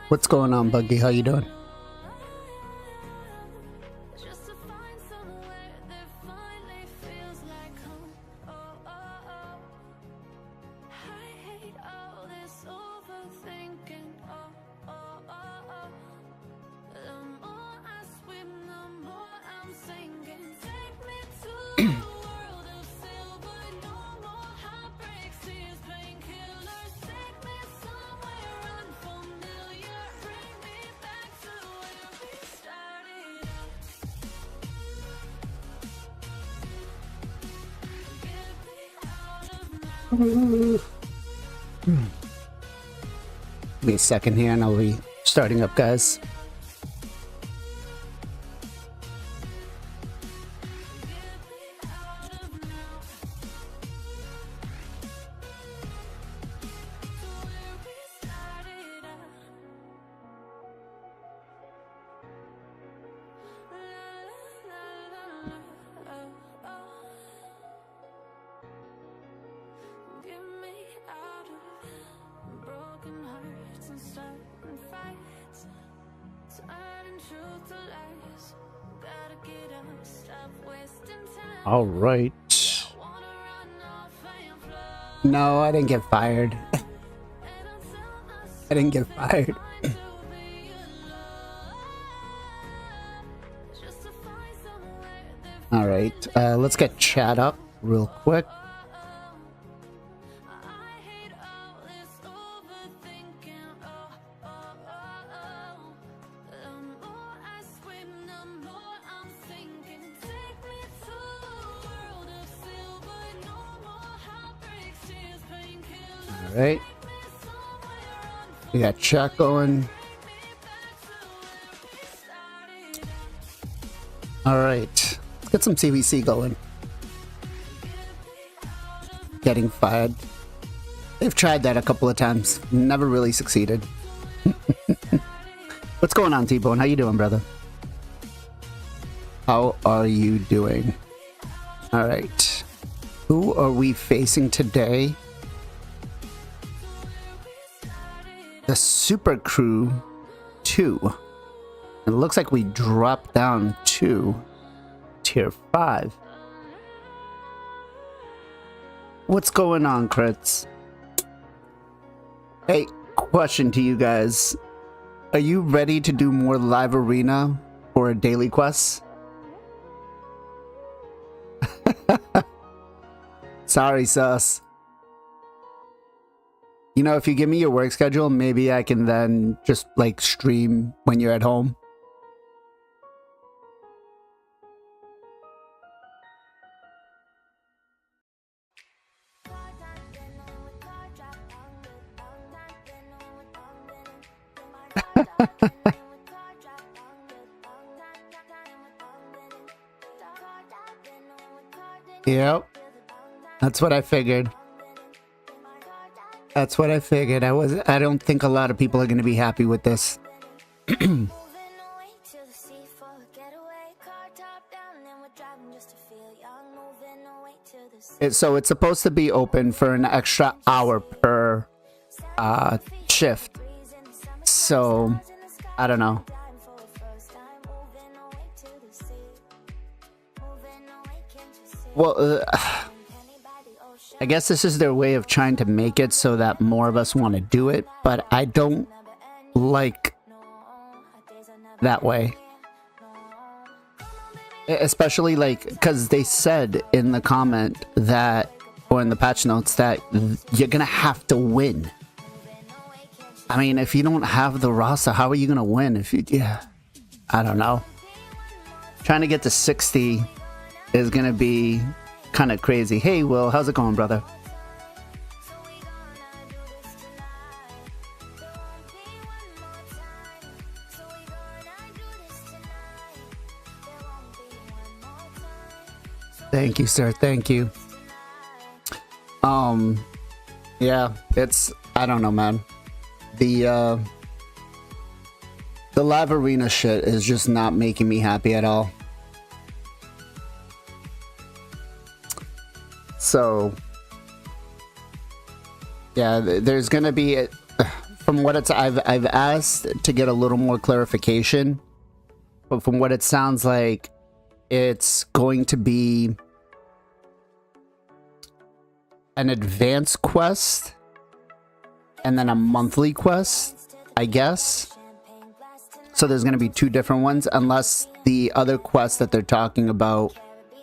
What's going on, Buggy? How you doing? Give me a second here and I'll be starting up, guys. All right. No, I didn't get fired. I didn't get fired. All right, let's get chat up real quick. Right, we got chat going. All right, let's get some CVC going. Getting fired. They've tried that a couple of times, never really succeeded. What's going on, T-Bone? How you doing, brother? How are you doing? All right, who are we facing today? The Super Crew 2. It looks like we dropped down to Tier 5. What's going on, crits? Hey, question to you guys. Are you ready to do more live arena or a daily quest? Sorry, sus. You know, if you give me your work schedule, maybe I can then just like stream when you're at home. Yep. That's what I figured. That's what I figured. I don't think a lot of people are going to be happy with this. So it's supposed to be open for an extra hour per shift. So I don't know. Well, I guess this is their way of trying to make it so that more of us want to do it, but I don't like that way. Especially like, because they said in the comment that, or in the patch notes, that you're gonna have to win. I mean, if you don't have the roster, how are you gonna win? If you, yeah, I don't know. Trying to get to 60 is gonna be kind of crazy. Hey, Will, how's it going, brother? Thank you, sir. Thank you. Yeah, it's, I don't know, man. The live arena shit is just not making me happy at all. So yeah, there's gonna be, from what it's, I've asked to get a little more clarification, but from what it sounds like, it's going to be an advanced quest and then a monthly quest, I guess. So there's going to be two different ones, unless the other quest that they're talking about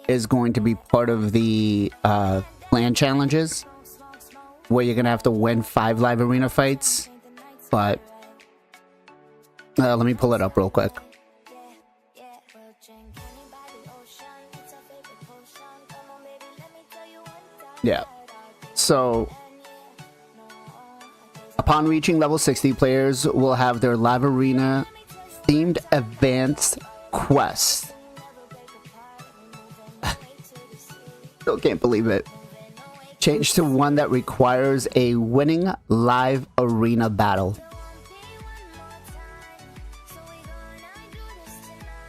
is going to be part of the clan challenges, where you're going to have to win 5 live arena fights. But let me pull it up real quick. Yeah. So upon reaching level 60, players will have their live arena themed advanced quest. Still can't believe it. Change to one that requires a winning live arena battle.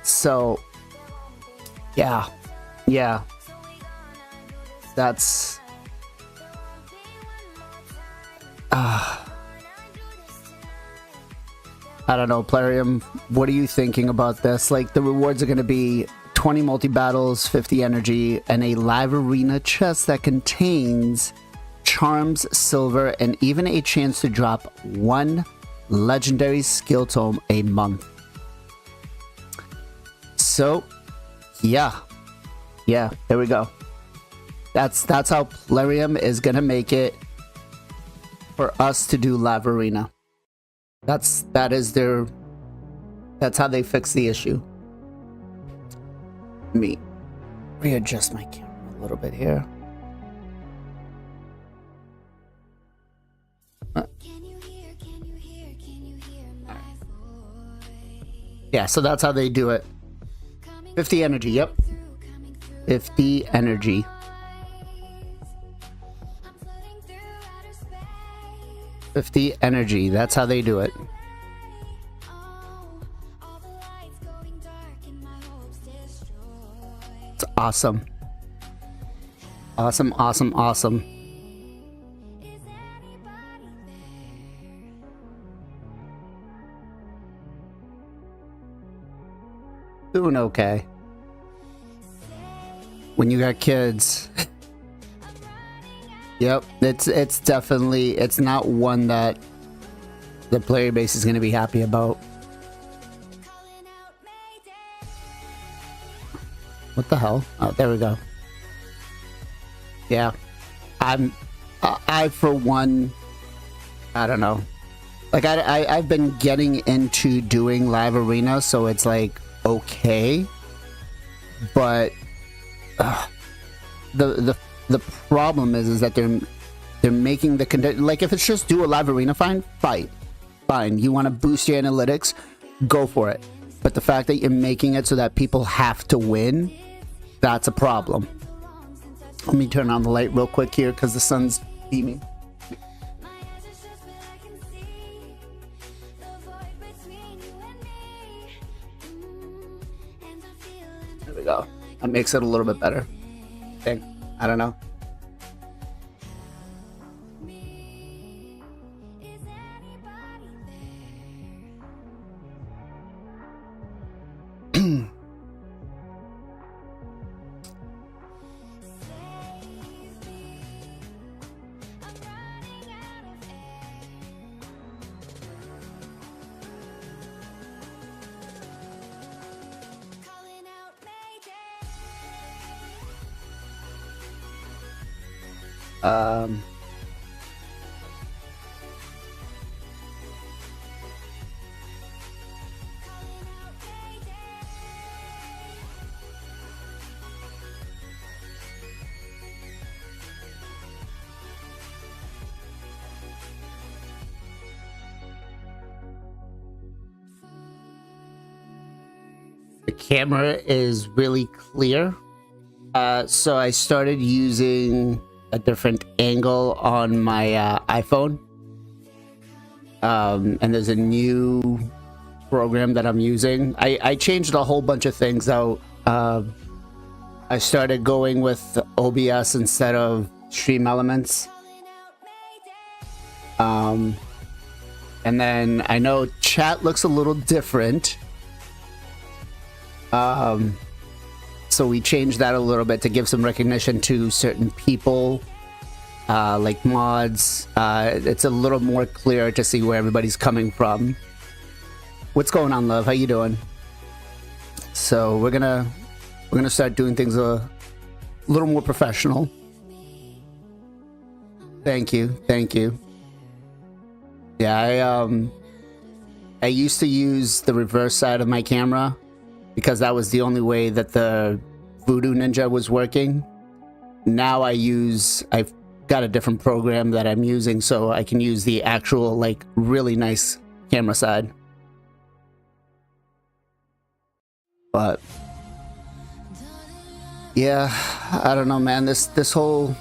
So yeah, that's I don't know, Plarium, what are you thinking about this? Like, the rewards are going to be 20 multi-battles, 50 energy, and a live arena chest that contains charms, silver, and even a chance to drop 1 legendary skill tome a month. So, yeah, there we go. That's how Plarium is going to make it for us to do live arena. That's how they fix the issue. Let me readjust my camera a little bit here. Yeah, so that's how they do it. 50 energy, yep. 50 energy. That's how they do it. It's awesome. Awesome. Doing okay. When you got kids. Yep, it's definitely, it's not one that the player base is going to be happy about. What the hell? Oh, there we go. Yeah, I for one, I don't know. Like, I've been getting into doing live arena, so it's like, okay. But the problem is that they're making the condition, like, if it's just do a live arena fine. You want to boost your analytics, go for it. But the fact that you're making it so that people have to win, that's a problem. Let me turn on the light real quick here because the sun's beaming. There we go. That makes it a little bit better. Okay. I don't know. The camera is really clear. So I started using a different angle on my iPhone. and there's a new program that I'm using. I changed a whole bunch of things out. I started going with OBS instead of Stream Elements. And then I know chat looks a little different. So we changed that a little bit to give some recognition to certain people, like mods. It's a little more clear to see where everybody's coming from. What's going on, love? How you doing? So we're gonna start doing things a little more professional. Thank you, thank you. Yeah, I used to use the reverse side of my camera because that was the only way that the Voodoo Ninja was working. Now I've got a different program that I'm using, so I can use the actual, like, really nice camera side. But yeah, I don't know, man. This whole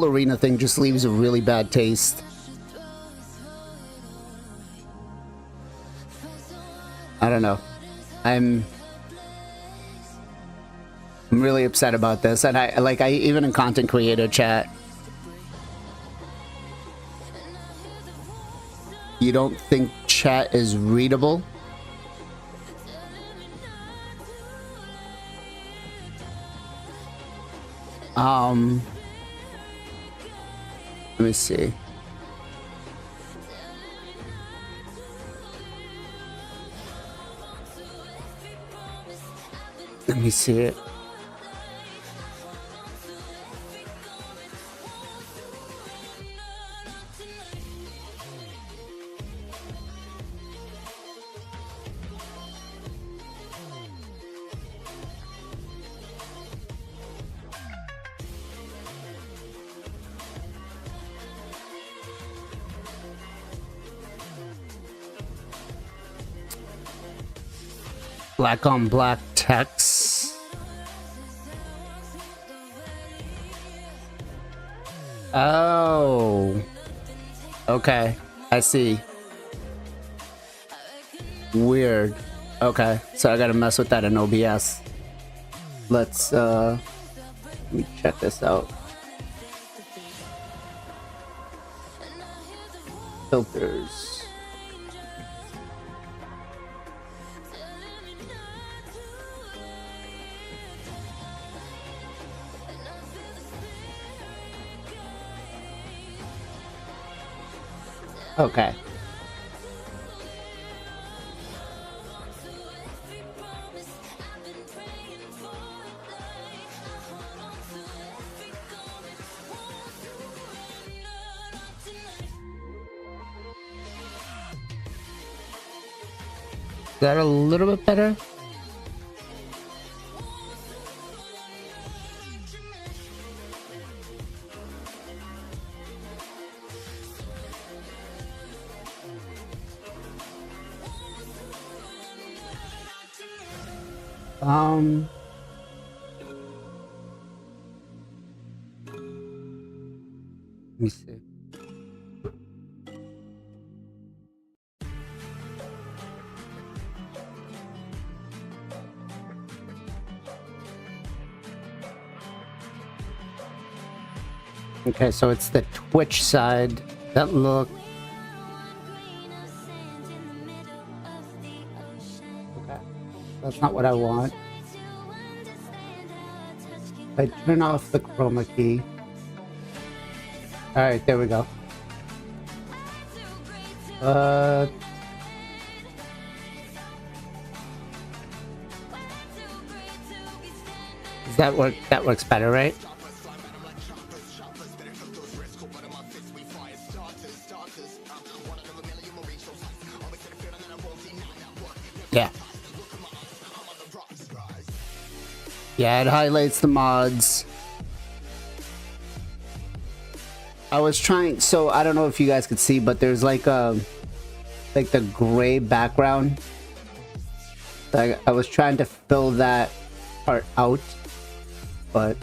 arena thing just leaves a really bad taste. I don't know. I'm really upset about this, and I even in content creator chat, you don't think chat is readable? Let me see. Let me see it. Black on black text. Oh. Okay. I see. Weird. Okay. So I gotta mess with that in OBS. Let me check this out. Filters. Okay. Is that a little bit better? Let me see. Okay, so it's the Twitch side that look. Okay, that's not what I want. I turn off the chroma key. All right, there we go. Does that work? That works better, right? Yeah. Yeah, it highlights the mods. I was trying, so I don't know if you guys could see, but there's like the gray background. I was trying to fill that part out, but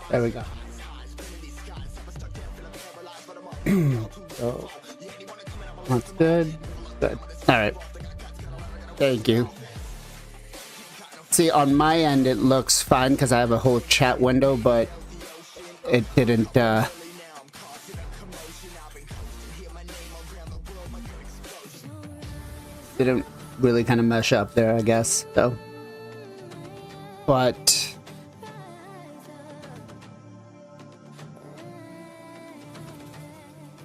There we go. So, that's good. Good. All right. Thank you. See, on my end, it looks fine because I have a whole chat window, but it didn't, didn't really kind of mesh up there, I guess, so. But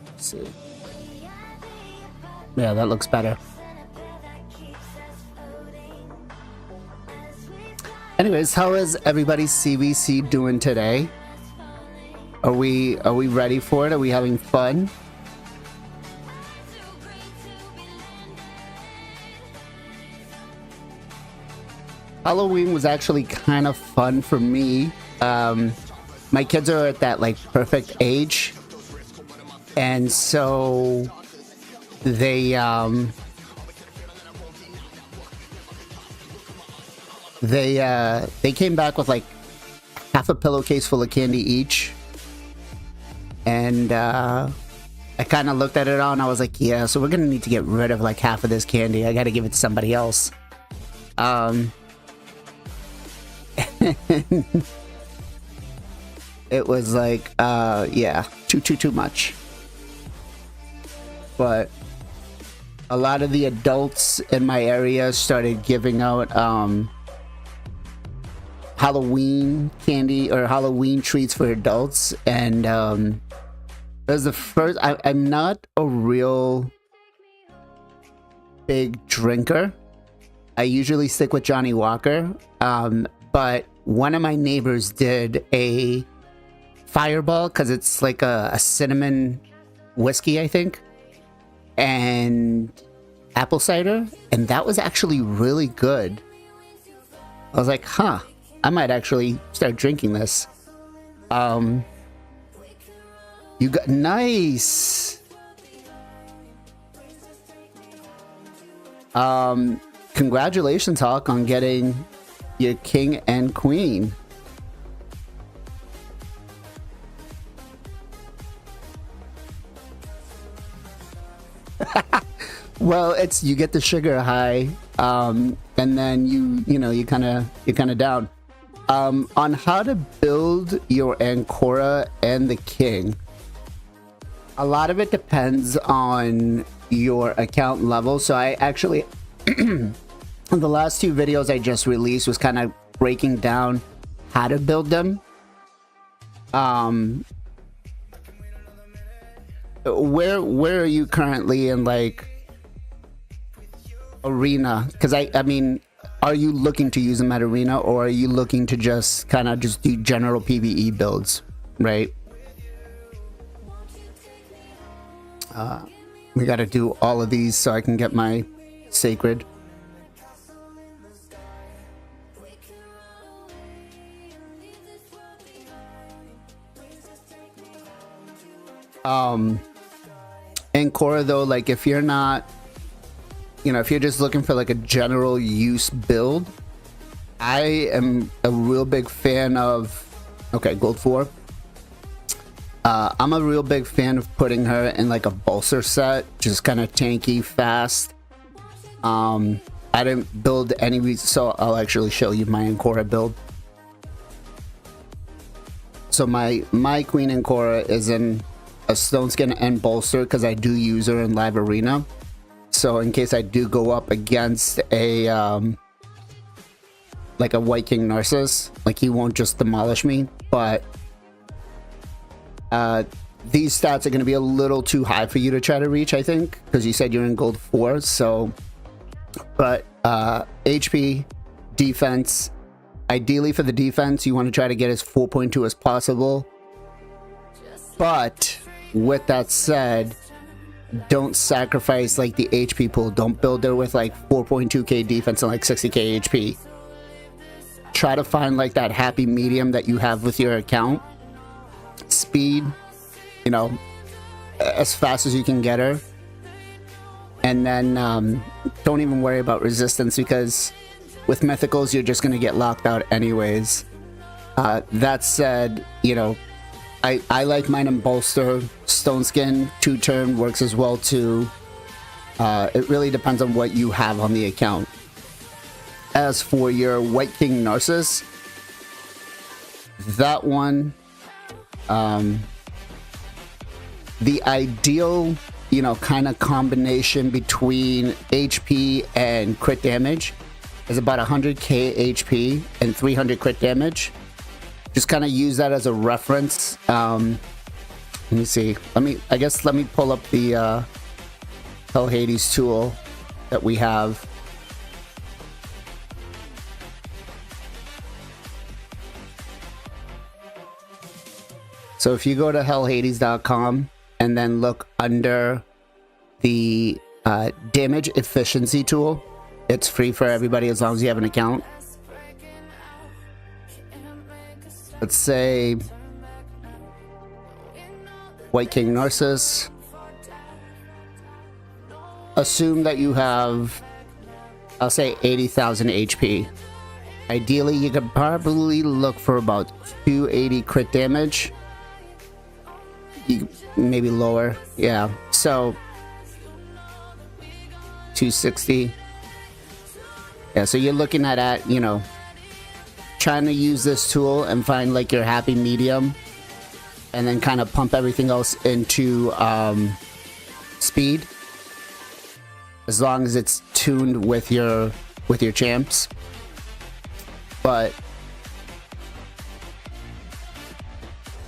let's see. Yeah, that looks better. Anyways, how is everybody's CVC doing today? Are we ready for it? Are we having fun? Halloween was actually kind of fun for me. My kids are at that like perfect age, and so they came back with like half a pillowcase full of candy each, and I kind of looked at it all and I was like, yeah, so we're gonna need to get rid of like half of this candy. I gotta give it to somebody else. It was like, yeah, too much. But a lot of the adults in my area started giving out Halloween candy or Halloween treats for adults, and it was the first. I'm not a real big drinker. I usually stick with Johnny Walker, but one of my neighbors did a Fireball because it's like a cinnamon whiskey, I think, and apple cider, and that was actually really good. I was like, huh, I might actually start drinking this. You got nice. Congratulations, Hawk, on getting your king and queen. Well, it's you get the sugar high, and then you kind of down. On how to build your Ancora and the king, a lot of it depends on your account level. So I actually the last two videos I just released was kind of breaking down how to build them. Where are you currently in like arena? Because I mean, are you looking to use them at arena, or are you looking to just kind of just do general PvE builds, right? We got to do all of these so I can get my sacred. Ancora though, like if you're not, if you're just looking for like a general use build, I am a real big fan of, okay, gold 4. I'm a real big fan of putting her in like a bolster set, just kind of tanky, fast. I didn't build any, so I'll actually show you my Ancora build. So my queen Ancora is in a stone skin and bolster because I do use her in live arena. So in case I do go up against a like a White King Narcissus, like he won't just demolish me. But these stats are going to be a little too high for you to try to reach, I think, because you said you're in gold 4. So, but HP, defense, ideally for the defense, you want to try to get as 4.2 as possible. But with that said, don't sacrifice like the HP pool. Don't build her with like 4.2k defense and like 60k HP. Try to find like that happy medium that you have with your account. Speed, as fast as you can get her. And then don't even worry about resistance, because with mythicals you're just going to get locked out anyways. That said, you know, I like mine in bolster. Stone skin 2-turn works as well too. It really depends on what you have on the account. As for your White King Narcissus, that one, the ideal, you know, kind of combination between HP and crit damage is about 100k HP and 300 crit damage. Just kind of use that as a reference. Let me see. Let me pull up the Hell Hades tool that we have. So if you go to hellhades.com and then look under the damage efficiency tool, it's free for everybody as long as you have an account. Let's say White King Narcissus. Assume that you have, I'll say 80,000 HP. Ideally, you could probably look for about 280 crit damage. Maybe lower. Yeah. So 260. Yeah, so you're looking at, you know, trying to use this tool and find like your happy medium, and then kind of pump everything else into speed, as long as it's tuned with your champs. But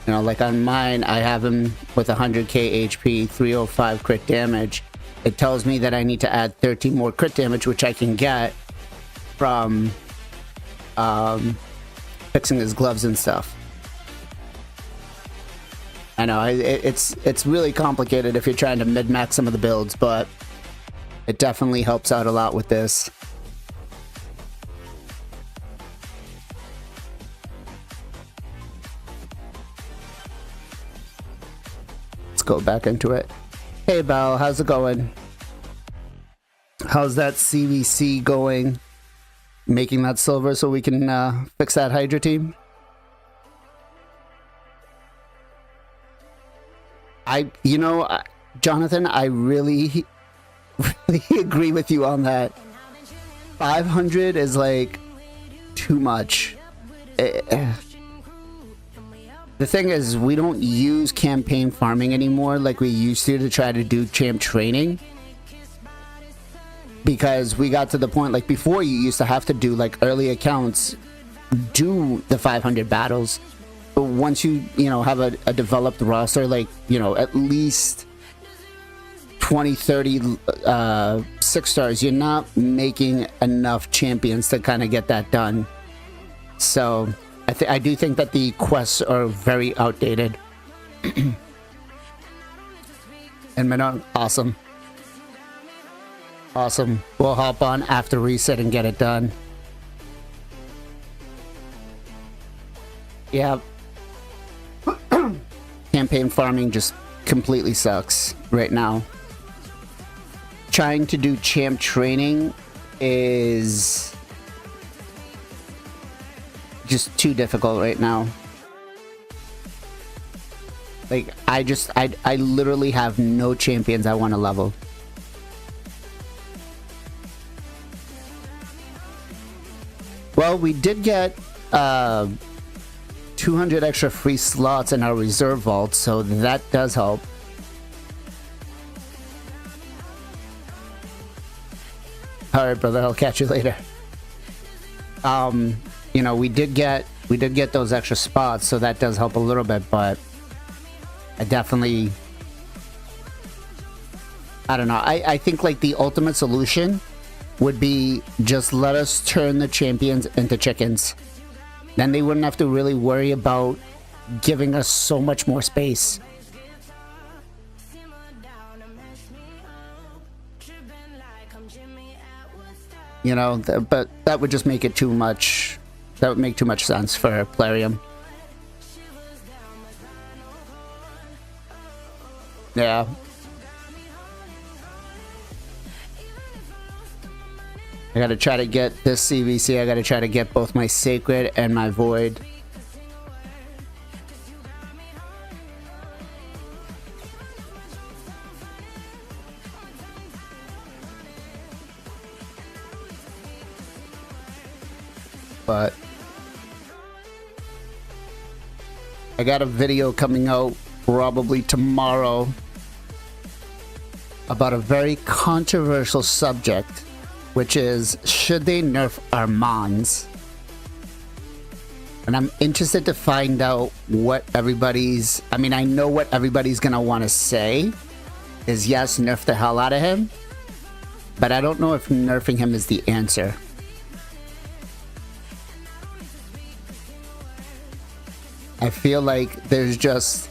you know, like on mine, I have him with 100k HP, 305 crit damage. It tells me that I need to add 13 more crit damage, which I can get from fixing his gloves and stuff. I know it's really complicated if you're trying to mid-max some of the builds, but it definitely helps out a lot with this. Let's go back into it. Hey Belle, how's it going? How's that CVC going? Making that silver so we can fix that Hydra team? Jonathan, I really agree with you on that. 500 is like too much. The thing is, we don't use campaign farming anymore like we used to try to do champ training, because we got to the point, like before, you used to have to do like early accounts, do the 500 battles. But once you have a developed roster, like, you know, at least 20, 30 6 stars, you're not making enough champions to kind of get that done. So I do think that the quests are very outdated. And Manon, awesome. Awesome. We'll hop on after reset and get it done. Yeah. Campaign farming just completely sucks right now. Trying to do champ training is just too difficult right now. Like, I literally have no champions I want to level. Well, we did get 200 extra free slots in our reserve vault, so that does help. All right, brother, I'll catch you later. You know, we did get those extra spots, so that does help a little bit, but I definitely, I don't know. I think like the ultimate solution would be just let us turn the champions into chickens. Then they wouldn't have to really worry about giving us so much more space. You know, but that would just make it too much. That would make too much sense for Plarium. Yeah. I gotta try to get this CVC. I gotta try to get both my Sacred and my Void. But I got a video coming out probably tomorrow about a very controversial subject, which is, should they nerf our Mons? And I'm interested to find out what everybody's... I mean, I know what everybody's gonna want to say is yes, nerf the hell out of him. But I don't know if nerfing him is the answer. I feel like there's just...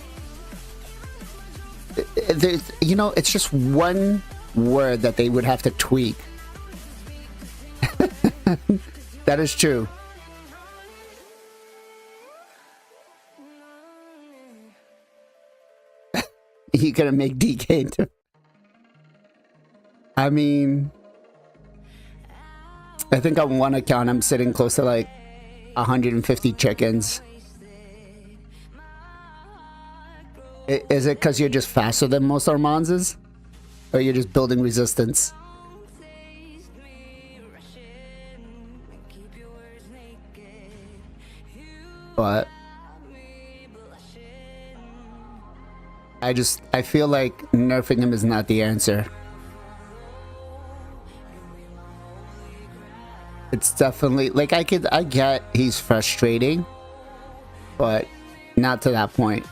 you know, it's just one word that they would have to tweak. That is true. You gonna make DK into... I mean, I think on one account I'm sitting close to like 150 chickens. Is it because you're just faster than most Armands? Or you're just building resistance? But I feel like nerfing him is not the answer. It's definitely like I get he's frustrating, but not to that point.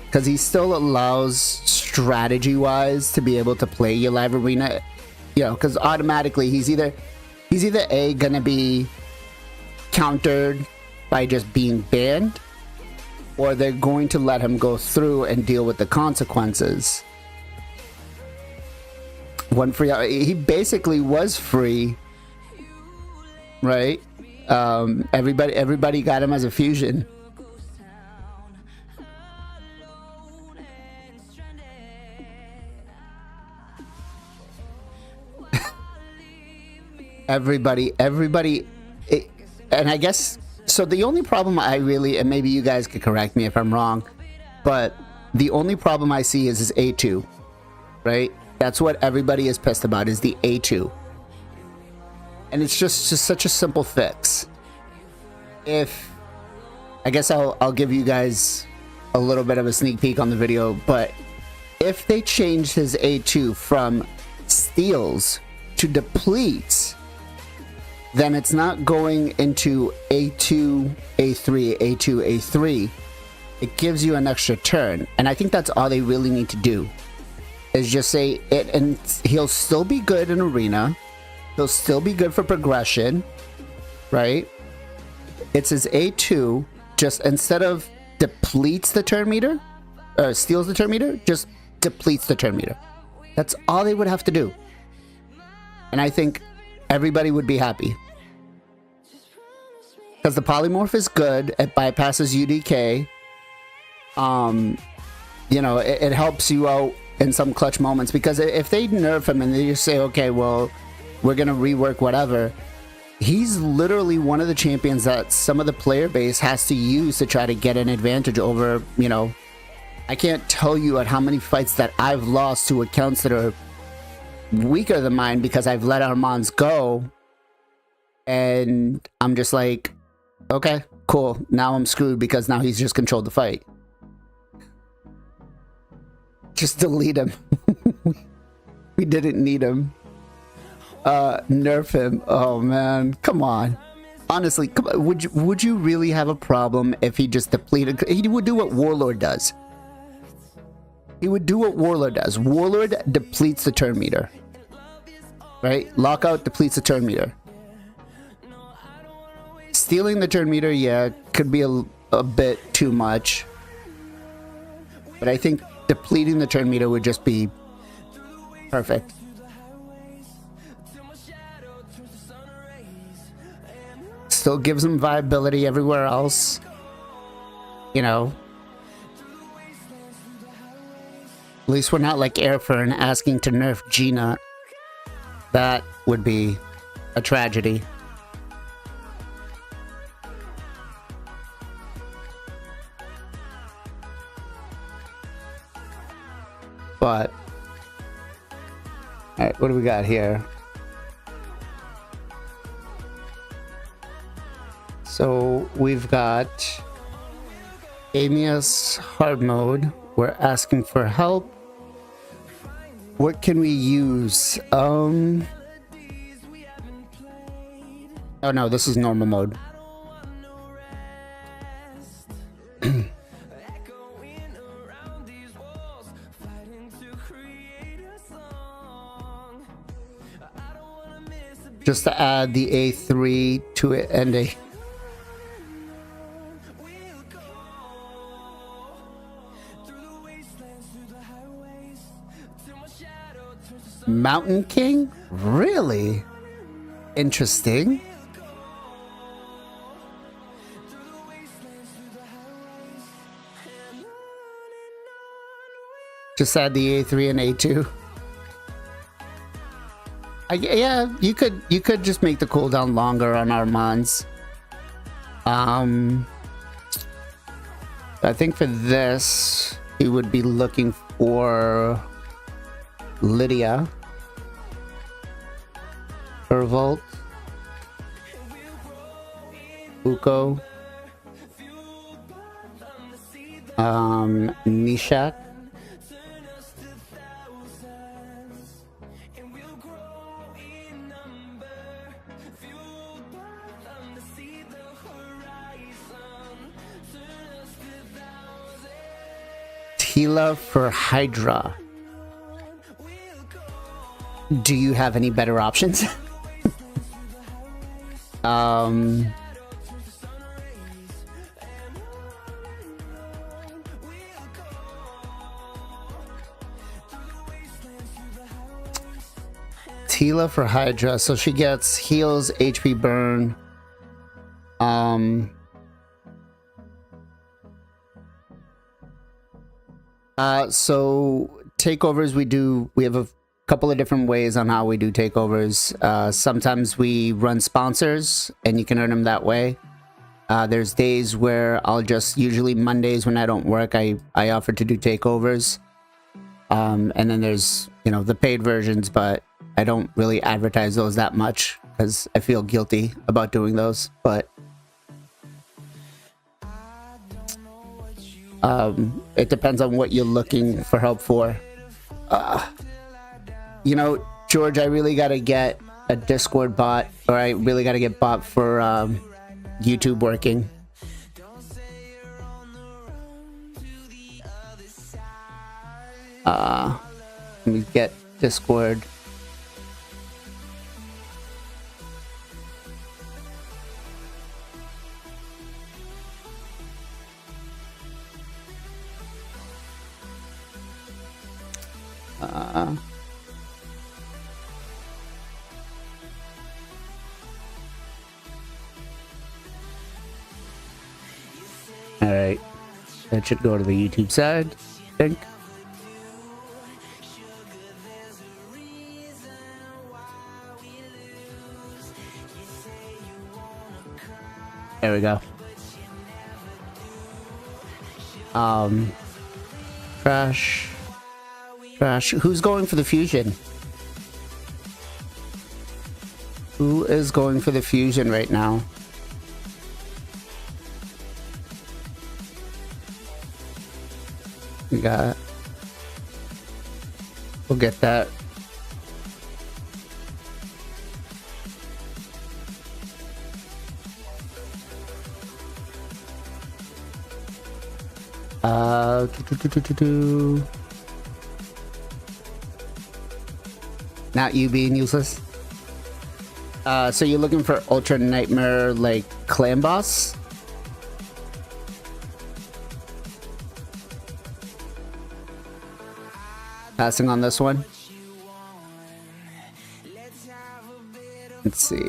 Because he still allows strategy wise to be able to play your live arena, you know, because automatically he's either A, gonna be countered by just being banned, or they're going to let him go through and deal with the consequences. One free, he basically was free, right? Everybody got him as a fusion. everybody, and I guess, so the only problem I really, and maybe you guys could correct me if I'm wrong, but the only problem I see is A2, right? That's what everybody is pissed about, is the A2. And it's just such a simple fix. If, I guess I'll give you guys a little bit of a sneak peek on the video, but if they change his A2 from steals to depletes, then it's not going into A2, A3, A2, A3. It gives you an extra turn. And I think that's all they really need to do. Is just say it, and he'll still be good in arena. He'll still be good for progression, right? It's his A2, just instead of depletes the turn meter, or steals the turn meter, just depletes the turn meter. That's all they would have to do. And I think everybody would be happy. Because the polymorph is good, it bypasses UDK. You know, it helps you out in some clutch moments, because if they nerf him and they just say, okay, well, we're gonna rework whatever, he's literally one of the champions that some of the player base has to use to try to get an advantage over, you know, I can't tell you at how many fights that I've lost to accounts that are weaker than mine because I've let Armands go, and I'm just like, okay, cool, now I'm screwed because now he's just controlled the fight. Just delete him. We didn't need him. Nerf him. Oh man, come on. Honestly, come on. Would you really have a problem if he just depleted? He would do what Warlord does. He would do what Warlord does. Warlord depletes the turn meter. Right? Lockout depletes the turn meter. Stealing the turn meter, yeah, could be a bit too much. But I think depleting the turn meter would just be perfect. Still gives him viability everywhere else. You know. At least we're not like Airfern asking to nerf Gina. That would be a tragedy. But, alright, what do we got here? So we've got Amius hard mode. We're asking for help. What can we use? Oh no, this is normal mode. Just to add the A3 to it and a Mountain King? Really? Interesting. Just add the A3 and A2. Yeah, you could just make the cooldown longer on Armands. I think for this, he would be looking for Lydia. Hervolt. Uko. Nishak. Tila for Hydra. Do you have any better options? Tila for Hydra, so she gets heals, HP burn. So takeovers we have a couple of different ways on how we do takeovers. Sometimes we run sponsors and you can earn them that way. There's days where I'll just, usually Mondays when I don't work, I offer to do takeovers. And then there's, you know, the paid versions, but I don't really advertise those that much because I feel guilty about doing those. But it depends on what you're looking for help for. You know, George, I really gotta get a Discord bot, or I really gotta get bot for YouTube working. Let me get Discord. Alright, that should go to the YouTube side, I think. There we go. Trash. Who's going for the fusion? Who is going for the fusion right now? We got... We'll get that. Not you being useless. So you're looking for Ultra Nightmare, like, clan boss? Passing on this one. Let's see.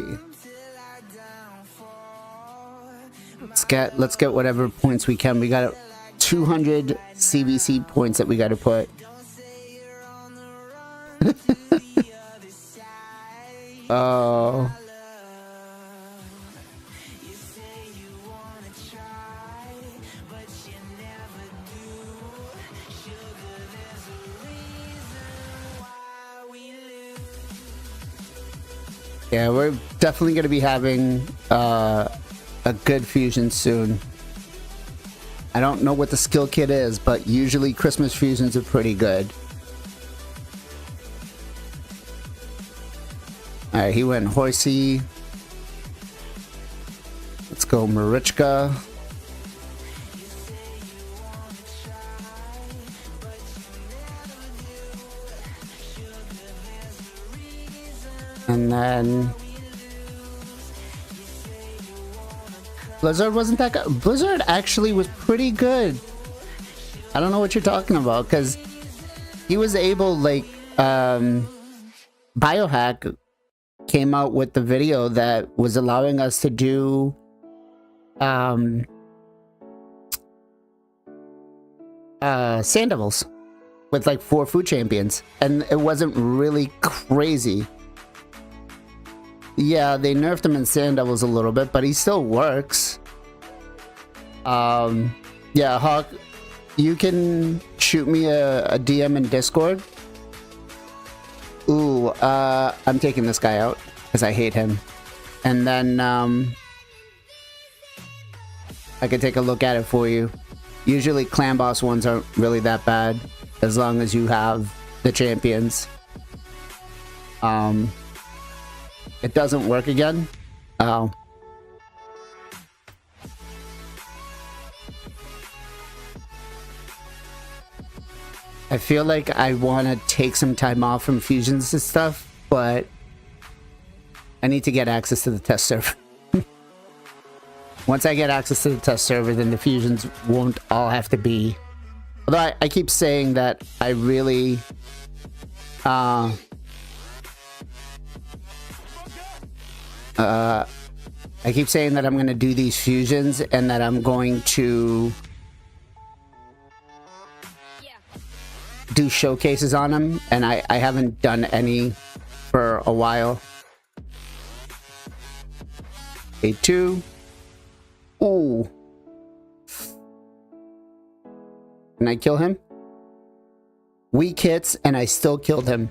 Let's get whatever points we can. We got 200 CVC points that we got to put. Oh. Yeah, we're definitely going to be having a a good fusion soon. I don't know what the skill kit is, but usually Christmas fusions are pretty good. Alright, he went Horsey. Let's go Marichka. And then Blizzard wasn't that good. Blizzard actually was pretty good. I don't know what you're talking about, because he was able, like, Biohack came out with the video that was allowing us to do Sand Devils with like 4 food champions, and it wasn't really crazy. Yeah, they nerfed him in Sand Devils a little bit, but he still works. Yeah, Hawk, you can shoot me a DM in Discord. Ooh, I'm taking this guy out because I hate him. And then I can take a look at it for you. Usually clan boss ones aren't really that bad as long as you have the champions. It doesn't work again. Oh. I feel like I want to take some time off from fusions and stuff, but I need to get access to the test server. Once I get access to the test server, then the fusions won't all have to be... Although I keep saying that I really... I keep saying that I'm going to do these fusions and that I'm going to do showcases on them, and I haven't done any for a while. A2. Ooh. Can I kill him? Weak hits, and I still killed him.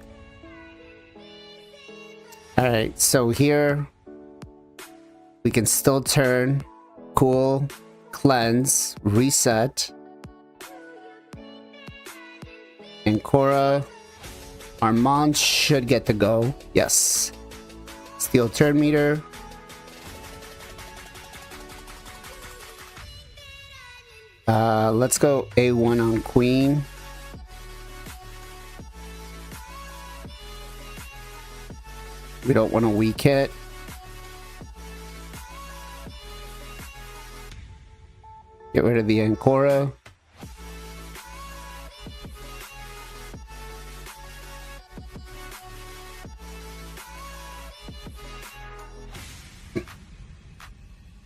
Alright, so here we can still turn, cool, cleanse, reset. And Cora, Armand should get to go. Yes. Steel turn meter. Let's go A1 on Queen. We don't want a weak hit. Get rid of the Ancora.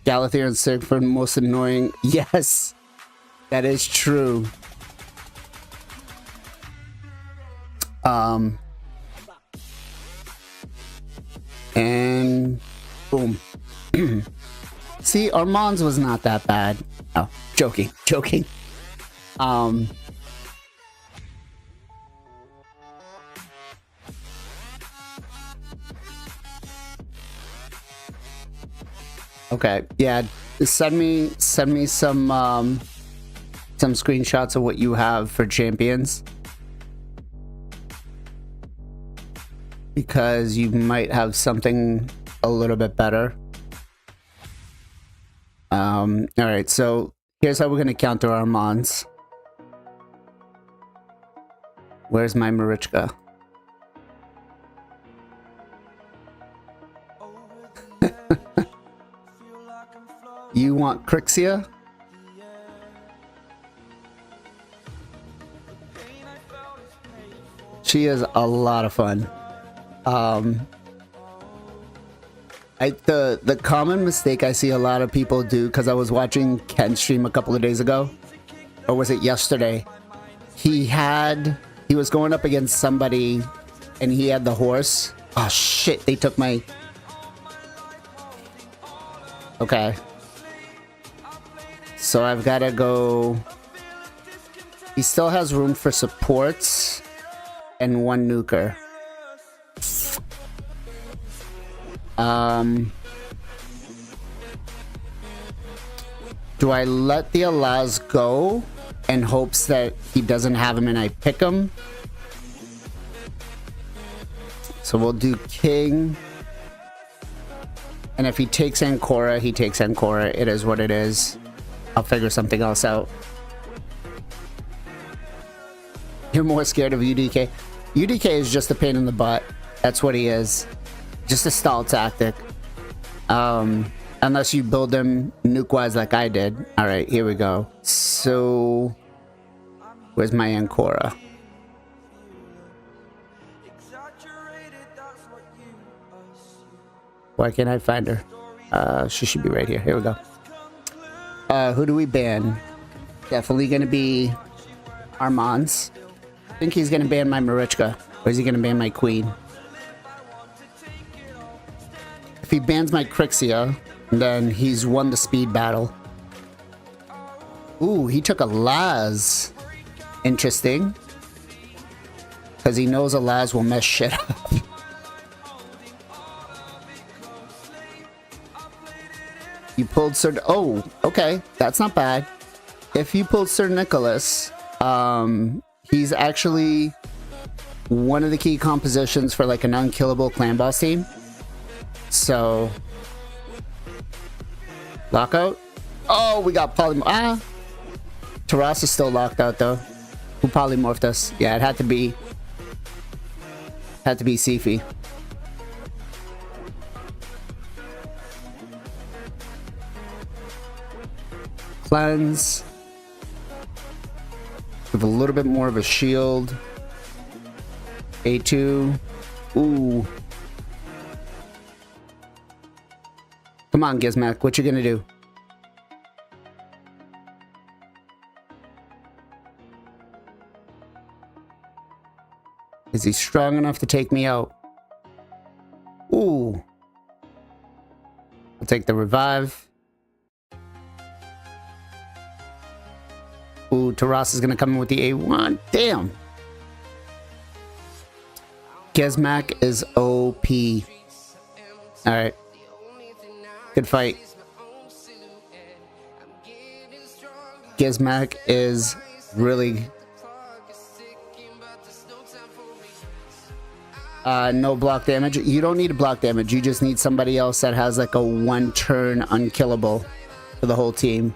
Galathier and Sigford most annoying. Yes, that is true. And boom. See, Armand's was not that bad. Oh, joking. Okay, yeah, send me some screenshots of what you have for champions, because you might have something a little bit better. All right, so here's how we're gonna counter Armands. Where's my Marichka? You want Crixia? She is a lot of fun. The common mistake I see a lot of people do, because I was watching Ken stream a couple of days ago, or was it yesterday? He was going up against somebody, and he had the horse. Oh shit! They took my. Okay. So I've got to go... He still has room for supports and 1 nuker. Do I let the Alaz go in hopes that he doesn't have him and I pick him? So we'll do King. And if he takes Ancora, he takes Ancora. It is what it is. I'll figure something else out. You're more scared of UDK. UDK is just a pain in the butt. That's what he is. Just a stall tactic. Unless you build him nuke-wise like I did. Alright, here we go. So... where's my Ancora? Why can't I find her? She should be right here. Here we go. Who do we ban? Definitely gonna be Armand's. I think he's gonna ban my Marichka. Or is he gonna ban my Queen? If he bans my Crixia, then he's won the speed battle. Ooh, he took a Laz. Interesting. Because he knows a Laz will mess shit up. You pulled Sir... oh, okay. That's not bad. If you pulled Sir Nicholas, he's actually one of the key compositions for like an unkillable clan boss team. So... lockout? Oh, we got polymorph. Ah! Taras is still locked out though. Who polymorphed us? Yeah, it had to be... Sifi. Cleanse. With a little bit more of a shield. A2. Ooh. Come on, Gizmac. What you gonna do? Is he strong enough to take me out? Ooh. I'll take the revive. Ooh, Taras is gonna come in with the A1. Damn. Gizmac is OP. Alright. Good fight. Gizmac is really... no block damage. You don't need block damage. You just need somebody else that has like a one-turn unkillable for the whole team.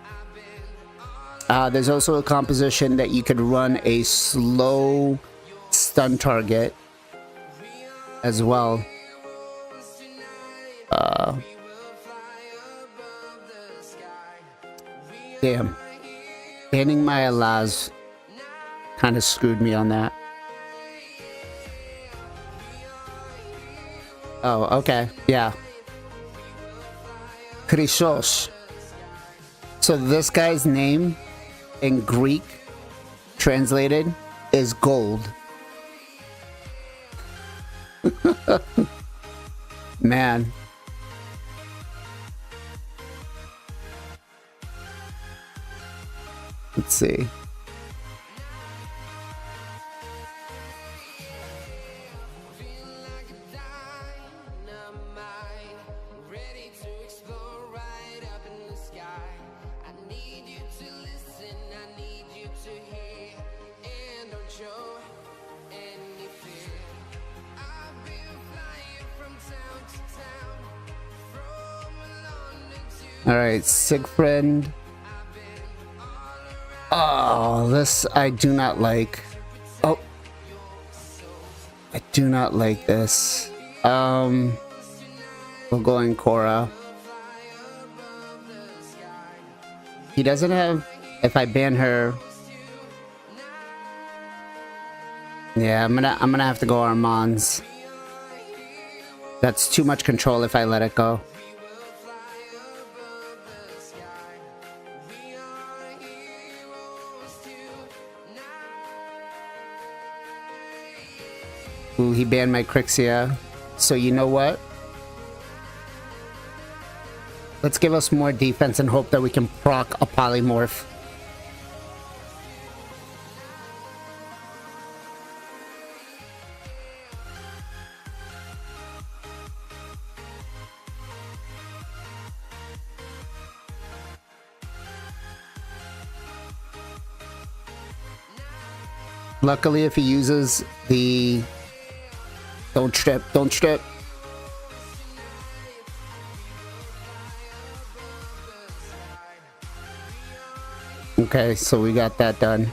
There's also a composition that you could run a slow stun target as well. Damn. Banning my Alaz kind of screwed me on that. Oh, okay. Yeah. Chrysos. So this guy's name in Greek translated is gold. Man. Let's see. Alright, Siegfried. Oh, this I do not like. Oh. I do not like this. We'll go in Cora. He doesn't have... if I ban her... yeah, I'm gonna have to go Armand's. That's too much control if I let it go. Ooh, he banned my Crixia. So you know what? Let's give us more defense and hope that we can proc a polymorph. Luckily, if he uses the... Don't trip, don't trip. Okay, so we got that done.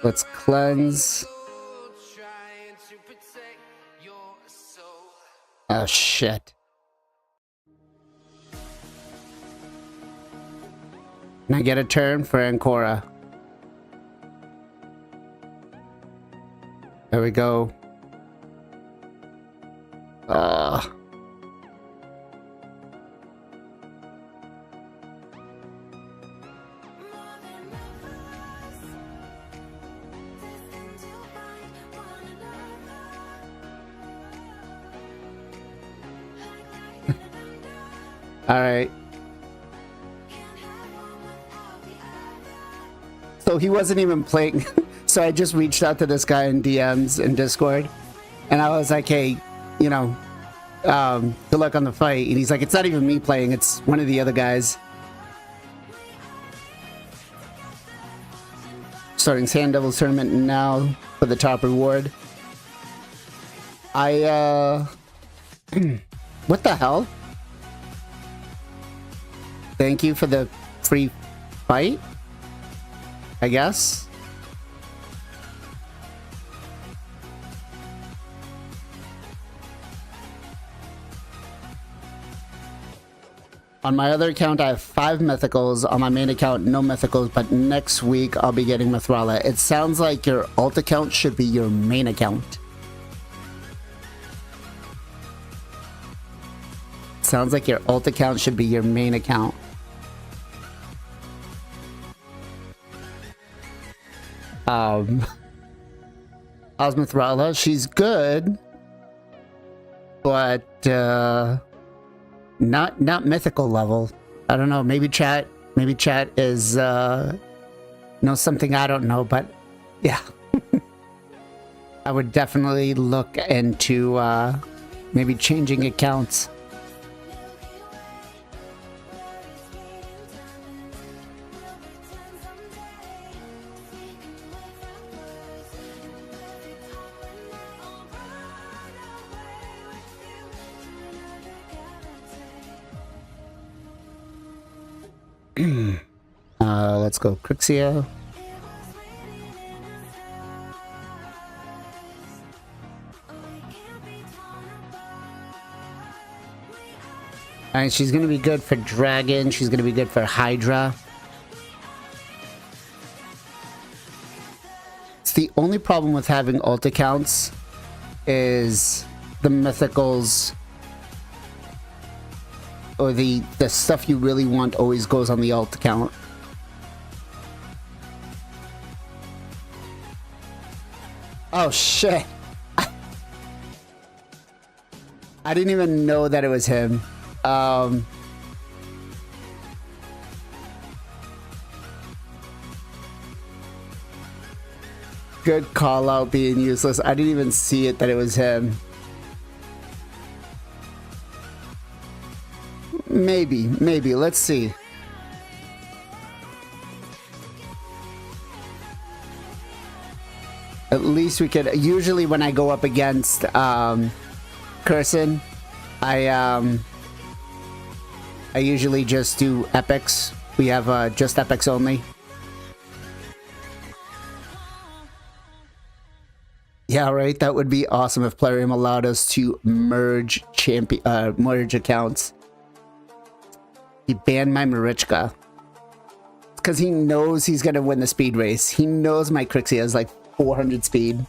Let's cleanse. Oh shit. Can I get a turn for Ancora? There we go. All right. So he wasn't even playing. So I just reached out to this guy in DMs in Discord, and I was like, "Hey, you know, good luck on the fight." And he's like, "It's not even me playing; it's one of the other guys." Starting Sand Devils tournament now for the top reward. What the hell? Thank you for the free fight, I guess. On my other account, I have 5 mythicals. On my main account, no mythicals, but next week I'll be getting Mithrala. It sounds like your alt account should be your main account. Sounds like your alt account should be your main account. How's Mithrala? She's good, but not mythical level. I don't know. Maybe chat is knows something I don't know, but yeah. I would definitely look into maybe changing accounts. Let's go Crixia. And she's gonna be good for Dragon. She's gonna be good for Hydra. It's the only problem with having alt accounts is the mythicals, or the stuff you really want always goes on the alt account. Oh shit. I didn't even know that it was him. Good call out being useless. I didn't even see it that it was him. Maybe. Let's see. At least we could. Usually when I go up against Curson, I usually just do epics. We have just epics only. Yeah, right. That would be awesome if Plarium allowed us to merge merge accounts. He banned my Marichka because he knows he's gonna win the speed race. He knows my Crixia is like 400 speed.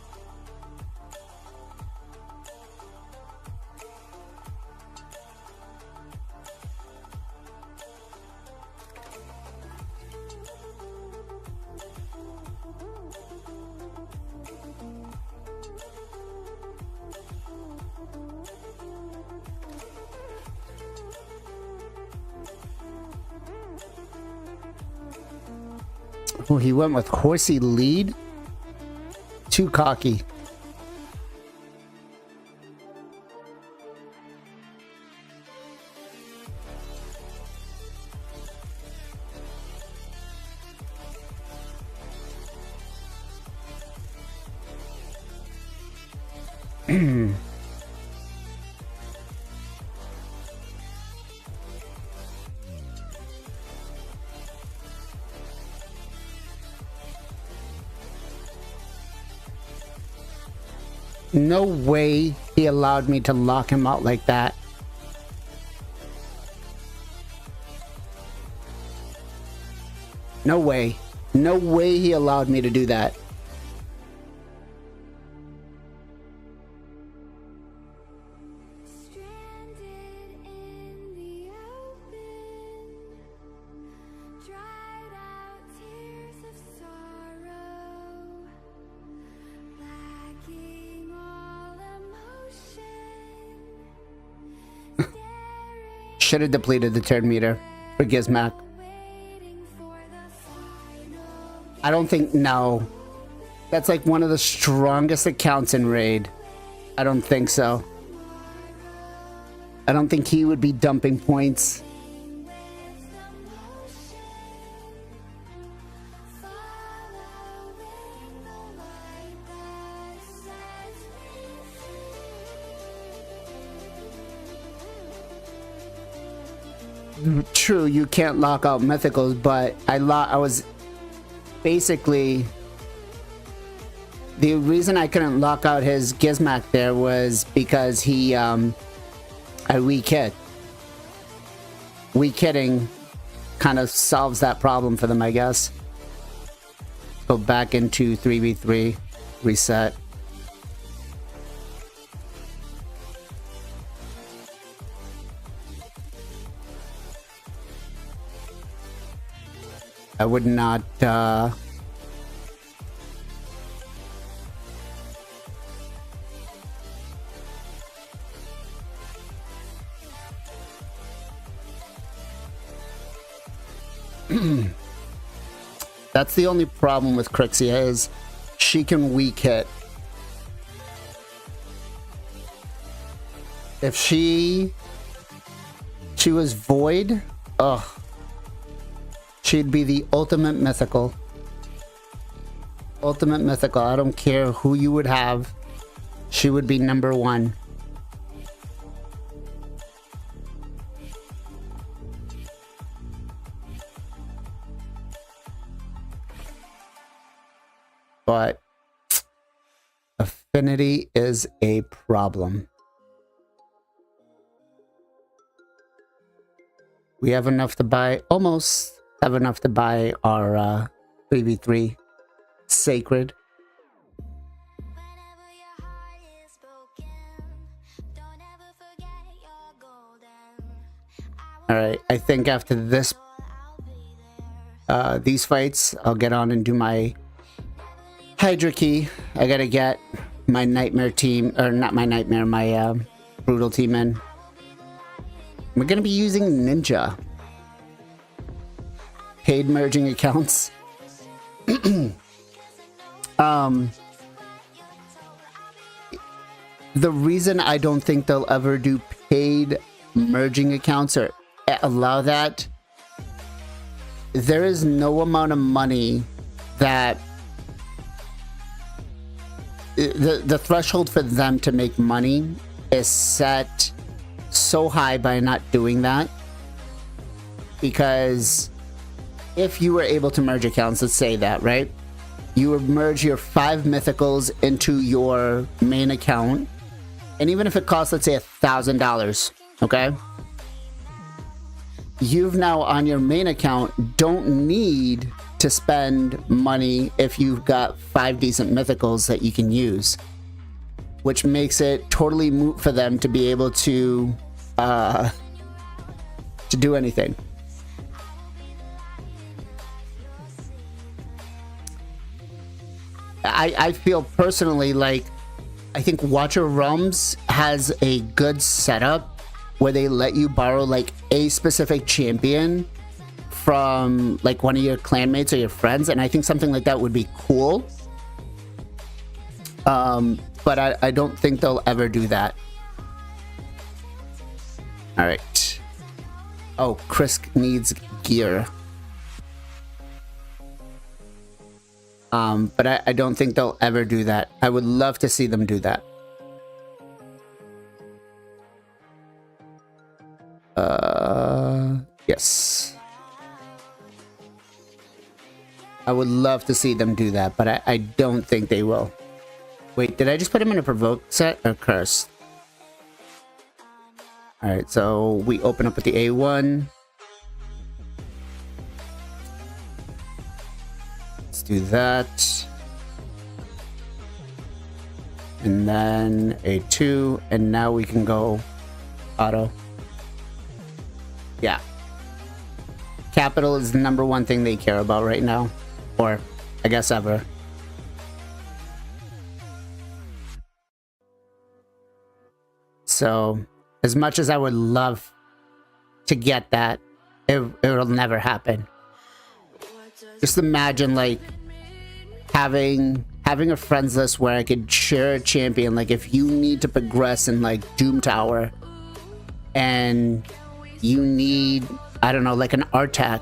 Oh, he went with Horsey lead. Too cocky. No way he allowed me to lock him out like that. No way. No way he allowed me to do that. Should have depleted the turn meter for Gizmac. I don't think, no. That's like one of the strongest accounts in Raid. I don't think so. I don't think he would be dumping points. True, you can't lock out mythicals, but I was basically the reason I couldn't lock out his Gizmac there was because he I weak hit. Weak hitting kind of solves that problem for them, I guess. Go back into 3v3, reset. I would not That's the only problem with Crixia is she can weak hit. If she was void, ugh. She'd be the ultimate mythical. Ultimate mythical. I don't care who you would have. She would be number one. But affinity is a problem. We have enough to buy, almost have enough to buy our 3v3 Sacred. Alright, I think after this, these fights, I'll get on and do my Hydra key. I gotta get my nightmare team, or not my nightmare, my brutal team in. We're gonna be using Ninja. Paid merging accounts. The reason I don't think they'll ever do paid merging accounts or allow that, there is no amount of money that the threshold for them to make money is set so high by not doing that. Because if you were able to merge accounts, let's say that, right? You would merge your 5 mythicals into your main account, and even if it costs, let's say, $1,000, okay? You've now on your main account don't need to spend money if you've got 5 decent mythicals that you can use, which makes it totally moot for them to be able to do anything. I feel personally like I think Watcher Realms has a good setup where they let you borrow like a specific champion from like one of your clanmates or your friends, and I think something like that would be cool. But I don't think they'll ever do that. All right. Oh, Chris needs gear. But I don't think they'll ever do that. I would love to see them do that. Yes. I would love to see them do that, but I don't think they will. Wait, did I just put him in a provoke set or curse? Alright, so we open up with the A1. Let's do that. And then A2, and now we can go auto. Yeah. Capital is the #1 thing they care about right now. Or, I guess, ever. So, as much as I would love to get that, it'll never happen. Just imagine, like, having a friends list where I could share a champion. Like, if you need to progress in, like, Doom Tower, and you need, I don't know, like an Artak.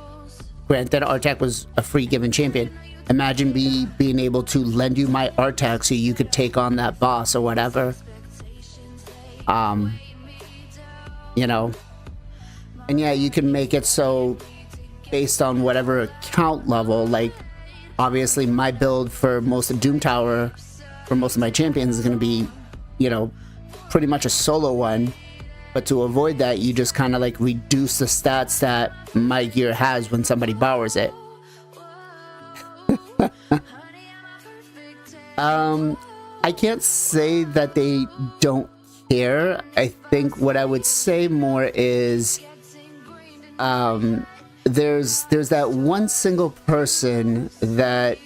Granted, Artak was a free given champion. Imagine me being able to lend you my Artak so you could take on that boss or whatever. You know. And yeah, you can make it so based on whatever account level, like obviously my build for most of Doom Tower, for most of my champions is going to be, you know, pretty much a solo one. But to avoid that, you just kind of like reduce the stats that my gear has when somebody borrows it. I can't say that they don't care. I think what I would say more is there's that one single person that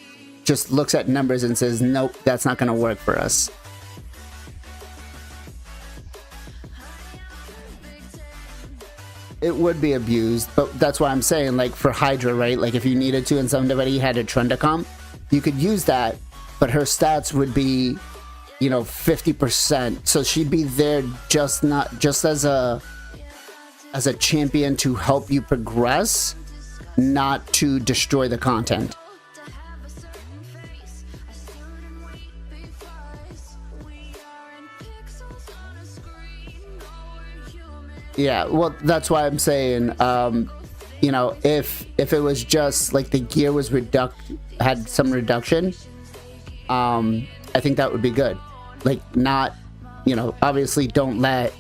just looks at numbers and says, nope, that's not going to work for us. It would be abused, but that's why I'm saying, like, for Hydra, right? Like, if you needed to and somebody had a Trendicom, you could use that, but her stats would be, you know, 50%. So she'd be there just as a champion to help you progress, not to destroy the content. Yeah, well, that's why I'm saying, you know, if it was just like the gear was had some reduction, I think that would be good. Like, not, you know, obviously don't let,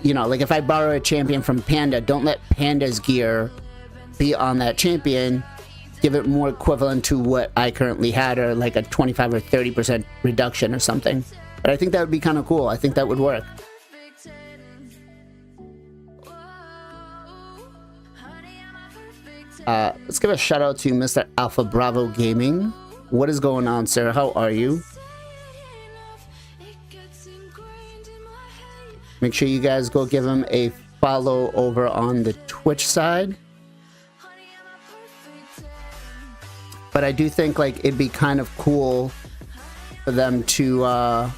you know, like if I borrow a champion from Panda, don't let Panda's gear be on that champion. Give it more equivalent to what I currently had, or like a 25 or 30% reduction or something. But I think that would be kind of cool. I think that would work. Let's give a shout out to Mr. Alpha Bravo Gaming. What is going on, sir? How are you? Make sure you guys go give him a follow over on the Twitch side. But I do think, like, it'd be kind of cool for them to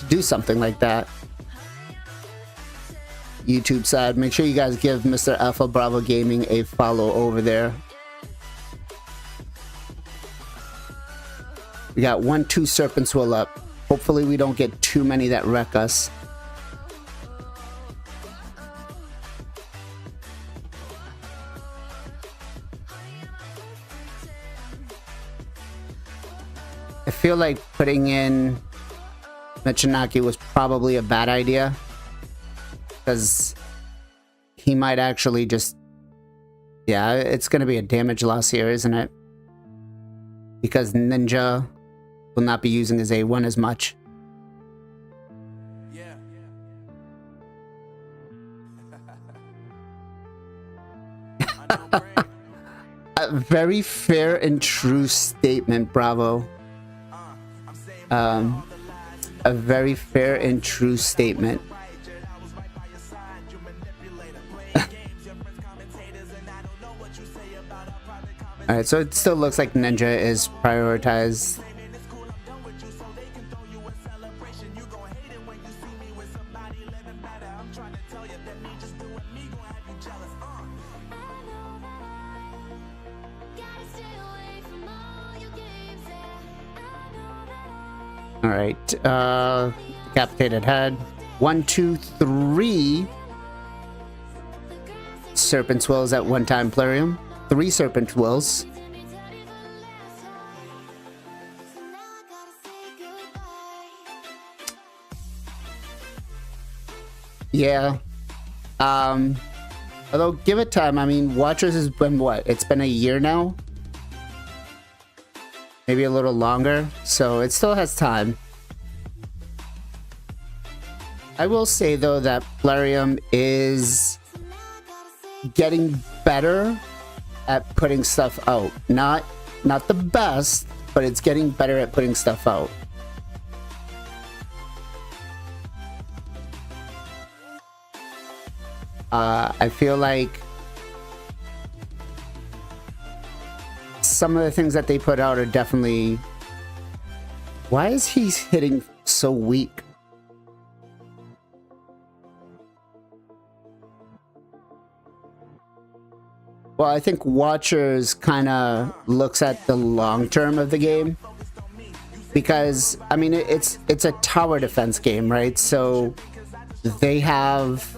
do something like that. YouTube side, make sure you guys give Mr. Alpha Bravo Gaming a follow over there. We got 1-2 Serpent Swell up. Hopefully we don't get too many that wreck us. I feel like putting in Michinaki was probably a bad idea, because he might actually just... Yeah, it's going to be a damage loss here, isn't it? Because Ninja will not be using his A1 as much. Yeah. A very fair and true statement, Bravo. A very fair and true statement. Alright, so it still looks like Ninja is prioritized. Alright, decapitated head. 1, 2, 3 Serpent Swills at one time, Plarium. 3 Serpent Swills. Yeah. Although, give it time. I mean, Watchers has been what? It's been a year now? Maybe a little longer. So it still has time. I will say, though, that Plarium is getting better at putting stuff out. Not the best, but it's getting better at putting stuff out. I feel like some of the things that they put out are definitely... Why is he hitting so weak? Well, I think Watchers kind of looks at the long term of the game, because I mean it's a tower defense game, right? So they have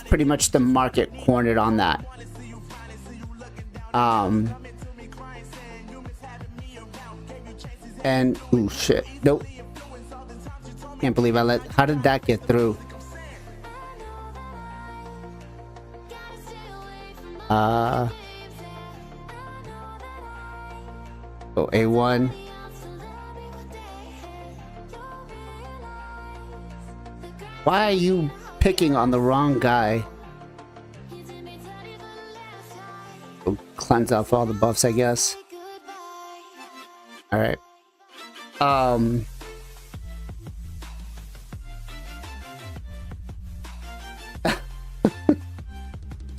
pretty much the market cornered on that. And ooh, shit, nope. Can't believe I let. How did that get through? Oh, A1. Why are you picking on the wrong guy? Oh, cleanse off all the buffs, I guess. All right.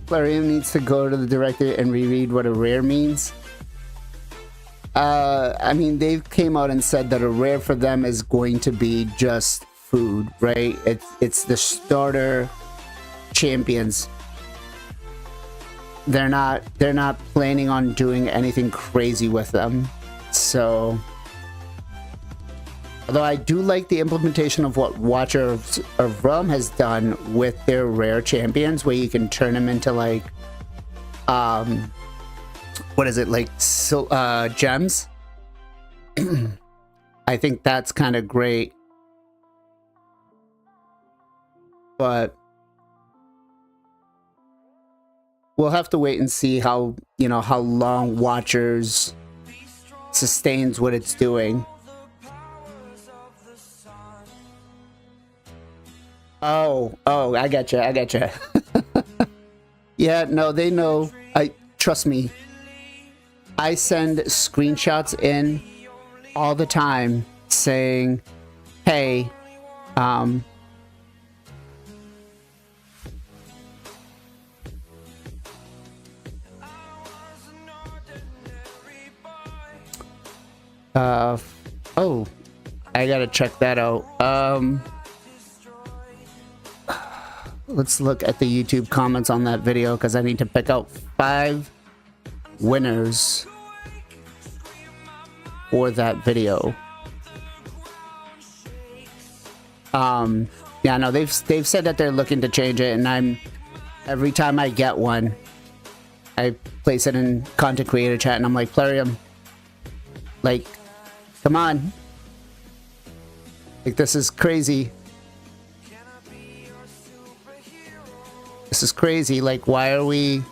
Plarium needs to go to the director and reread what a rare means. I mean, they came out and said that a rare for them is going to be just food, right? It's the starter champions. They're not planning on doing anything crazy with them. So, although I do like the implementation of what Watcher of Realm has done with their rare champions, where you can turn them into like, what is it, like gems? I think that's kind of great, but we'll have to wait and see how, you know, how long Watchers sustains what it's doing. Oh, I gotcha. Yeah, no, they know. Trust me. I send screenshots in all the time saying, hey, oh, I gotta check that out. Let's look at the YouTube comments on that video, because I need to pick out 5 winners for that video. Yeah, no, they've said that they're looking to change it, and every time I get one, I place it in content creator chat, and I'm like, Plarium, like, come on, like, this is crazy. This is crazy. Like, why is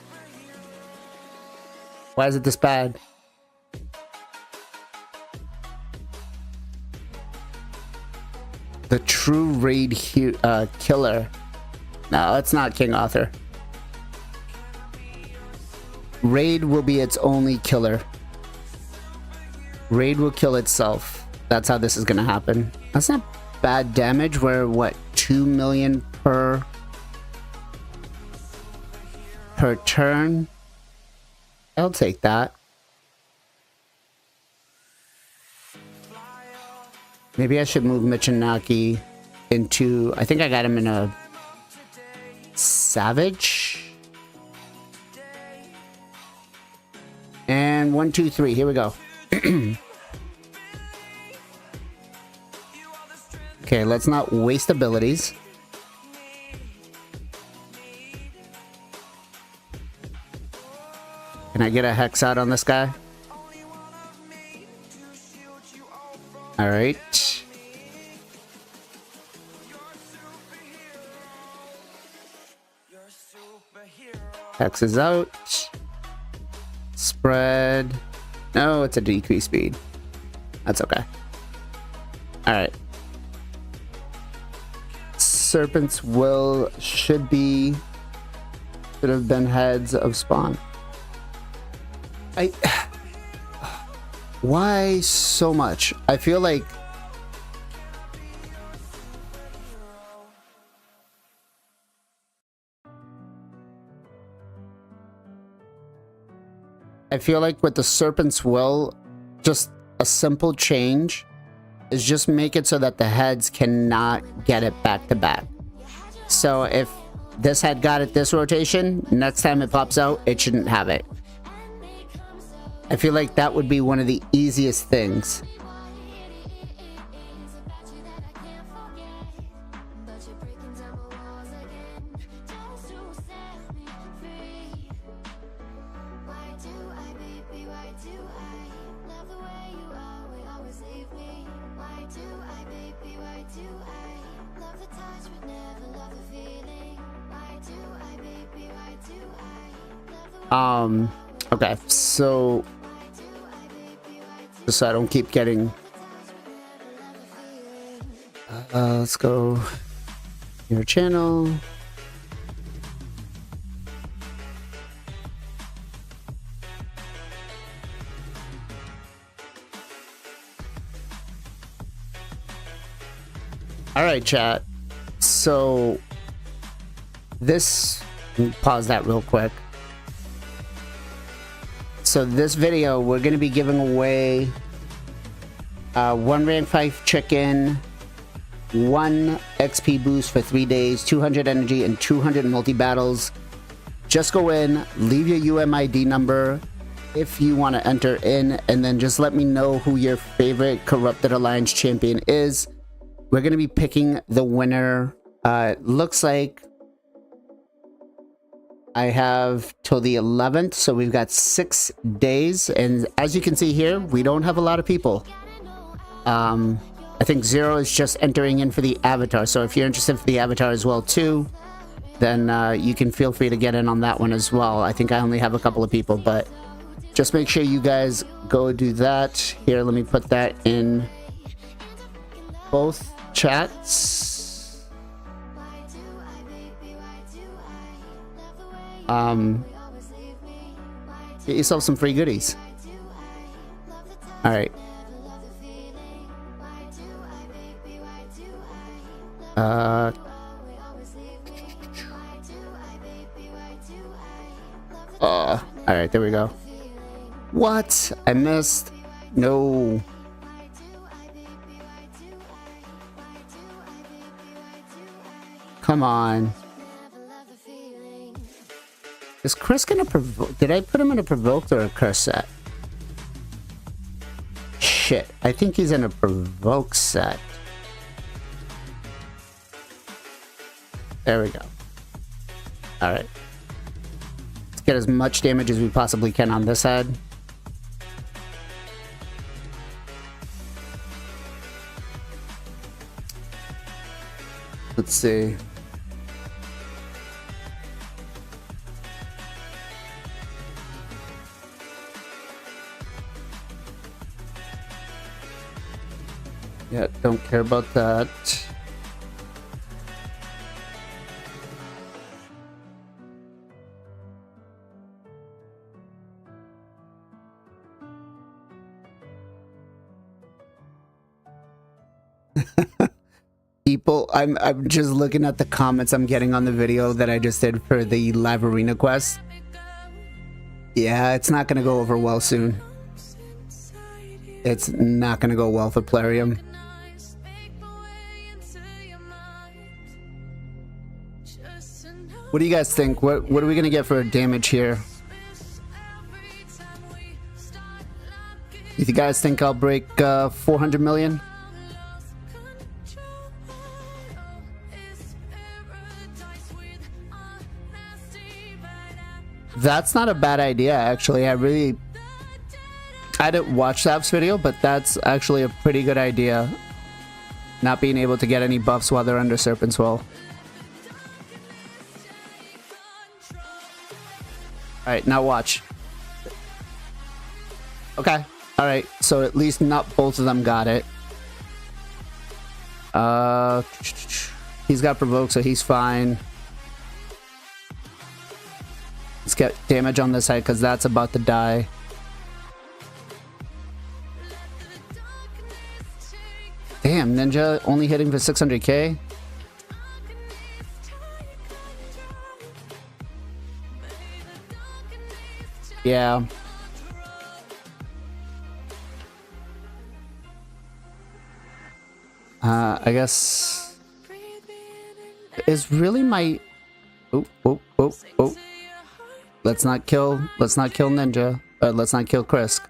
it this bad? The true raid killer. No, it's not King Arthur. Raid will be its only killer. Raid will kill itself. That's how this is gonna happen. That's not bad damage. We're what, 2 million per turn? I'll take that. Maybe I should move Michinaki into... I think I got him in a Savage. And 1, 2, 3. Here we go. Okay, Okay, let's not waste abilities. Can I get a hex out on this guy? Alright. Hex is out. Spread. No, it's a decreased speed. That's okay. Alright. Serpent's Will should have been heads of spawn. Why so much? I feel like with the Serpent's Will, just a simple change is just make it so that the heads cannot get it back to back. So if this head got it this rotation, next time it pops out, it shouldn't have it. I feel like that would be one of the easiest things. Okay, so just so I don't keep getting let's go your channel. All right, chat. So this, pause that real quick. So this video, we're going to be giving away 1 rank 5 chicken, 1 XP boost for 3 days, 200 energy, and 200 multi-battles. Just go in, leave your UMID number if you want to enter in, and then just let me know who your favorite Corrupted Alliance champion is. We're going to be picking the winner. Looks like I have till the 11th, so we've got 6 days, and as you can see here, we don't have a lot of people. I think Zero is just entering in for the avatar, so if you're interested for the avatar as well too, then you can feel free to get in on that one as well. I think I only have a couple of people, but just make sure you guys go do that. Here, let me put that in both chats. Get yourself some free goodies. All right. All right, there we go. What? I missed. No. Come on. Is Chris gonna provoke? Did I put him in a provoked or a curse set? Shit, I think he's in a provoke set. There we go. Alright. Let's get as much damage as we possibly can on this head. Let's see. Yeah, don't care about that. People, I'm just looking at the comments I'm getting on the video that I just did for the live arena quest. Yeah, it's not gonna go over well soon. It's not gonna go well for Plarium. What do you guys think? What are we gonna get for damage here? You guys think I'll break 400 million? That's not a bad idea, actually. I didn't watch Sav's video, but that's actually a pretty good idea. Not being able to get any buffs while they're under Serpent's Will. Alright, now watch. Okay. Alright, so at least not both of them got it. He's got Provoke, so he's fine. Let's get damage on this side, because that's about to die. Damn, Ninja only hitting for 600k? Yeah. I guess... Is really my... Oh. Let's not kill Ninja. Let's not kill Krisk.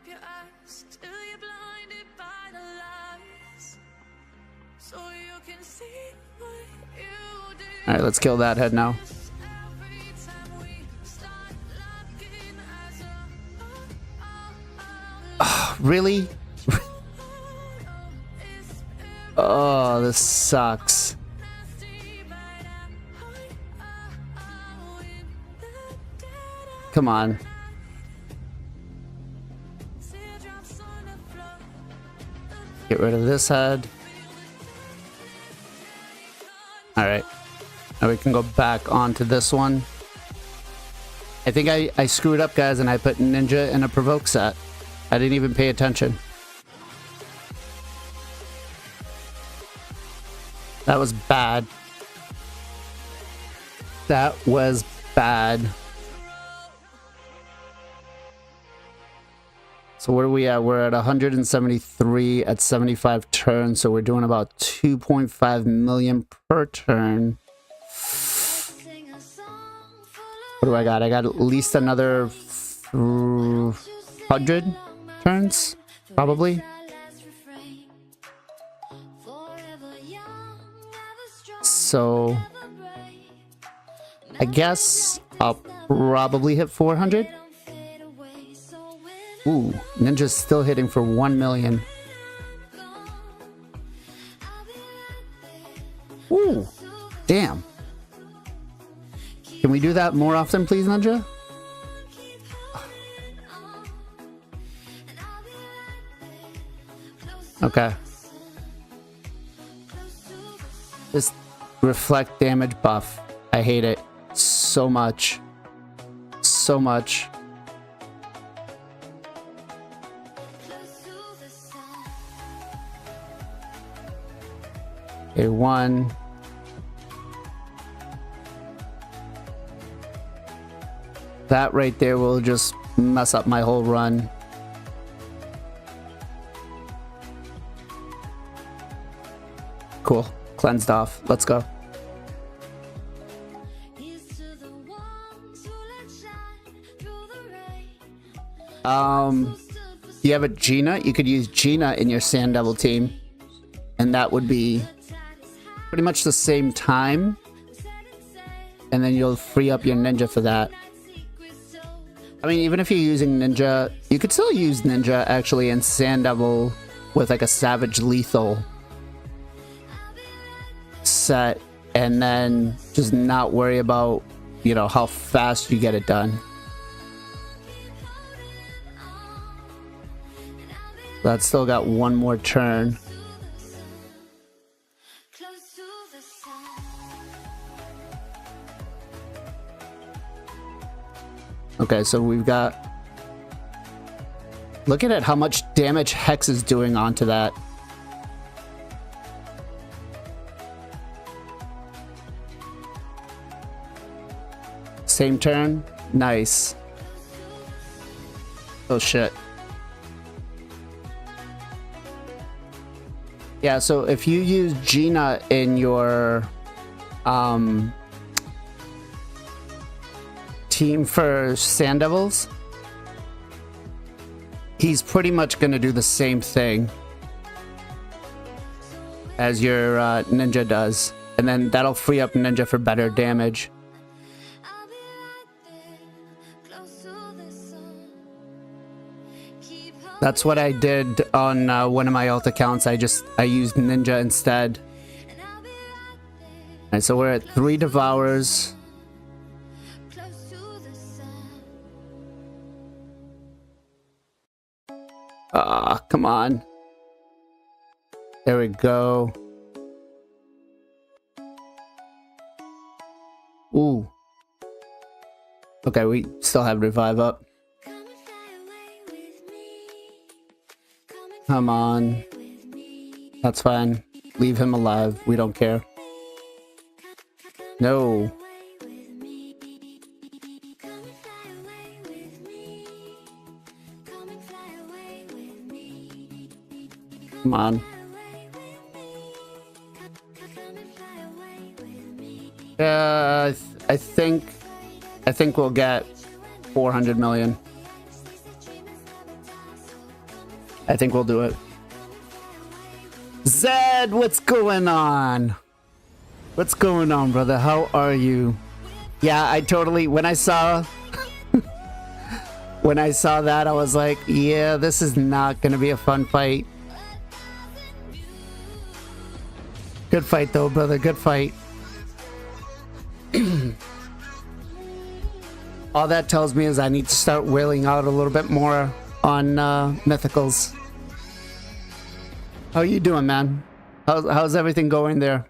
Alright, let's kill that head now. Oh, really? Oh, this sucks. Come on. Get rid of this head. Alright. Now we can go back onto this one. I think I screwed up, guys, and I put Ninja in a Provoke set. I didn't even pay attention. That was bad. That was bad. So where are we at? We're at 173 at 75 turns, so we're doing about 2.5 million per turn. What do I got? I got at least another 100 turns, probably. So I guess I'll probably hit 400. Ooh, Ninja's still hitting for 1 million. Ooh, damn. Can we do that more often, please, Ninja? Okay. This reflect damage buff. I hate it so much. So much. Okay, one. That right there will just mess up my whole run. Cool. Cleansed off. Let's go. You have a Gina? You could use Gina in your Sand Devil team. And that would be pretty much the same time. And then you'll free up your Ninja for that. I mean, even if you're using Ninja, you could still use Ninja actually in Sand Devil with like a Savage Lethal set, and then just not worry about, you know, how fast you get it done. That's still got one more turn. Okay, so we've got... Look at how much damage Hex is doing onto that. Same turn? Nice. Oh shit. Yeah, so if you use Gina in your team for Sand Devils, he's pretty much going to do the same thing as your Ninja does. And then that'll free up Ninja for better damage. That's what I did on one of my alt accounts. I used Ninja instead. Alright, so we're at 3 Devours. Come on. There we go. Ooh. Okay, we still have Revive up. Come on. That's fine. Leave him alive. We don't care. No. Come on. I think we'll get 400 million. I think we'll do it. Zed, what's going on? What's going on, brother? How are you? Yeah, I totally, when I saw that, I was like, yeah, this is not gonna be a fun fight. Good fight though, brother. Good fight. All that tells me is I need to start wailing out a little bit more on mythicals. How are you doing, man? How's everything going there?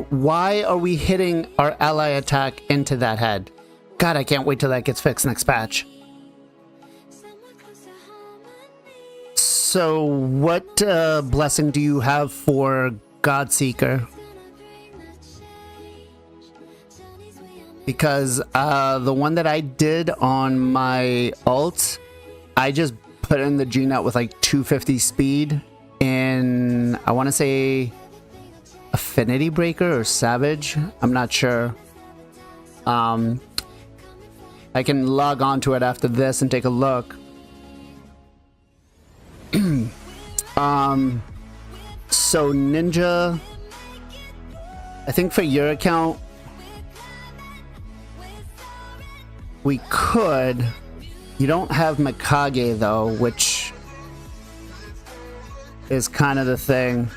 Why are we hitting our ally attack into that head? God, I can't wait till that gets fixed next patch. So, what blessing do you have for Godseeker? Because the one that I did on my ult, I just put in the G-Nut with like 250 speed and I want to say Affinity Breaker or Savage. I'm not sure. I can log on to it after this and take a look. So Ninja, I think for your account, we could. You don't have Mikage though, which is kind of the thing.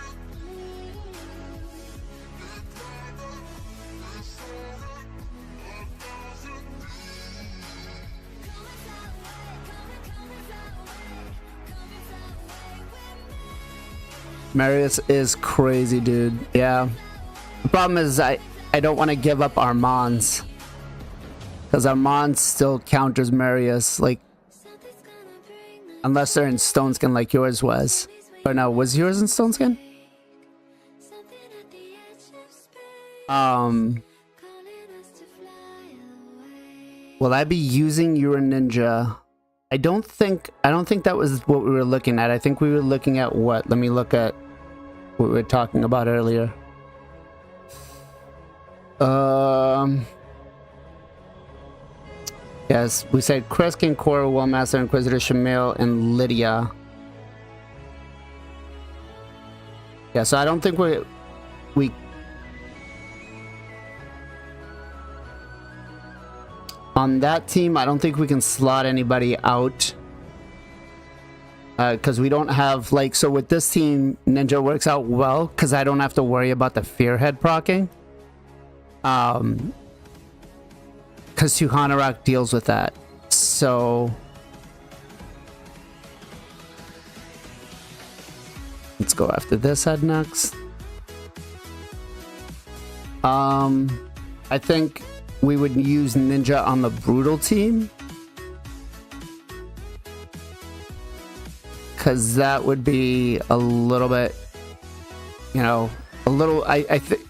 Marius is crazy, dude. Yeah. The problem is I don't want to give up Armand's. Because Armand still counters Marius, like, unless they're in Stone Skin like yours was. Or no, was yours in Stone Skin? Will I be using your ninja? I don't think that was what we were looking at. I think we were looking at what? Let me look at what we were talking about earlier. Yes, we said Chris, King, Cora, Wellmaster, Inquisitor, Shamil, and Lydia. Yeah, so I don't think we on that team, I don't think we can slot anybody out. Because we don't have, like, so with this team, Ninja works out well because I don't have to worry about the Fearhead proccing. Because Suhanarak deals with that. So let's go after this head next. I think we would use Ninja on the Brutal team. Because that would be a little bit, you know, a little, I think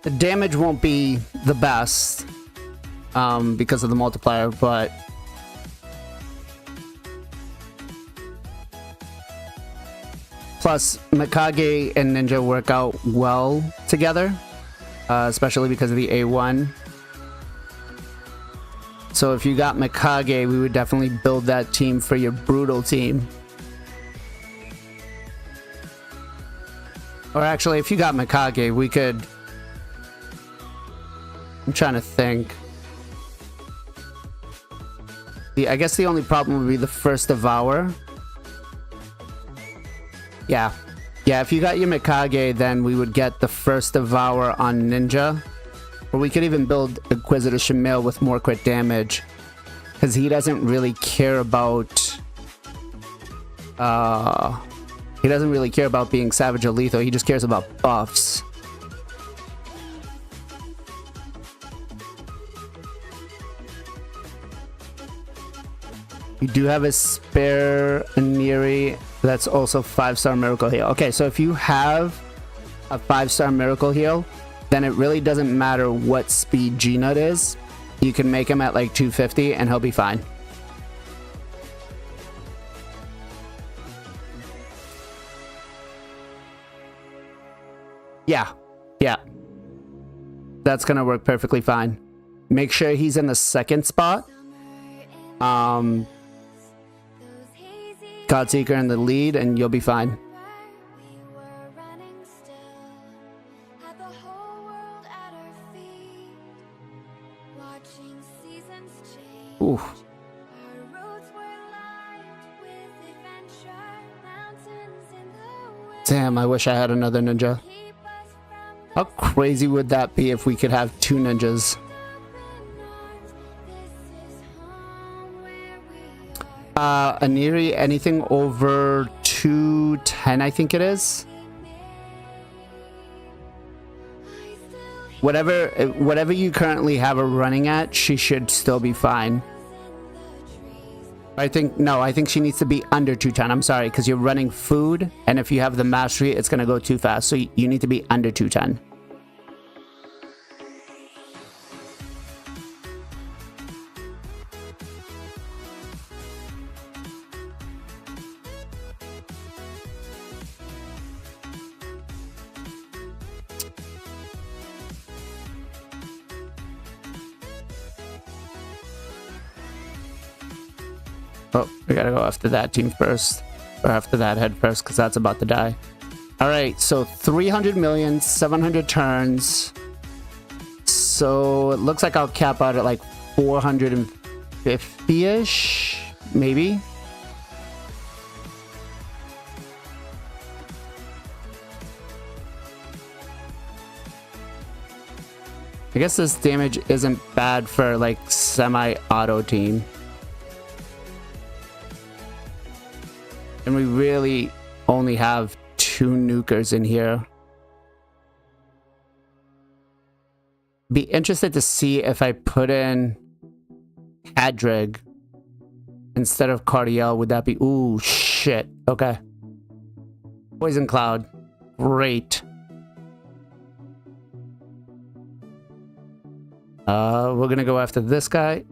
the damage won't be the best because of the multiplier, but plus Mikage and Ninja work out well together, especially because of the A1. So if you got Mikage, we would definitely build that team for your Brutal team. Or actually, if you got Mikage, we could... I'm trying to think. I guess the only problem would be the first Devour. Yeah. Yeah, if you got your Mikage, then we would get the first Devour on Ninja. Or we could even build Inquisitor Shamil with more crit damage. Because he doesn't really care about... he doesn't really care about being Savage or Lethal. He just cares about buffs. You do have a spare Aniri that's also 5-star Miracle Heal. Okay, so if you have a 5-star Miracle Heal, then it really doesn't matter what speed G-Nut is. You can make him at like 250 and he'll be fine. Yeah. Yeah. That's gonna work perfectly fine. Make sure he's in the second spot. Godseeker in the lead and you'll be fine. Ooh. Damn, I wish I had another ninja. How crazy would that be if we could have 2 ninjas? Aniri, anything over 210, I think it is. Whatever you currently have her running at, she should still be fine. I think she needs to be under 210. I'm sorry, because you're running food, and if you have the mastery, it's going to go too fast. So you need to be under 210. Oh, we gotta go after that team first. Or after that head first, because that's about to die. Alright, so 300 million, 700 turns. So it looks like I'll cap out at like 450-ish, maybe. I guess this damage isn't bad for like semi-auto team. And we really only have 2 nukers in here. Be interested to see if I put in Hydra instead of Cardiel. Would that be... Ooh, shit. Okay. Poison Cloud. Great. We're gonna go after this guy.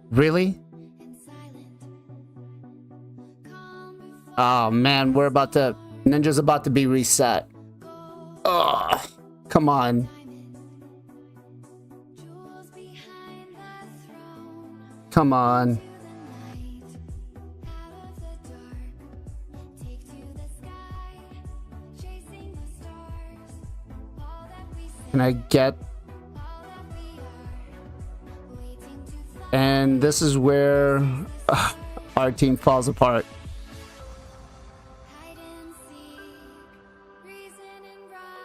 Really? Oh man, Ninja's about to be reset. Ugh, come on. Come on. Can I get... And this is where our team falls apart.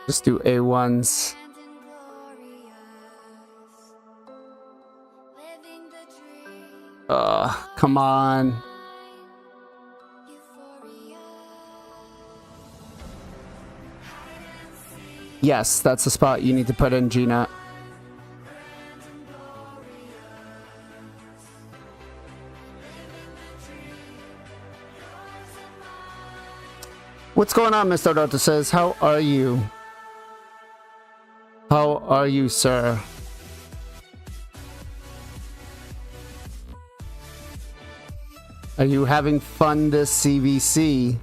Just do A1s. Come on. Yes, that's the spot you need to put in, Gina. What's going on, Mr. Dota says? How are you? How are you, sir? Are you having fun this CVC?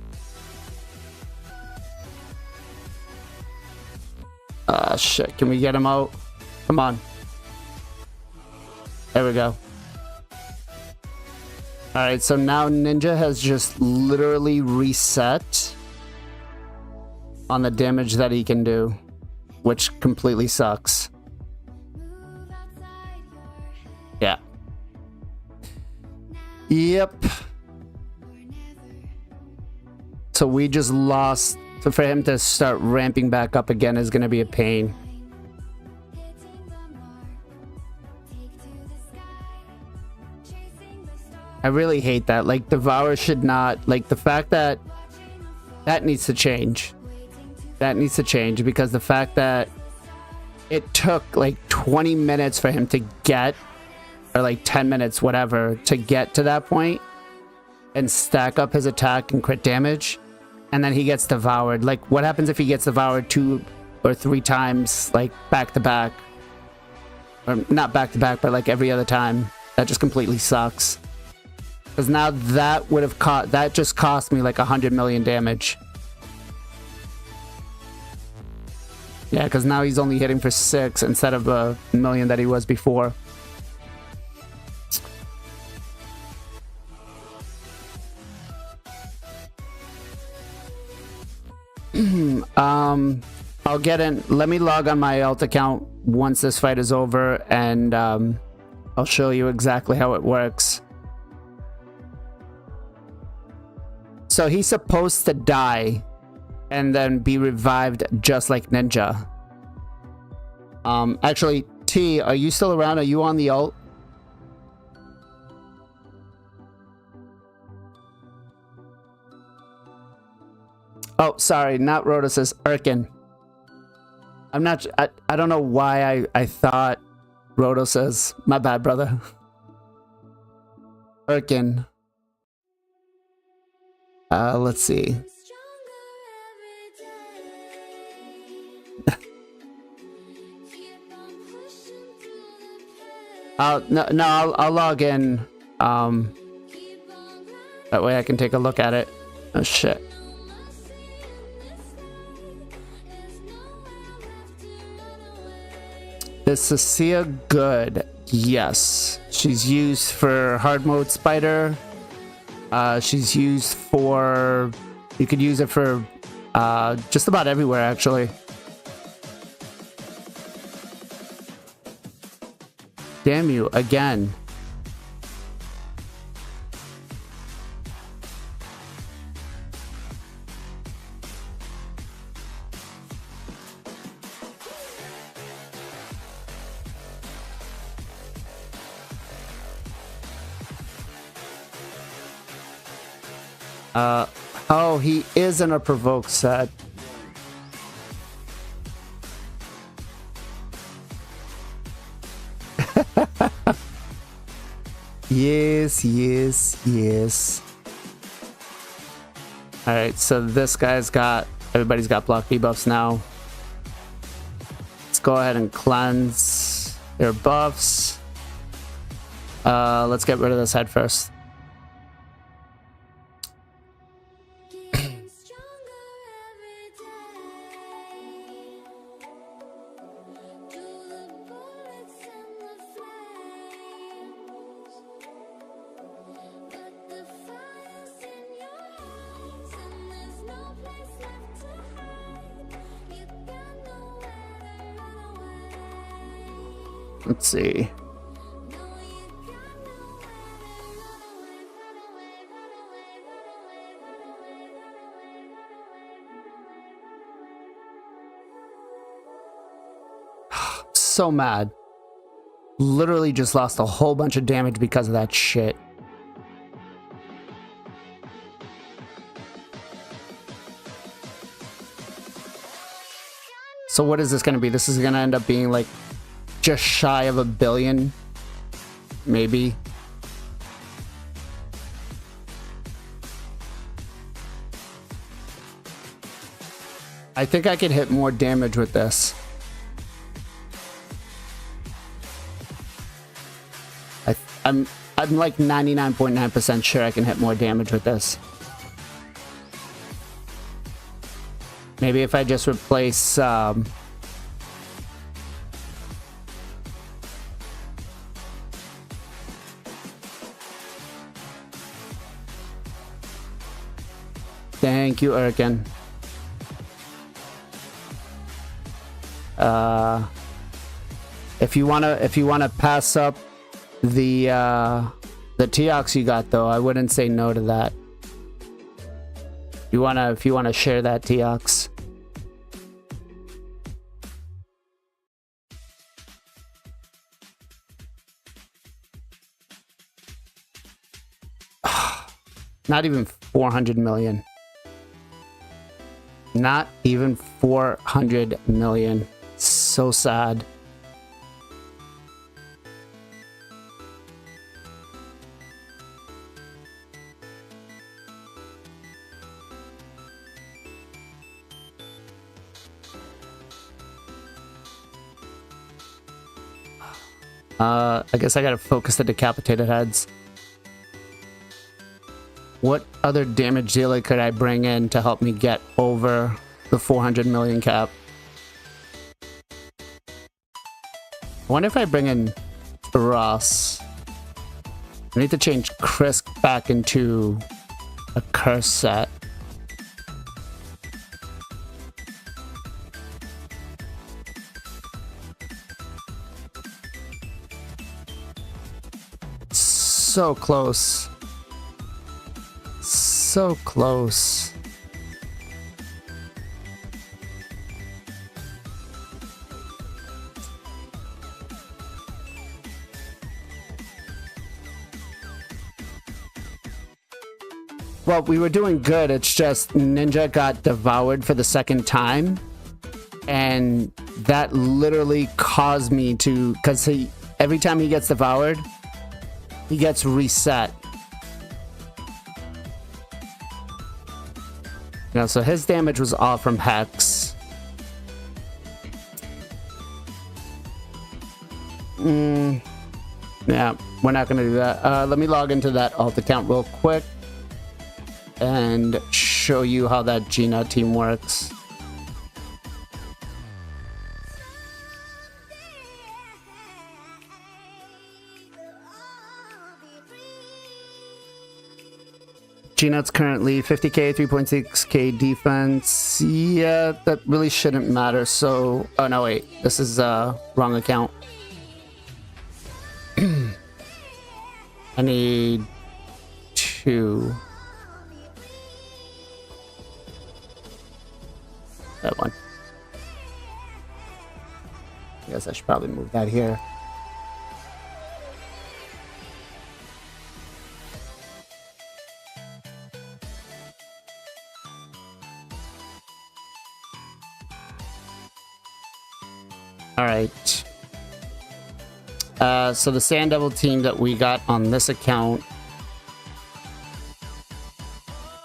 Ah, shit. Can we get him out? Come on. There we go. Alright, so now Ninja has just literally reset. on the damage that he can do, which completely sucks. Yeah. Yep. So we just lost. So for him to start ramping back up again is going to be a pain. I really hate that. Like, Devour should not... Like, the fact that... That needs to change. That needs to change, because the fact that it took, like, 20 minutes for him to get... Or, like, 10 minutes, whatever, to get to that point and stack up his attack and crit damage, and then he gets devoured. Like, what happens if he gets devoured 2 or 3 times, like, back-to-back? Or not back-to-back, but, like, every other time? That just completely sucks. Because now that would have cost... That just cost me, like, 100 million damage. Yeah, because now he's only hitting for 6 instead of a million that he was before. I'll get in. Let me log on my alt account once this fight is over, and I'll show you exactly how it works. So he's supposed to die and then be revived just like Ninja. Actually, T, are you still around? Are you on the alt? Oh, sorry, not Rhodos, Erkin. I'm not... I don't know why I thought Rhodos. My bad, brother. Erkin. Let's see. I'll log in. That way I can take a look at it. Oh, shit. Is Cecilia good? Yes. She's used for hard mode spider. She's used for... You could use it for just about everywhere, actually. Damn you, again. Oh, he is in a provoke set. Yes, yes, yes. Alright, so this guy's got... Everybody's got block debuffs now. Let's go ahead and cleanse their buffs. Let's get rid of this head first. Let's see. So mad. Literally just lost a whole bunch of damage because of that shit. So what is this going to be? This is going to end up being like just shy of 1 billion, maybe. I think I could hit more damage with this. I'm like 99.9% sure I can hit more damage with this. Maybe if I just replace Thank you, Erkin. If you wanna pass up the Teox you got though, I wouldn't say no to that. If you wanna share that Teox. Not even 400 million. Not even 400 million. So sad. I guess I gotta focus the decapitated heads. What other damage dealer could I bring in to help me get over the 400 million cap? I wonder if I bring in Ross. I need to change Chris back into a curse set. So close. So close. Well, we were doing good. It's just Ninja got devoured for the second time. And that literally caused me to... Because every time he gets devoured, he gets reset. You know, so his damage was all from Hex. Yeah, we're not gonna do that. Let me log into that alt account real quick and show you how that Gina team works. G-Nut's currently 50k, 3.6k defense. Yeah, that really shouldn't matter. So, oh no, wait, this is wrong account. I need 2. That one. I guess I should probably move that here. All right. So the Sand Devil team that we got on this account,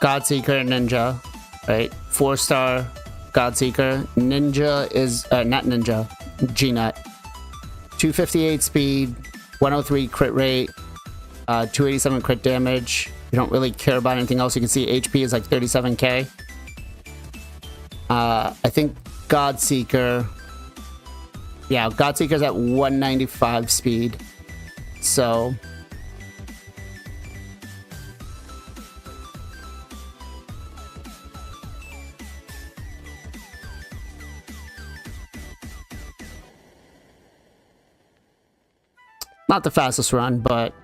Godseeker and Ninja, right? 4-star Godseeker. Ninja is not Ninja, G-Nut. 258 speed, 103 crit rate, 287 crit damage. You don't really care about anything else. You can see HP is like 37k. I think Godseeker. Yeah, Godseeker's at 195 speed. So not the fastest run, but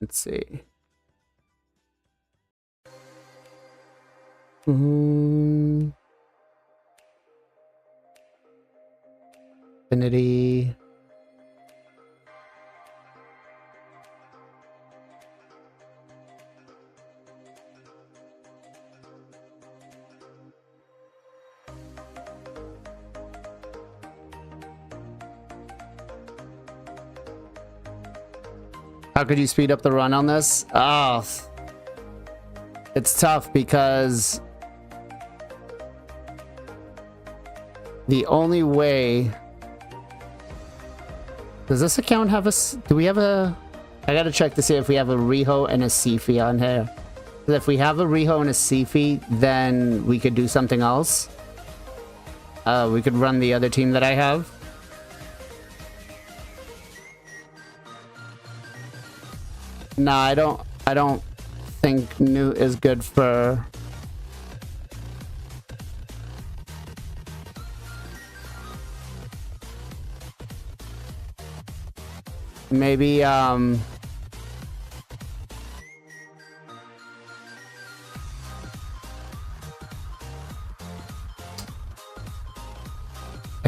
let's see. Infinity. How could you speed up the run on this? Oh, it's tough because the only way... Does this account have a... Do we have a... I gotta check to see if we have a Riho and a Sifi on here. If we have a Riho and a Sifi, then we could do something else. We could run the other team that I have. Nah, I don't think Newt is good for... Maybe, I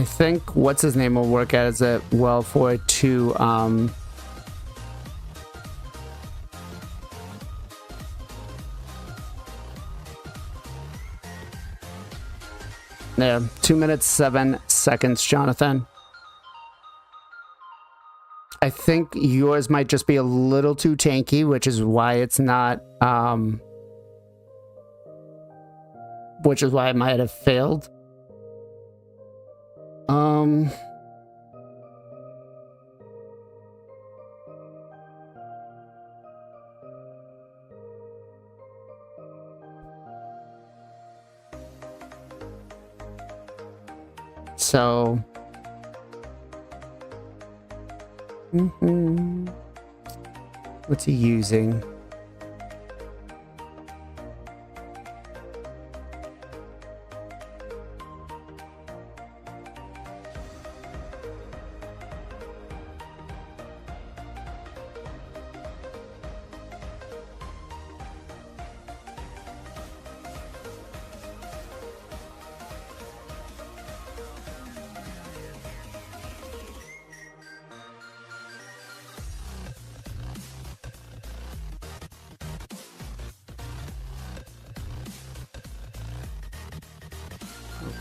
think what's his name will work as it well for it to there, 2 minutes 7 seconds, Jonathan. I think yours might just be a little too tanky, which is why it's not which is why it might have failed. So what's he using?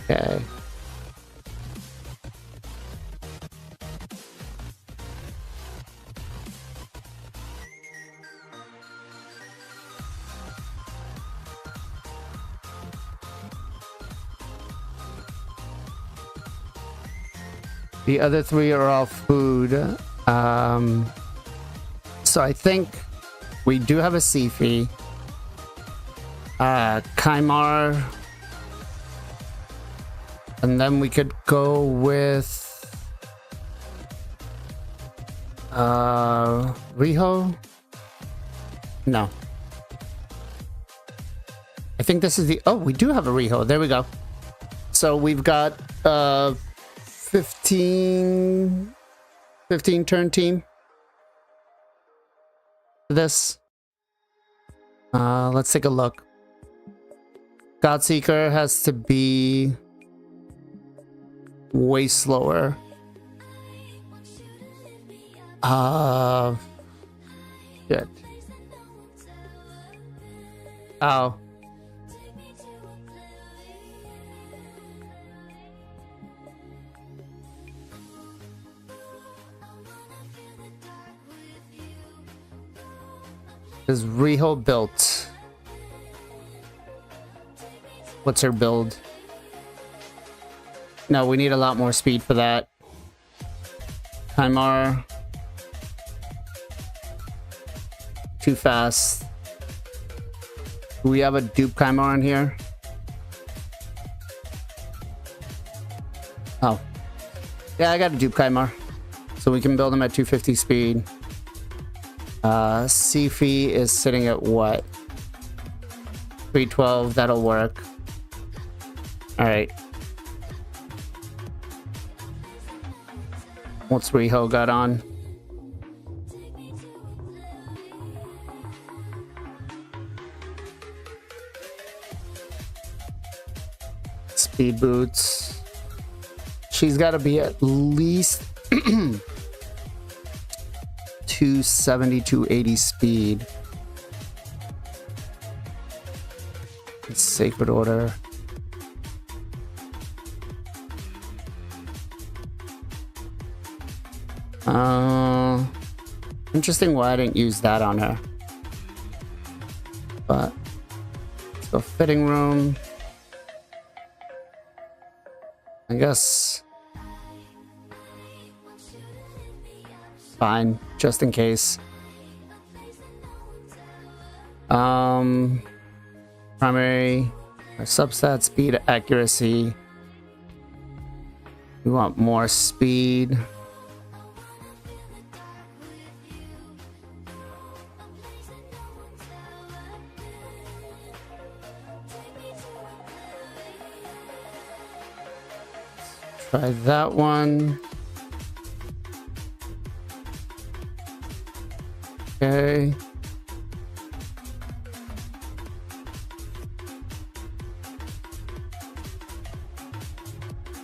Okay. The other three are all food. So I think we do have a Sifi. Kaimar. And then we could go with Riho? No. I think this is the... Oh, we do have a Riho. There we go. So we've got 15 turn team. This. Let's take a look. Godseeker has to be way slower. Shit. Oh. Is Riho built? What's her build? No, we need a lot more speed for that. Kaimar. Too fast. Do we have a dupe Kaimar in here? Oh. Yeah, I got a dupe Kaimar. So we can build him at 250 speed. Sifi is sitting at what? 312, that'll work. Alright. What's Riho got on? Speed boots. She's got to be at least 270, 280 speed. Sacred Order. Interesting why I didn't use that on her. But let's go fitting room. I guess fine, just in case. Primary, our substat, speed, accuracy. We want more speed. Try that one. Okay.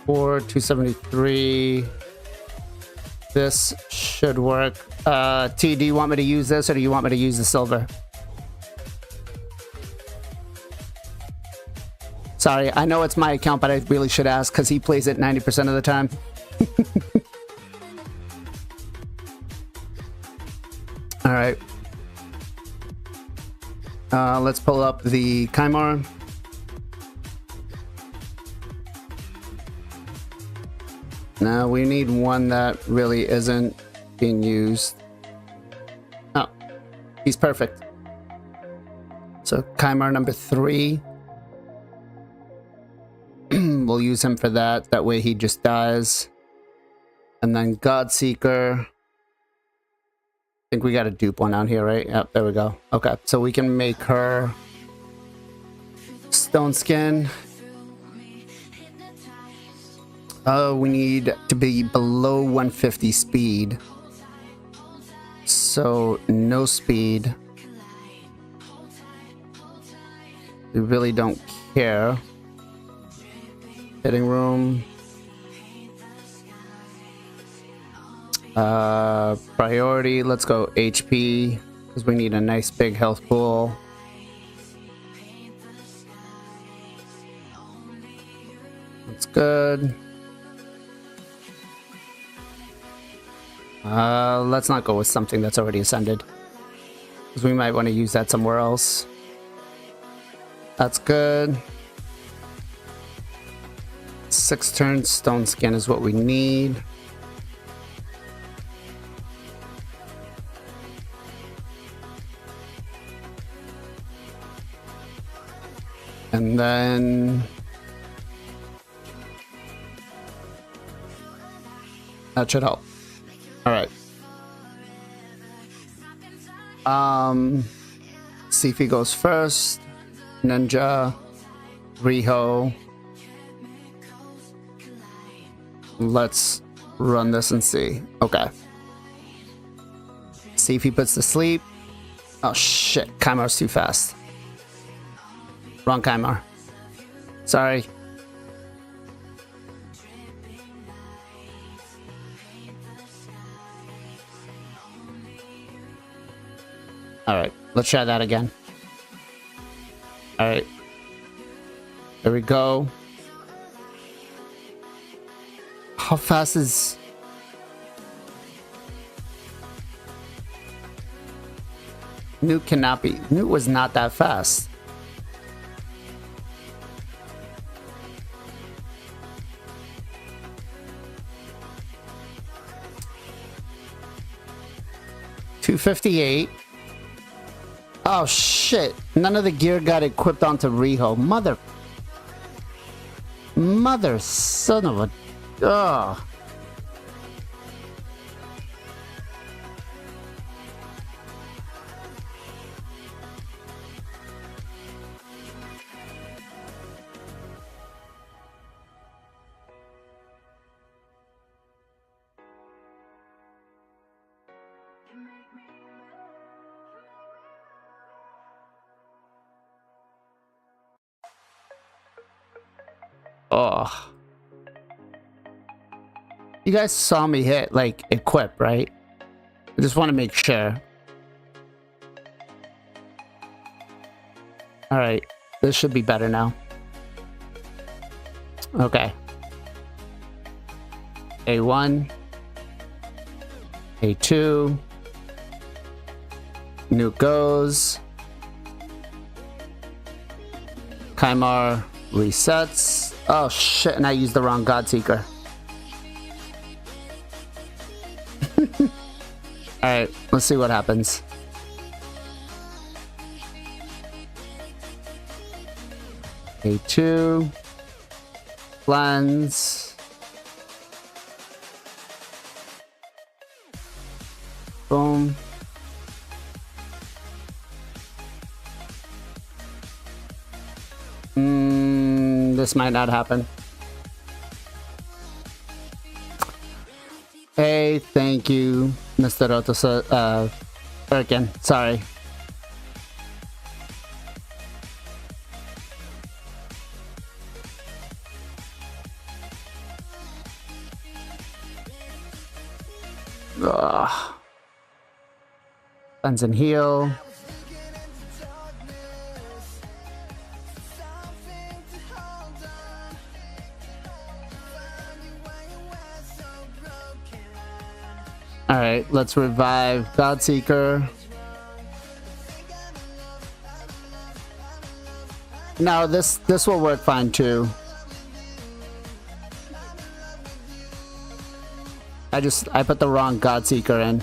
For 273. This should work. T, do you want me to use this or do you want me to use the silver? Sorry, I know it's my account, but I really should ask because he plays it 90% of the time. All right. Let's pull up the Kymar. Now we need one that really isn't being used. Oh, he's perfect. So Kymar number 3. We'll use him for that. That way he just dies. And then Godseeker. I think we got a dupe one out here, right? Yep, there we go. Okay, so we can make her Stone Skin. We need to be below 150 speed. So no speed. We really don't care. Hitting room. Priority, let's go HP because we need a nice big health pool. That's good. Let's not go with something that's already ascended because we might want to use that somewhere else. That's good. 6 turns Stone Skin is what we need. And then that should help. All right. Sifi goes first. Ninja, Riho. Let's run this and see. Okay. Sifi puts to sleep. Oh shit, Kymar's too fast. Wrong Kymar. Sorry. Alright, let's try that again. Alright. There we go. How fast is... Newt cannot be... Newt was not that fast. $258. Oh shit! None of the gear got equipped onto Riho. Mother son of a... Ugh. Oh. You guys saw me hit, like, equip, right? I just want to make sure. Alright. This should be better now. Okay. A1. A2. Nuke goes. Kymar resets. Oh shit, and I used the wrong Godseeker. Alright, let's see what happens. A2. Cleanse. Boom. This might not happen. Hey, thank you, Mr. Rotosa, Erkin. Sorry. Ugh. Cleanse and heal. Alright, let's revive Godseeker. No, this will work fine too. I put the wrong Godseeker in.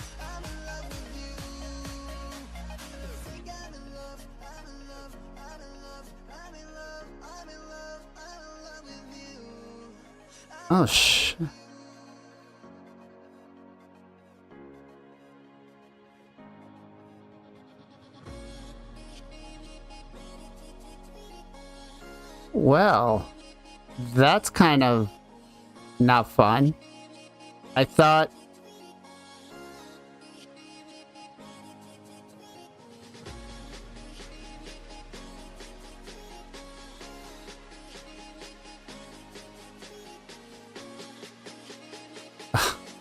Oh shh. Well, that's kind of not fun. I thought...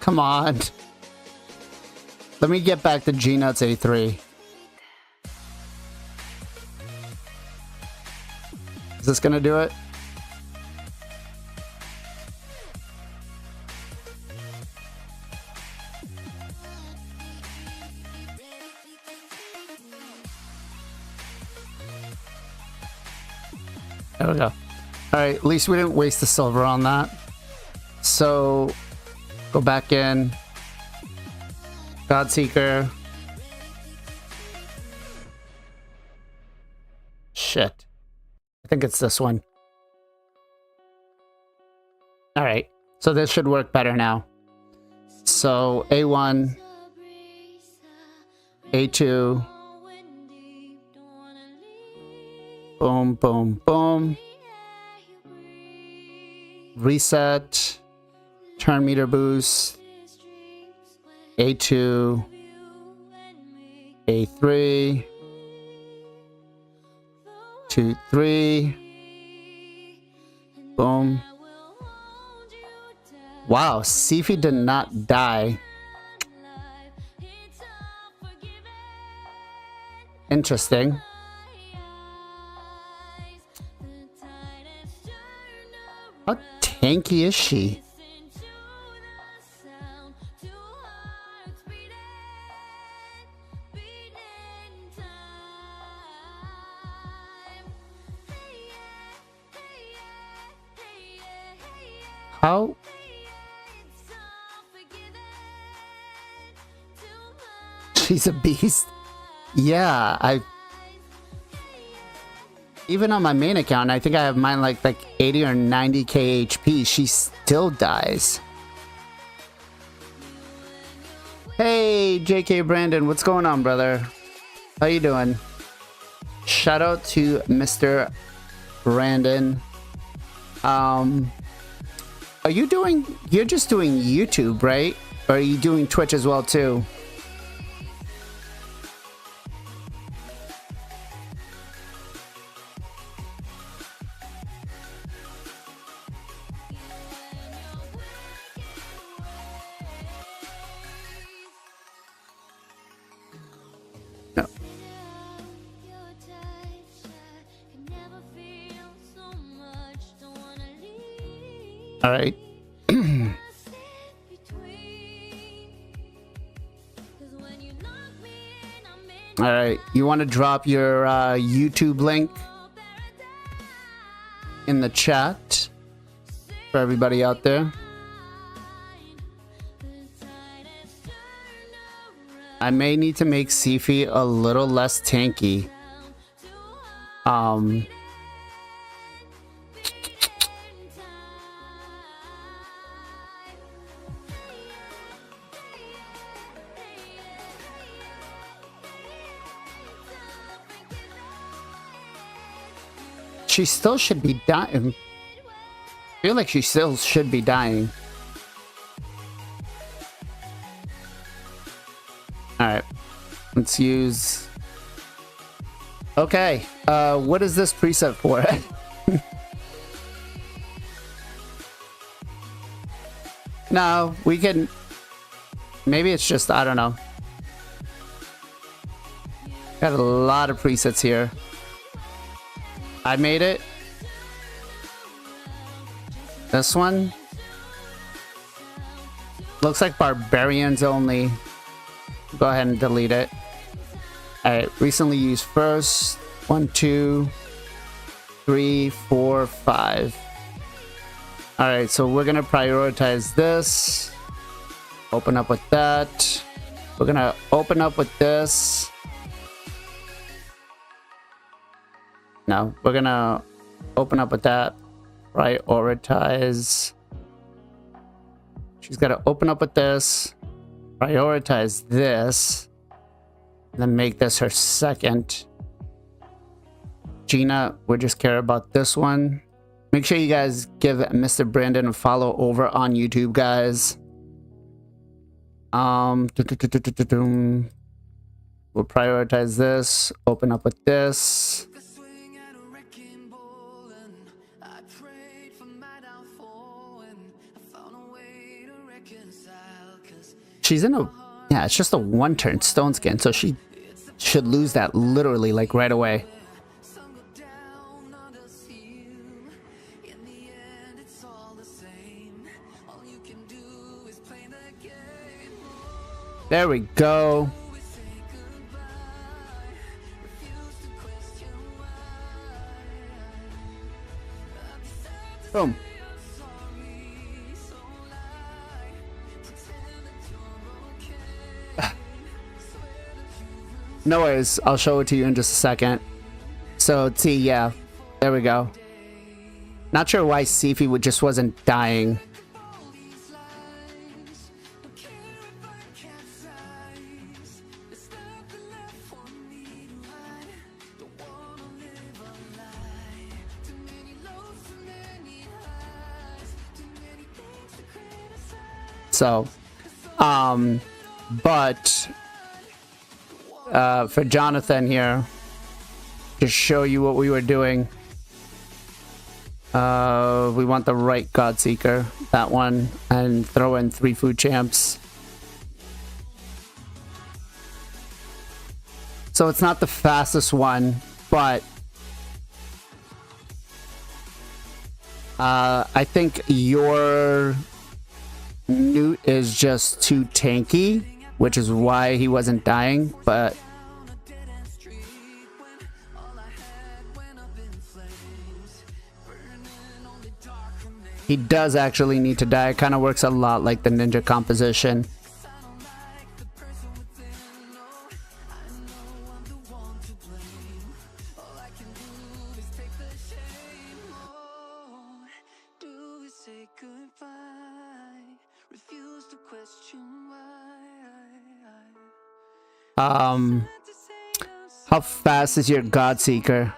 Come on. Let me get back to G-Nuts A3. Is this gonna do it? There we go. Alright, at least we didn't waste the silver on that. So, go back in. Godseeker. Shit. I think it's this one. Alright, so this should work better now. So, A1. A2. Boom, boom, boom. Reset. Turn meter boost. A2. A3. 2, 3. Boom. Wow, Sifi did not die. Interesting. How tanky is she? How? She's a beast. Yeah, even on my main account, I think I have mine like 80 or 90 KHP. She still dies. Hey, JK Brandon, what's going on, brother? How you doing? Shout out to Mr. Brandon. Are you doing? You're just doing YouTube, right? Or are you doing Twitch as well too? No. All right. All right. You want to drop your YouTube link in the chat for everybody out there? I may need to make Sifi a little less tanky. she still should be dying. I feel like she still should be dying. Alright. Let's use... Okay. What is this preset for? No, we can... Maybe it's just... I don't know. Got a lot of presets here. I made it. This one looks like barbarians only. Go ahead and delete it. Alright, recently used first. 1, 2, 3, 4, 5. Alright, so we're gonna prioritize this. Open up with that. We're gonna open up with this. No, we're gonna open up with that. Prioritize. She's got to open up with this. Prioritize this. And then make this her second. Gina, we just care about this one. Make sure you guys give Mr. Brandon a follow over on YouTube, guys. We'll prioritize this. Open up with this. She's in a... Yeah, it's just a one-turn stone skin, so she should lose that literally, like, right away. There we go. Boom. No worries, I'll show it to you in just a second. So, see, yeah, there we go. Not sure why Sifi just wasn't dying. So, but... for Jonathan here, to show you what we were doing. We want the right Godseeker, that one, and throw in 3 food champs. So it's not the fastest one, but I think your Newt is just too tanky, which is why he wasn't dying, but he does actually need to die. It kind of works a lot like the ninja composition. How fast is your Godseeker?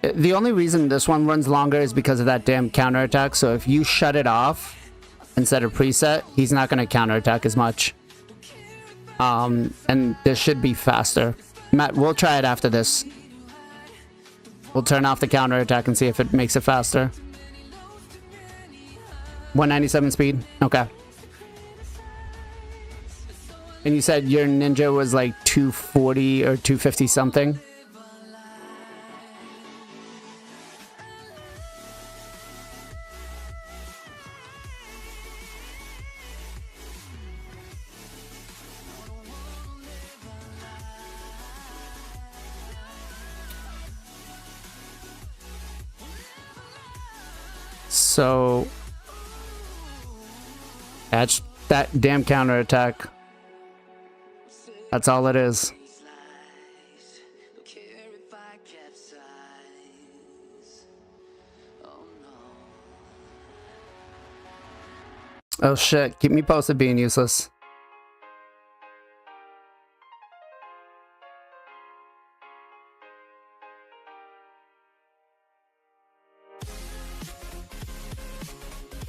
The only reason this one runs longer is because of that damn counterattack. So if you shut it off instead of preset, he's not going to counterattack as much. And this should be faster. Matt, we'll try it after this. We'll turn off the counterattack and see if it makes it faster. 197 speed? Okay. And you said your ninja was like 240 or 250 something? So that's that damn counterattack. That's all it is. Oh shit, keep me posted being useless.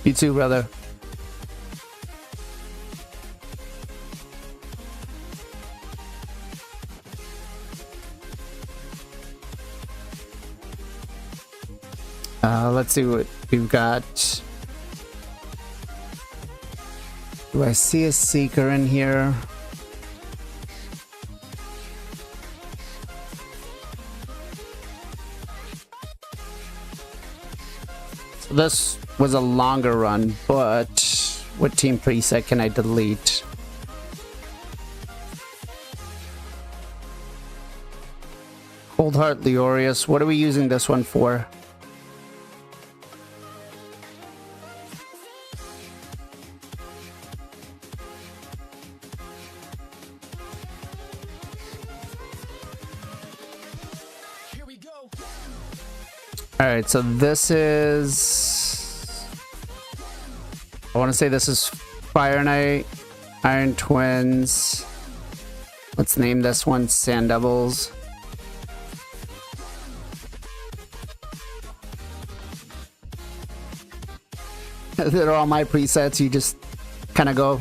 You too, brother. Let's see what we've got. Do I see a Seeker in here? So this was a longer run, but what team preset can I delete? Cold Heart Leorius. What are we using this one for? Alright, so this is... I want to say this is Fire Knight, Iron Twins. Let's name this one Sand Devils. They're all my presets, you just kind of go.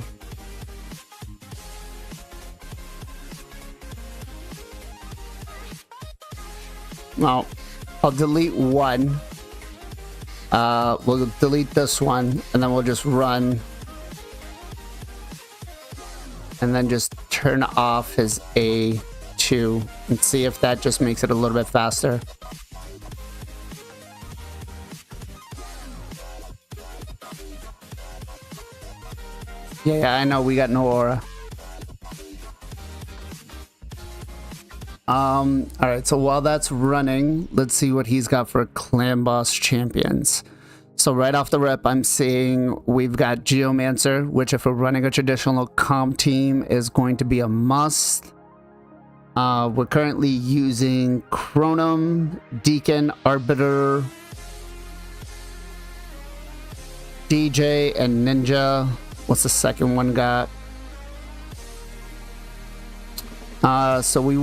Well, I'll delete one. We'll delete this one, and then we'll just run. And then just turn off his A2 and see if that just makes it a little bit faster. Yeah, I know we got no aura. Alright, so while that's running, let's see what he's got for Clan Boss Champions. So right off the rip, I'm seeing we've got Geomancer, which if we're running a traditional comp team is going to be a must. We're currently using Chronum, Deacon, Arbiter, DJ, and Ninja. What's the second one got? So we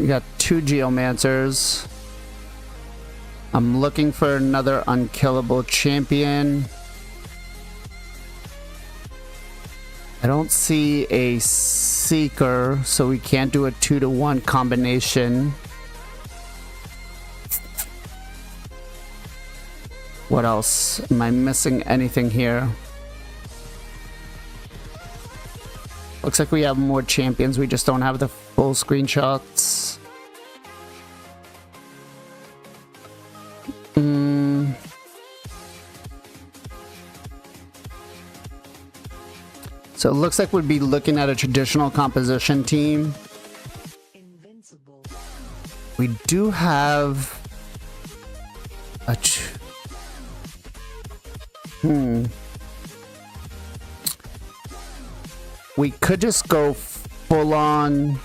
got 2 Geomancers. I'm looking for another unkillable champion. I don't see a Seeker, so we can't do a 2-to-1 combination. What else? Am I missing anything here? Looks like we have more champions, we just don't have the full screenshots. So it looks like we'd be looking at a traditional composition team. We do have a... We could just go full on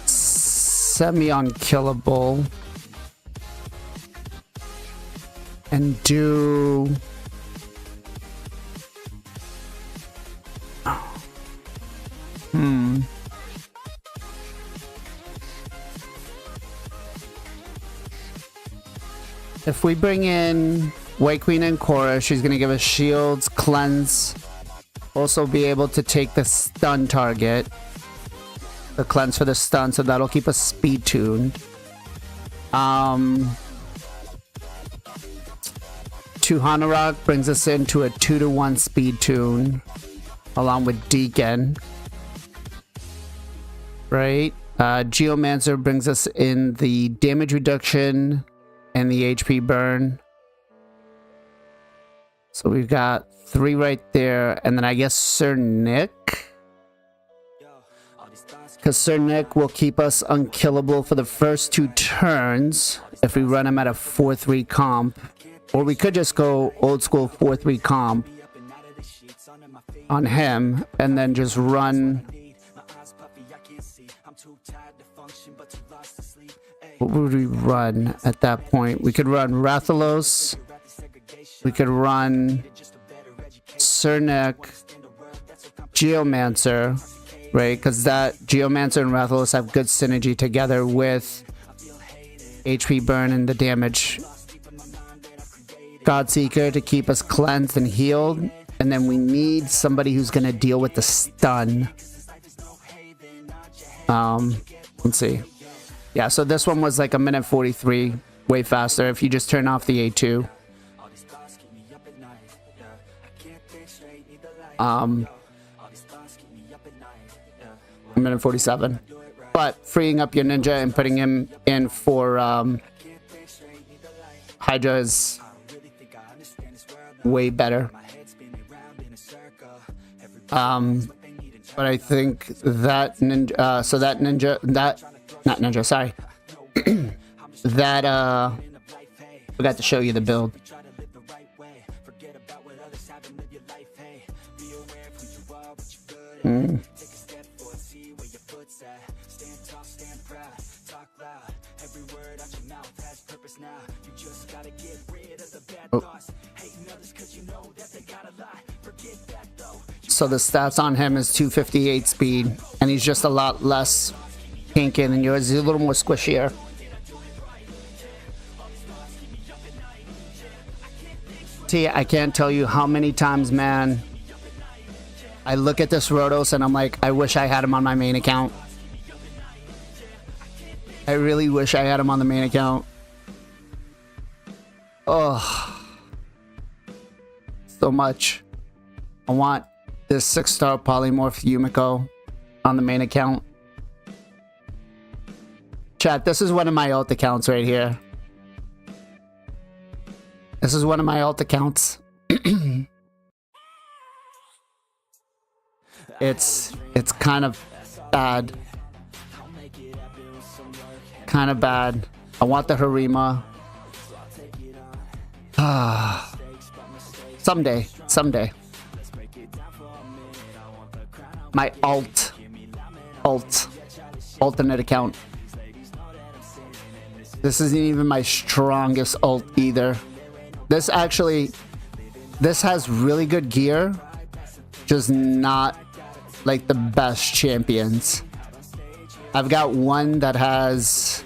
semi-unkillable and do... If we bring in White Queen and Cora, she's going to give us shields, cleanse, also be able to take the stun target, the cleanse for the stun, so that'll keep us speed tuned. 2 Hanorok brings us into a 2-to-1 speed tune, along with Deacon. Right? Geomancer brings us in the damage reduction and the HP burn. So we've got 3 right there, and then I guess Sir Nick, because Sir Nick will keep us unkillable for the first 2 turns if we run him at a 4-3 comp, or we could just go old school 4-3 comp on him and then just run. What would we run at that point? We could run Rathalos. We could run Sir Nick, Geomancer, right? Because that Geomancer and Rathalos have good synergy together with HP burn and the damage. Godseeker to keep us cleansed and healed. And then we need somebody who's going to deal with the stun. Let's see. Yeah, so this one was like 1:43, way faster if you just turn off the A2. 1:47. But freeing up your ninja and putting him in for Hydra is way better. But I think that ninja, that forgot to show you the build. Oh. So the stats on him is 258 speed, and he's just a lot less pinking than yours. He's a little more squishier. See, I can't tell you how many times, man, I look at this Rotos and I'm like, I wish I had him on my main account. I really wish I had him on the main account. Oh, so much. I want this 6-star polymorph Yumiko on the main account. Chat, this is one of my alt accounts right here. This is one of my alt accounts. It's kind of bad. Kind of bad. I want the Harima. Someday. My alternate account. This isn't even my strongest ult either. This has really good gear, just not like the best champions. I've got one that has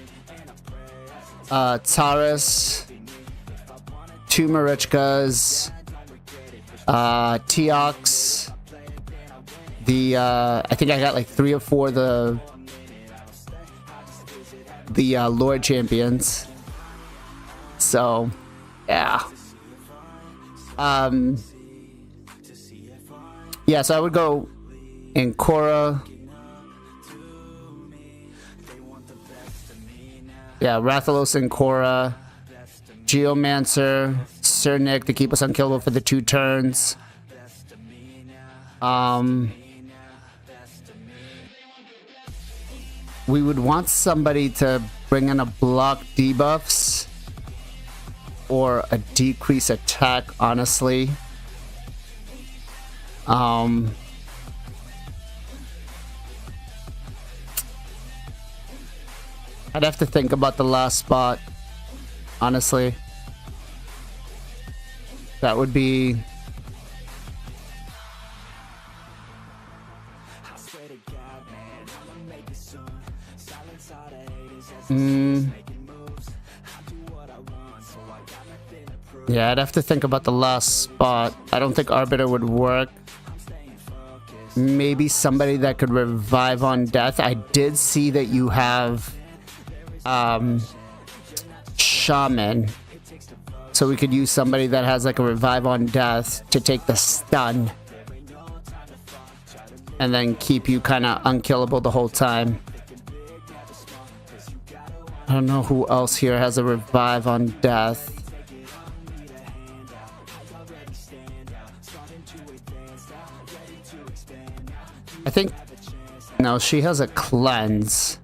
Taurus, 2 Marichkas, Teox, I think I got like 3 or 4 of the Lord champions. So yeah. Yeah, so I would go in Korra. Yeah, Rathalos and Korra. Geomancer, Sir Nick to keep us unkillable for the 2 turns. We would want somebody to bring in a block debuffs or a decrease attack, honestly. I'd have to think about the last spot, honestly. That would be... Yeah, I'd have to think about the last spot. I don't think Arbiter would work. Maybe somebody that could revive on death. I did see that you have Shaman. So we could use somebody that has like a revive on death to take the stun. And then keep you kind of unkillable the whole time. I don't know who else here has a revive on death. I think... No, she has a cleanse.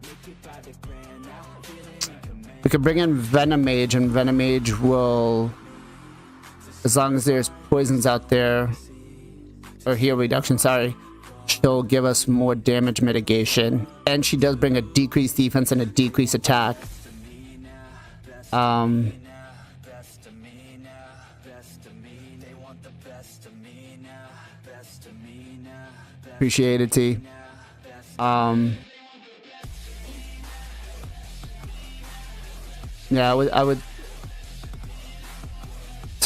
We could bring in Venomage, and Venomage will... As long as there's poisons out there... Or heal reduction, sorry. She'll give us more damage mitigation. And she does bring a decreased defense and a decreased attack. Appreciate it, T. Yeah, I would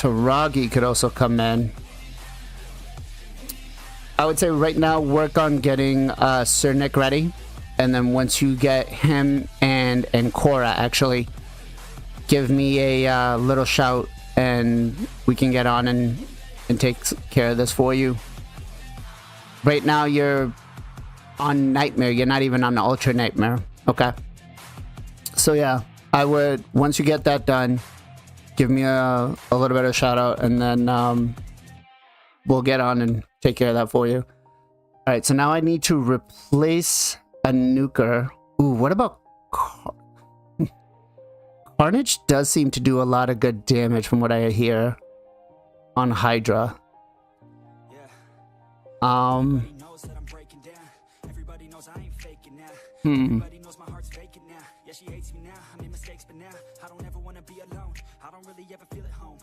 Taragi could also come in. I would say right now work on getting Sir Nick ready, and then once you get him and Cora, actually give me a little shout and we can get on and take care of this for you. Right now you're on Nightmare, you're not even on the Ultra Nightmare. Okay, so yeah, I would, once you get that done, give me a little bit of a shout out, and then we'll get on and take care of that for you. All right, so now I need to replace a nuker. Ooh, what about Carnage? Does seem to do a lot of good damage from what I hear on Hydra.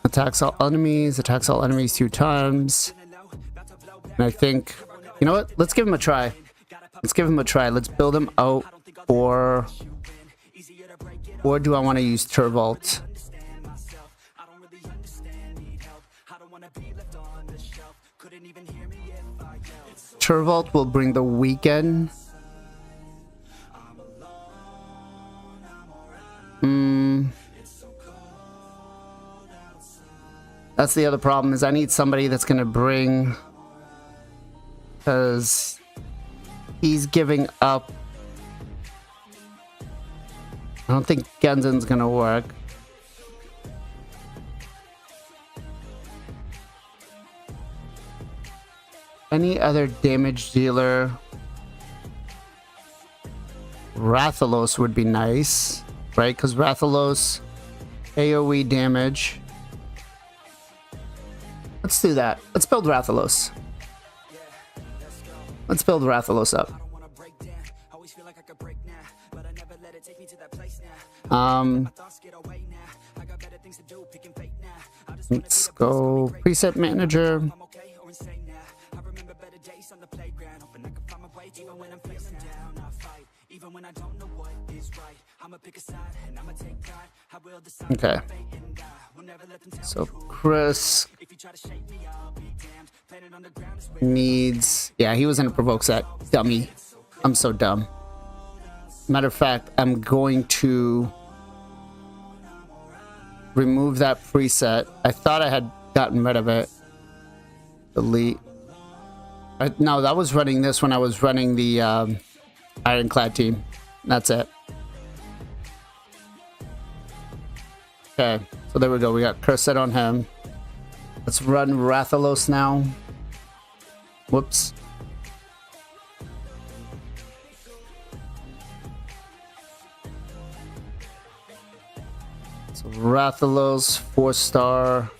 Attacks all enemies 2 times. And I think, you know what? Let's give him a try. Let's build him out, or do I want to use Turvolt? Turvolt will bring the weekend. That's the other problem, is I need somebody that's gonna bring, because he's giving up. I don't think Genzen's gonna work. Any other damage dealer? Rathalos would be nice, right? Because Rathalos, AoE damage. Let's do that. Let's build Rathalos. Let's build Rathalos up. Let's go preset manager. Okay. So Chris needs, yeah, he was in a provoke set. Dummy. I'm so dumb. Matter of fact, I'm going to remove that preset. I thought I had gotten rid of it. Delete. No, that was running this when I was running the Ironclad team. That's it. Okay, so there we go. We got curse set on him. Let's run Rathalos now. Whoops. So Rathalos, 4-star.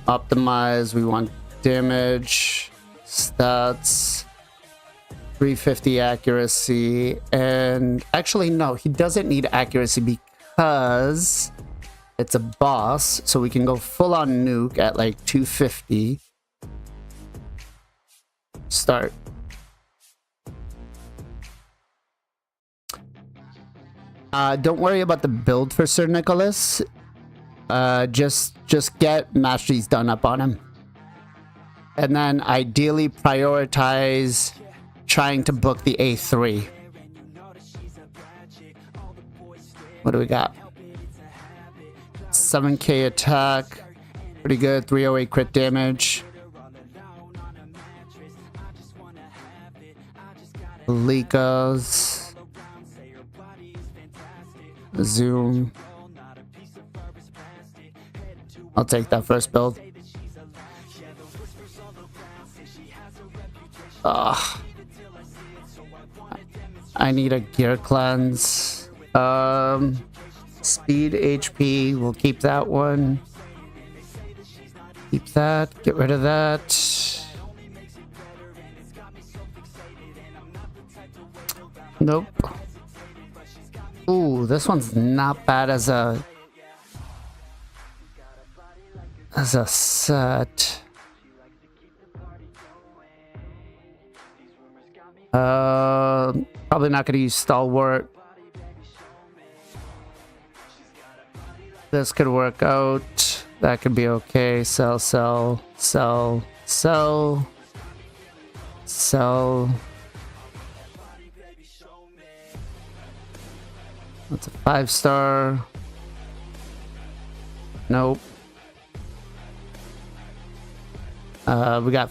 Optimize. We want damage, stats, 350 accuracy, and actually no, he doesn't need accuracy because it's a boss, so we can go full on nuke at like 250. Start. Don't worry about the build for Sir Nicholas. Just get masteries done up on him, and then ideally prioritize trying to book the A3. What do we got? 7k attack, pretty good. 308 crit damage. Likas. Zoom. I'll take that first build. I need a gear cleanse. Speed, HP, we'll keep that one. Keep that, get rid of that. Nope. Ooh, this one's not bad as a set. Probably not going to use Stalwart. This could work out. That could be okay. Sell, sell, sell, sell, sell. That's a 5-star. Nope. We got...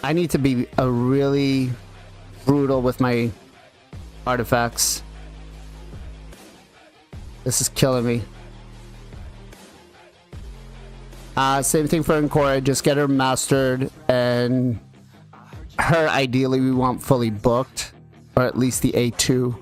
I need to be a really brutal with my artifacts. This is killing me. Same thing for Encore. Just get her mastered, and her ideally we want fully booked, or at least the A2.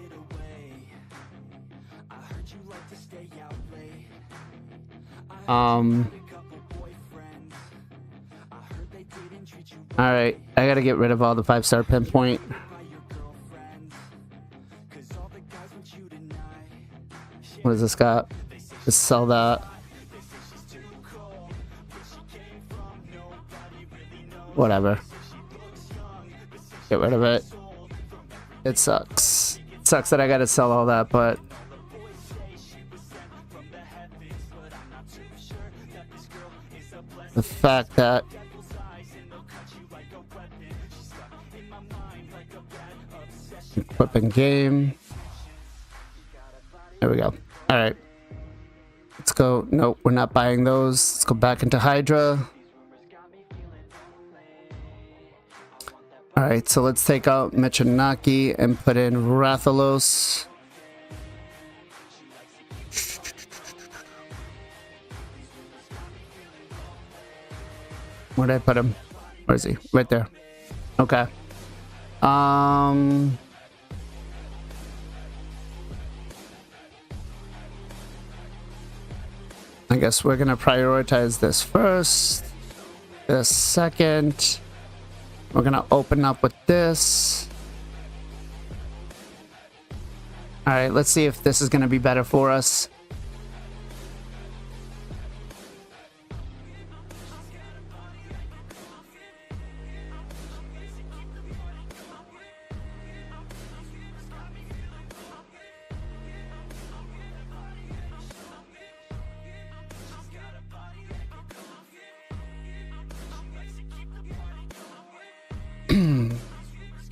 Alright, I gotta get rid of all the 5-star pinpoint. What does this got? Just sell that. Whatever. Get rid of it. It sucks. It sucks that I gotta sell all that, but... the fact that... equipping game. There we go. Alright. Let's go. Nope, we're not buying those. Let's go back into Hydra. Alright, so let's take out Michinaki and put in Rathalos. Where did I put him? Where is he? Right there. Okay. I guess we're gonna prioritize this first. This second. We're gonna open up with this. Alright, let's see if this is gonna be better for us.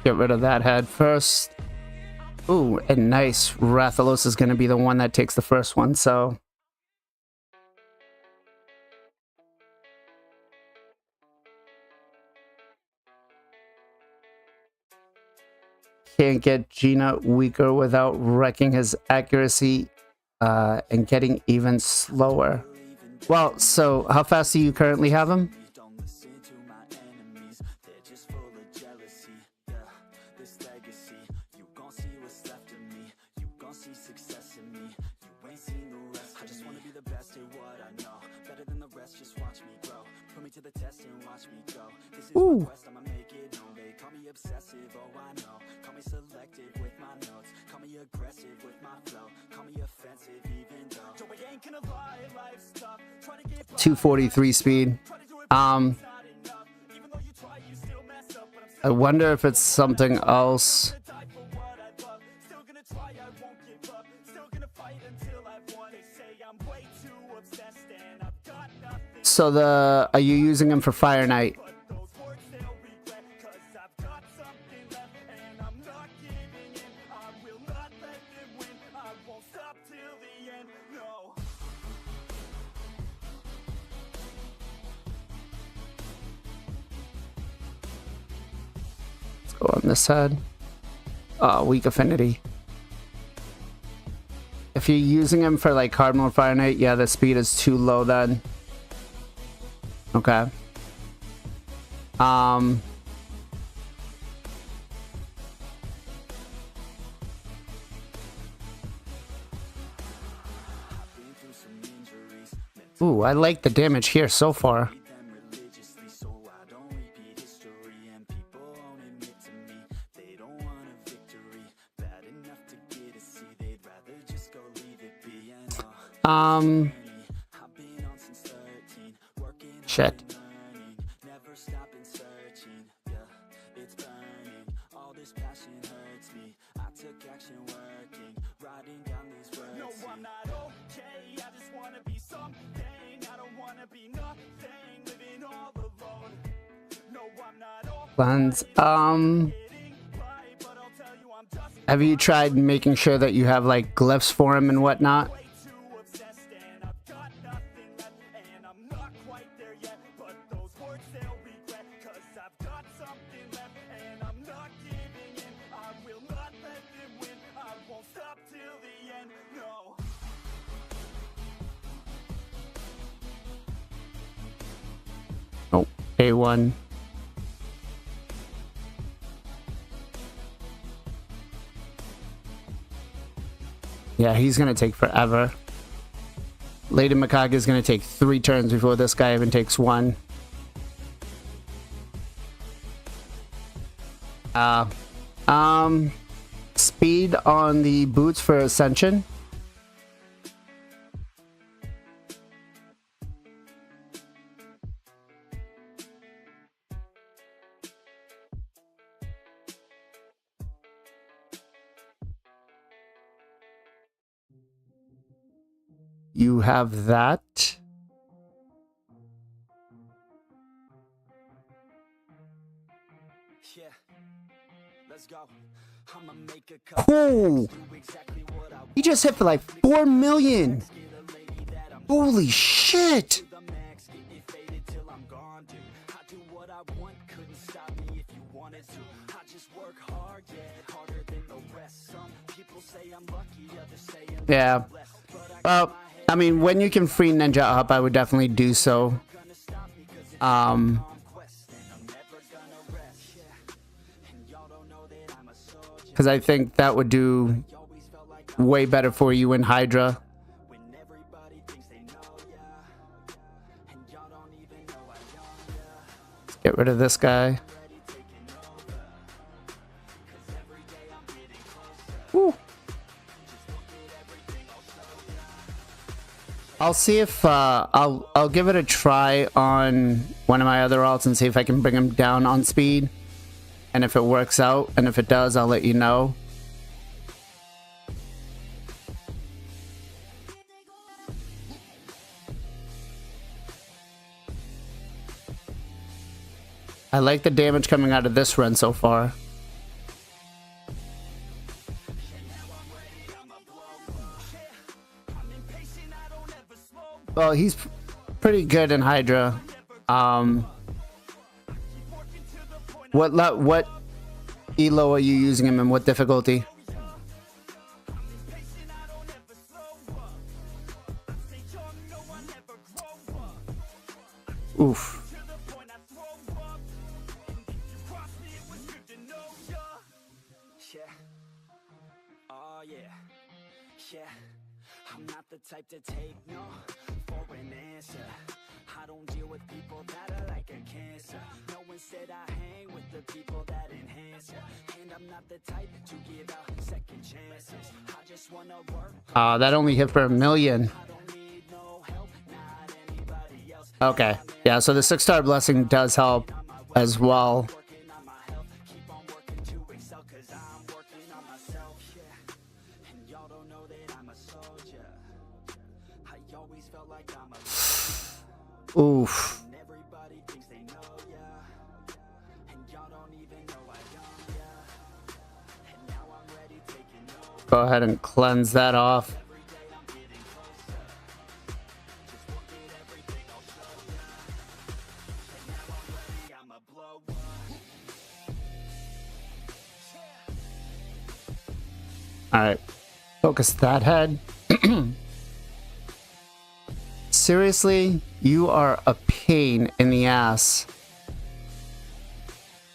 Get rid of that head first. Ooh, and nice. Rathalos is going to be the one that takes the first one, so... can't get Gina weaker without wrecking his accuracy and getting even slower. Well, so how fast do you currently have him? Ooh. Call me selective with my notes. Call me aggressive with my flow. Call me offensive even though. 243 speed. I wonder if it's something else. So are you using him for Fire Knight? Let's go on this side. Weak affinity. If you're using him for like hard mode Fire Knight, yeah, the speed is too low then. Okay. Ooh, I like the damage here so far. Shit. took action working, writing down these words. No, I'm not okay, I just wanna be something. I don't wanna be nothing, living all alone. No, I'm not okay. Cleanse. Have you tried making sure that you have like glyphs for him and whatnot? Oh, A1. Yeah, he's gonna take forever. Lady Mikage is gonna take 3 turns before this guy even takes 1. Speed on the boots for Ascension. You have that. Yeah. Let's go. I'ma make a Cool. He just hit for like 4 million. Holy shit. Yeah. Well, I mean, when you can free Ninja up, I would definitely do so. Because I think that would do way better for you in Hydra. Let's get rid of this guy. Woo. I'll see if I'll give it a try on one of my other alts and see if I can bring him down on speed. And if it works out, and if it does, I'll let you know. I like the damage coming out of this run so far. Well, he's pretty good in Hydra. What elo are you using him in? What difficulty? Oof. I'm not the type to take no for an answer. I don't deal with people that are like a cancer. No, instead I hang with the people that enhance you. And I'm not the type to give out second chances. I just wanna work. That only hit for 1 million. Okay, yeah, so the 6-star blessing does help as well. Oof. Go ahead and cleanse that off. Alright, focus that head. Seriously, you are a pain in the ass.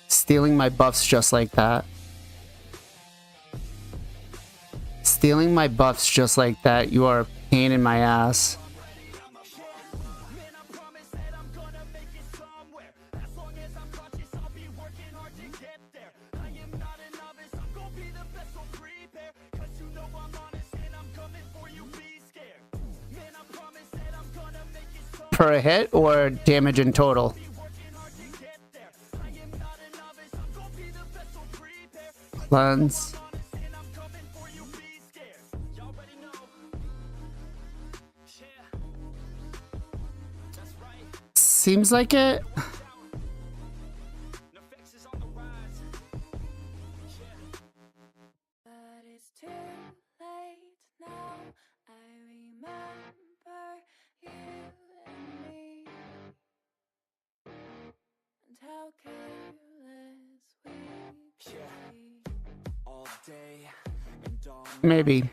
Stealing my buffs just like that. Stealing my buffs just like that. You are a pain in my ass. Per hit or damage in total? Cleanse. seems like it. But it's too late now. I remember you and me, and how careless we could be. All day and all night Maybe. we'd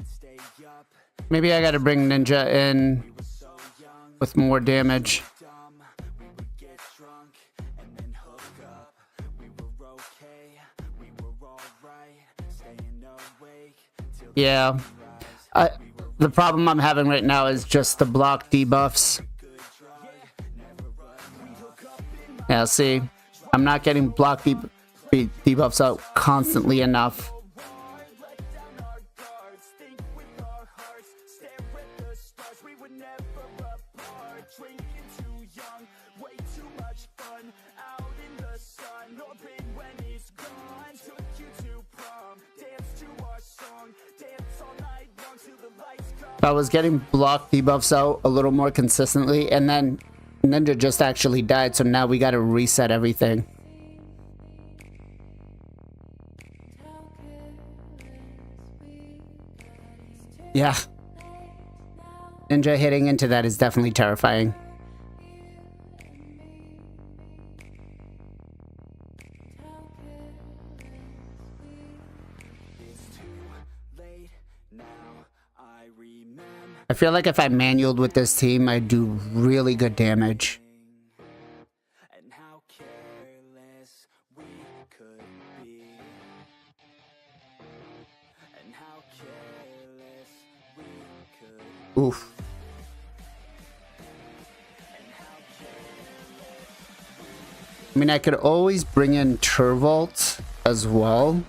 stay up. Maybe I gotta bring Ninja in We were so young, with more damage. dumb. We would get drunk and then hook up. We were okay, we were alright. Staying awake till the Yeah. sunrise. The problem I'm having right now is just the block debuffs. Yeah, see, I'm not getting block debuffs out constantly enough. Let down our guards, think with our hearts, stare at the stars. We were never apart. Drinking too young, way too much fun. Out in the sun, orbit when it's gone. Took you to prom, dance to our song, dance all night long till the lights come. If I was getting block debuffs out a little more consistently, and then Ninja just actually died, so now we gotta reset everything. Yeah. Ninja hitting into that is definitely terrifying. It's too late now, I remember. I feel like if I manualed with this team, I'd do really good damage. And how careless we could be. And how careless we could. Oof. I mean, I could always bring in Turvolt as well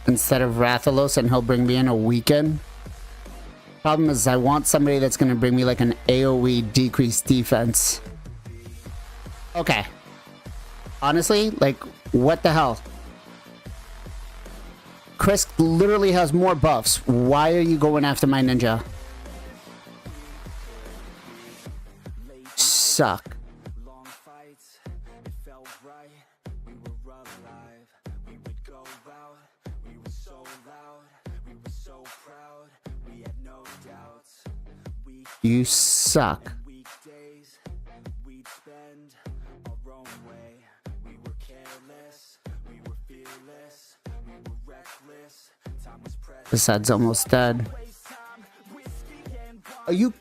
instead of Rathalos, and he'll bring me in a weaken. Problem is, I want somebody that's going to bring me like an AoE decreased defense. Okay. Honestly, like, what the hell? Chris literally has more buffs. Why are you going after my Ninja? Suck. Long fights, it felt right. We were alive. We would go out. We were so loud. We were so proud. We had no doubts. You suck. Weekdays, we'd spend our own way. We were careless. We were fearless. We were reckless. Time was precious. This side's almost dead. Are you...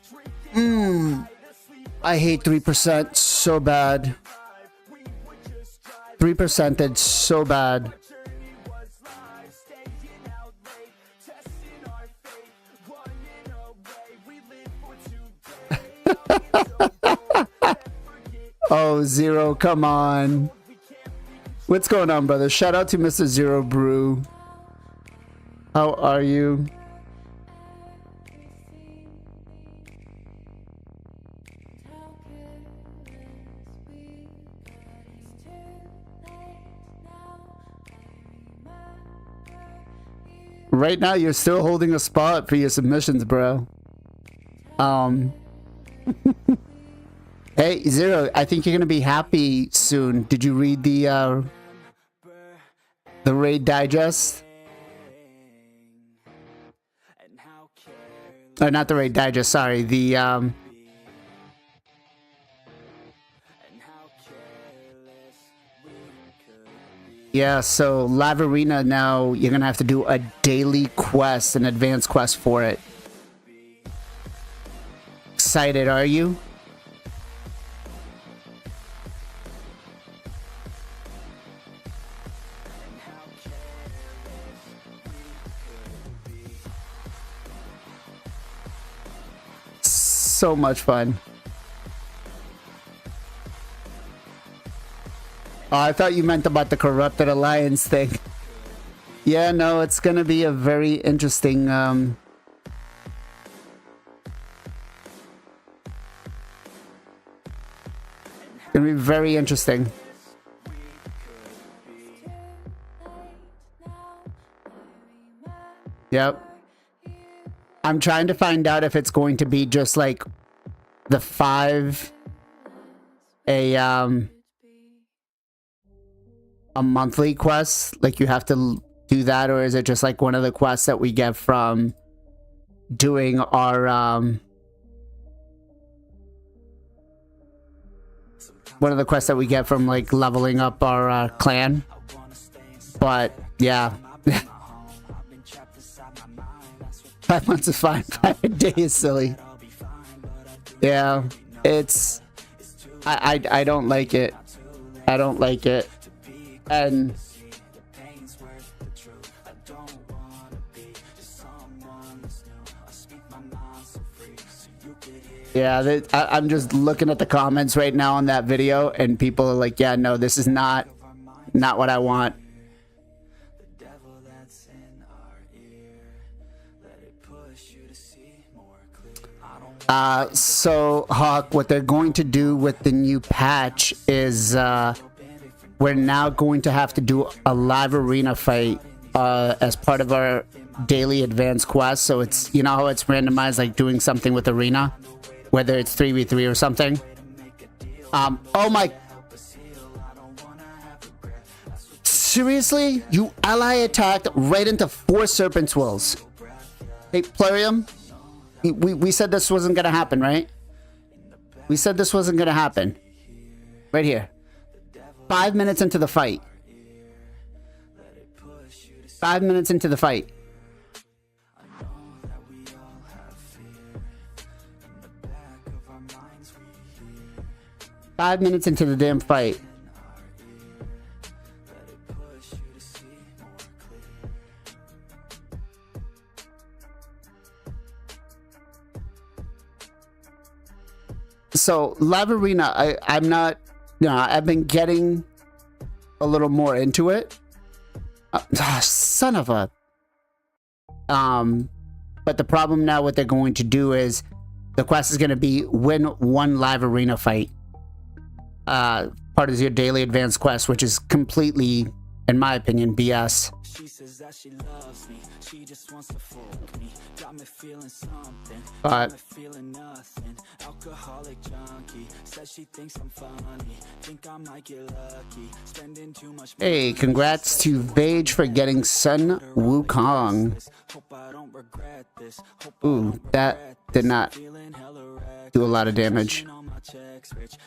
I hate 3% so bad. 3% did so bad. Oh, Zero, come on. What's going on, brother? Shout out to Mr. Zero Brew. How are you? Right now, you're still holding a spot for your submissions, bro. Hey, Zero, I think you're gonna be happy soon. Did you read the raid digest? Or not the raid digest, sorry. The yeah, so Live Arena now, you're gonna have to do a daily quest, an advanced quest for it. Excited, are you? So much fun. Oh, I thought you meant about the Corrupted Alliance thing. Yeah, no, it's gonna be a very interesting, gonna be very interesting. Yep. I'm trying to find out if it's going to be just like the 5 a monthly quest? Like you have to do that, or is it just like one of the quests that we get from doing our one of the quests that we get from like leveling up our clan? But yeah. 5 months is fine. 5 a day is silly. Yeah, it's I don't like it. I don't like it. And yeah, I'm just looking at the comments right now on that video, and people are like, yeah, no, this is not what I want. So Hawk, what they're going to do with the new patch is we're now going to have to do a live arena fight as part of our daily advanced quest. So it's, you know how it's randomized, like doing something with arena, whether it's 3v3 or something. Oh my, seriously, you ally attacked right into 4 serpent's wills. Hey Plarium, we said this wasn't gonna happen, right? We said this wasn't gonna happen. Right here. 5 minutes into the fight. 5 minutes into the fight. Five minutes into the damn fight. So live arena, I'm not, you know, I've been getting a little more into it. Son of a. But the problem now, what they're going to do is the quest is going to be win 1 live arena fight. Part of your daily advanced quest, which is completely, in my opinion, BS. She says that she loves me. She just wants to fuck me. Got me feeling something. Got me feeling nothing. Alcoholic junkie. Says she thinks I'm funny. Think I might get lucky. Spending too much. Hey, congrats to Vage for getting Sun Wukong. Ooh, that did not do a lot of damage.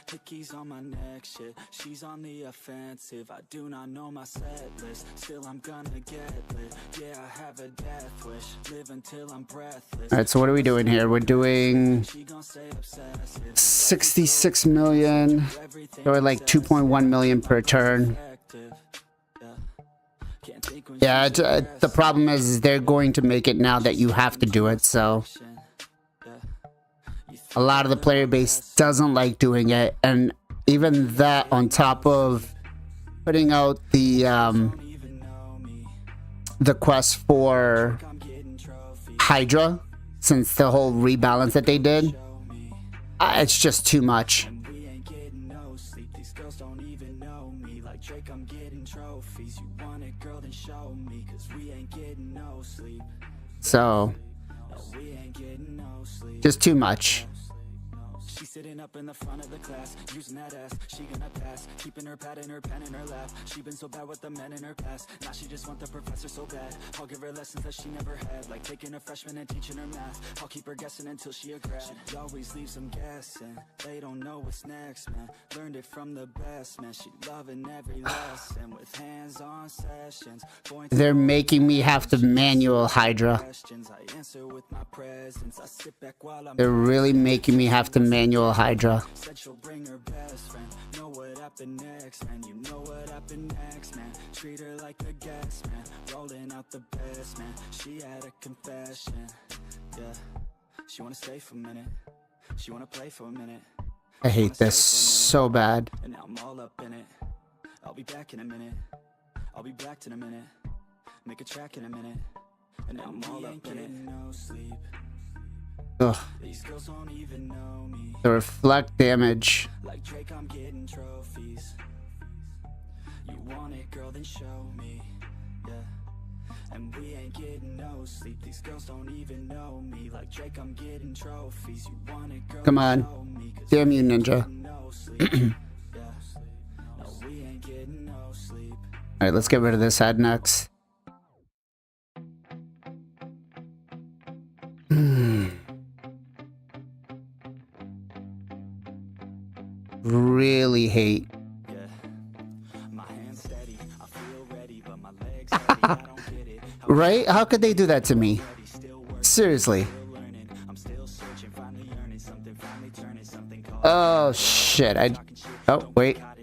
Tickies on my neck, shit. She's on the offensive. I do not know my set list. Still I'm gonna get lit. Yeah, I have a death wish. Live until I'm breathless. Alright, so what are we doing here? We're doing 66 million. Or like 2.1 million per turn. Yeah, the problem is they're going to make it now that you have to do it, so a lot of the player base doesn't like doing it, and even that on top of putting out the quest for Hydra, since the whole rebalance that they did, it's just too much. So just too much. Sitting up in the front of the class, using that ass, she gonna pass, keeping her pad and her pen in her lap. She been so bad with the men in her past, now she just want the professor so bad. I'll give her lessons that she never had, like taking a freshman and teaching her math. I'll keep her guessing until she a grad. She always leaves them guessing, they don't know what's next, man. Learned it from the best, man. She loving every lesson with hands-on sessions. They're making me have to manual Hydra. They're really making me have to manual Hydra. Said she'll bring her best friend. Know what happened next, man. You know what happened next, man. Treat her like a guest, man. Rolling out the best, man. She had a confession. Yeah. She wanna stay for a minute. She wanna play for a minute. I hate this so bad. And now I'm all up in it. I'll be back in a minute. I'll be back in a minute. Make a track in a minute. And now I'm all up in it. No sleep. Ugh. The reflect damage. Like Drake, I'm getting trophies. You want it, girl, then show me. Yeah. And we ain't getting no sleep. These girls don't even know me. Like Drake, I'm getting trophies. You want it, girl. Come on. Damn you, Ninja. ain't getting no sleep. All right, let's get rid of this ad next. Really hate. Yeah, my hands steady, I feel ready, but my legs heavy, I don't get it. Right? How could they do that to me? Seriously. I'm still searching, finally earning something, finally turning something called Oh shit. Oh wait. I'll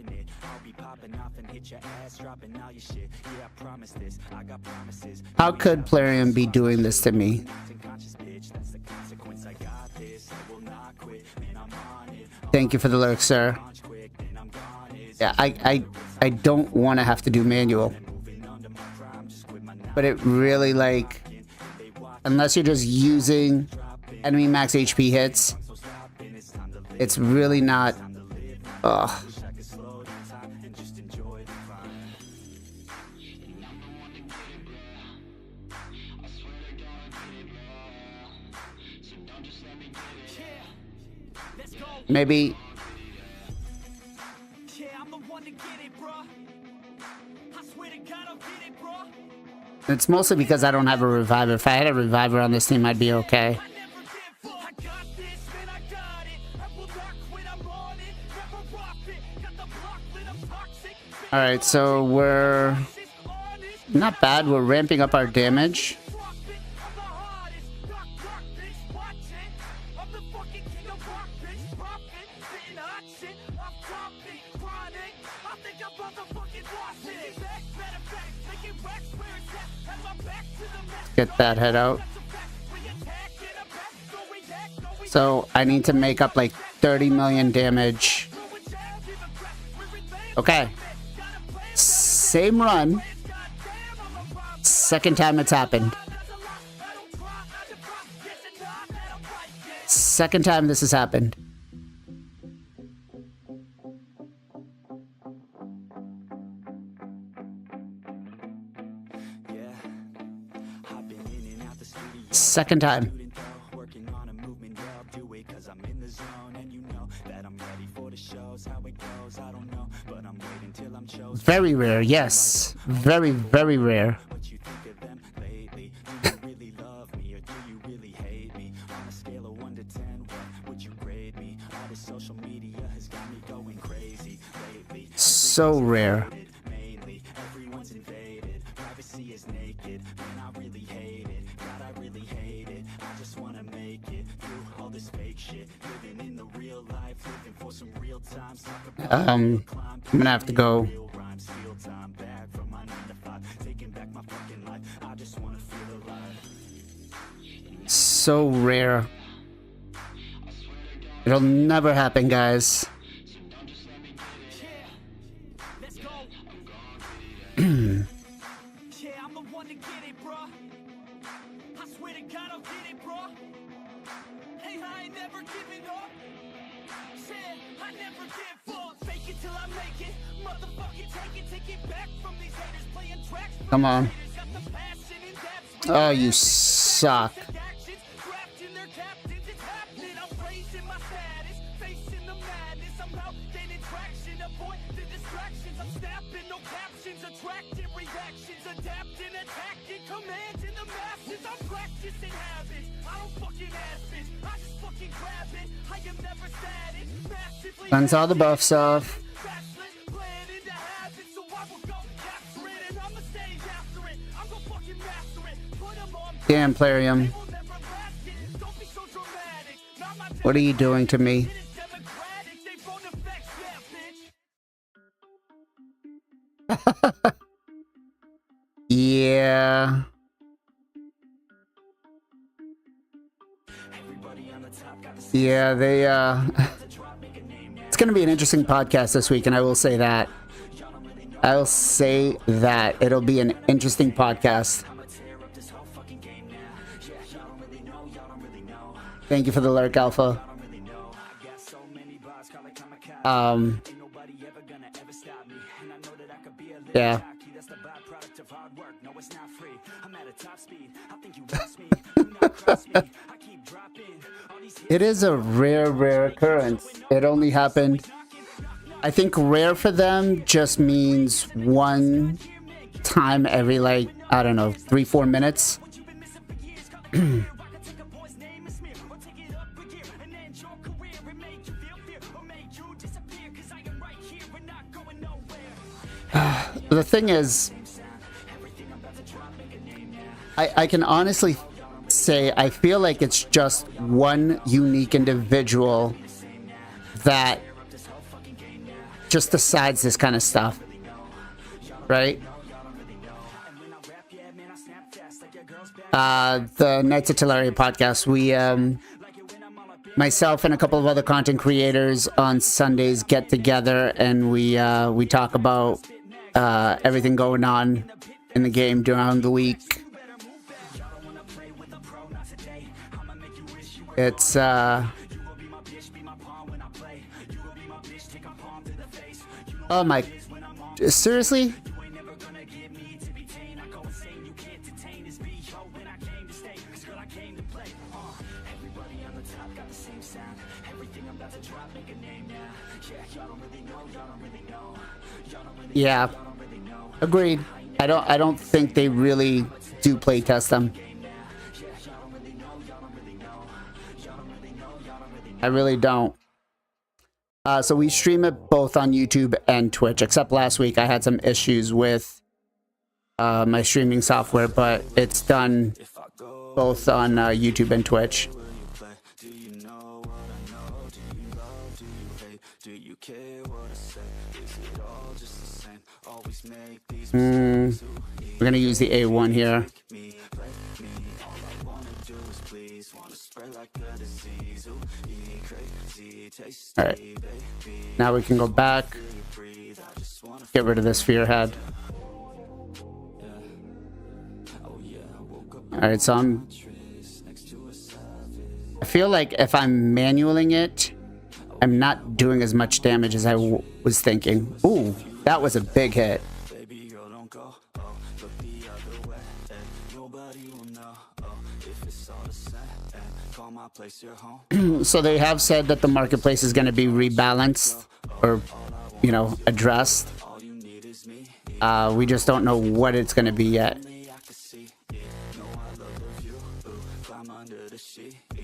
be popping off and hit your ass, dropping all your shit. Yeah, I promise this, I got promises. How could Plarium be doing this to me? Conscious bitch, that's the consequence. I got this, I will not quit, man, I'm on it. Thank you for the lurk, sir. Quick, then I'm gone. It's Yeah, I don't want to have to do manual. moving under my prime, just quit my now. But it really, like, unless you're just using enemy max HP hits, it's really not. Ugh. I could slow down time and just enjoy the climb. Let's go. Maybe. Yeah, I'm the one to get it, bro. I swear to God, I'll get it, bro. It's mostly because I don't have a reviver. If I had a reviver on this team, I'd be okay. I never give up. I got this, man, I got it. I will not quit, I'm on it. Never rock it. Got the block lit, I'm toxic. All right, so we're not bad. We're ramping up our damage. Drop it, I'm the hardest. Rock, bitch, watch it. I'm the fucking king of rock, bitch. Pop it, spitting hot shit. I'm topic, chronic. I think I'm about to fucking wash it. Back, matter of fact, making racks where it's at. Have my back to the mess. Get that head out. So I need to make up like 30 million damage. Okay. Same run. Second time it's happened. Second time this has happened. Second time. Working on a movement, yeah, I'll do it 'cause I'm in the zone, and you know that I'm ready for the shows. How it goes, I don't know, but I'm waiting till I'm chosen. Very rare, yes. Very, very rare. What you think of them lately? Do you really love me or do you really hate me? On a scale of 1 to 10, what would you grade me? All this social media has got me going crazy lately. So rare. Mainly, everyone's invaded. Privacy is naked. Man, I really hate it. God, I really hate it. I just wanna make it through all this fake shit. Living in the real life, living for some real times. I'm gonna have to go. Real rhymes, steal time back from my 9 to 5. Taking back my fucking life. I just wanna feel alive. So rare. It'll never happen, guys. Let's go. Yeah, I'm the one to get it, bro. I swear to God, I'll get it, bro. Hey, I ain't never giving up. Yeah, I never give up. Fake it till I make it. Motherfucking take it back from these haters playing tracks. Come on. Got the passion and that's Oh, you suck. actions, drafting their captains, it's happening. I'm raising my status, facing the madness. I'm out gaining traction, avoid the distractions. I'm snapping, no captions, attracting reactions, adapting, attacking, commanding the masses. I'm practicing habits. I don't fucking ask this. I just fucking grab it. I am never static. Massively Cleanse all the buffs off. backslid, plan into habits, so I will go capture it, and I'ma stay after it. I'm gonna fucking master it. Put 'em on. Damn, Plarium. Will never last it. Don't be so dramatic. Not my What are you doing to me? It is democratic. They vote effects, yeah, bitch. Yeah. Everybody on the top got the Yeah, they, drop, make a name now. It's gonna be an interesting podcast this week, and I will say that. I'll say that. It'll be an interesting podcast. I'ma tear up this whole fucking game now. Yeah, y'all don't really know, y'all don't really know. Thank you for the lurk, Alpha. Y'all don't really know. I got so many bars, call it kamikaze. Ain't nobody ever gonna ever stop me. And I know that I could be a little Yeah. cocky. That's the byproduct of hard work. No, it's not free. I'm at a top speed. I think you lost me. Do not cross me. I keep dropping. All these hits It is a rare, rare occurrence. It only happened I think rare for them just means one time every, like, I don't know, 3-4 minutes. The thing is, I can honestly say I feel like it's just one unique individual that just decides this kind of stuff, right? The Knights of Teleria podcast, we myself and a couple of other content creators on Sundays get together and we talk about everything going on in the game during the week. It's oh my, seriously? Yeah, agreed. I don't think they really do play test them. I really don't. So we stream it both on YouTube and Twitch, except last week I had some issues with my streaming software, but it's done both on YouTube and Twitch. We're gonna use the A1 here. Alright. Now we can go back. Get rid of this fear head. Alright, so I feel like if I'm manualing it, I'm not doing as much damage as I was thinking. Ooh, that was a big hit. So they have said that the marketplace is going to be rebalanced or, you know, addressed. We just don't know what it's going to be yet.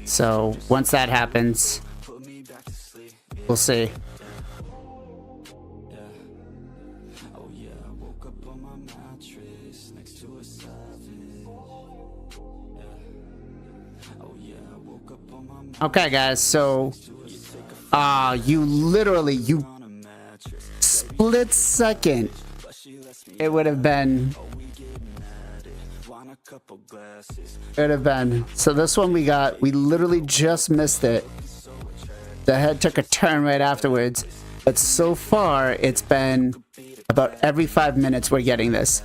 So once that happens, we'll see. Okay, guys, so you literally, split second, it would have been, so this one we literally just missed it. The head took a turn right afterwards, but so far it's been about every 5 minutes we're getting this.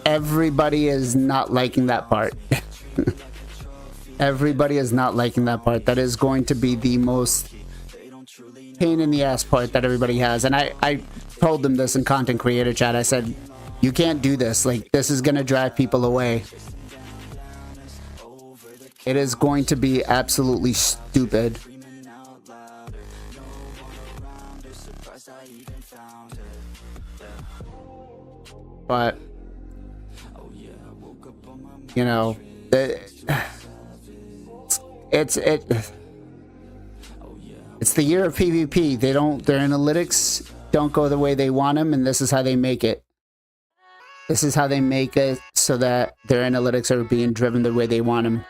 Everybody is not liking that part. Everybody is not liking that part. That is going to be the most pain in the ass part that everybody has. And I told them this in content creator chat. I said, you can't do this. Like, this is going to drive people away. It is going to be absolutely stupid. But, you know, it's the year of PvP. Their analytics don't go the way they want them, and this is how they make it. This is how they make it so that their analytics are being driven the way they want them.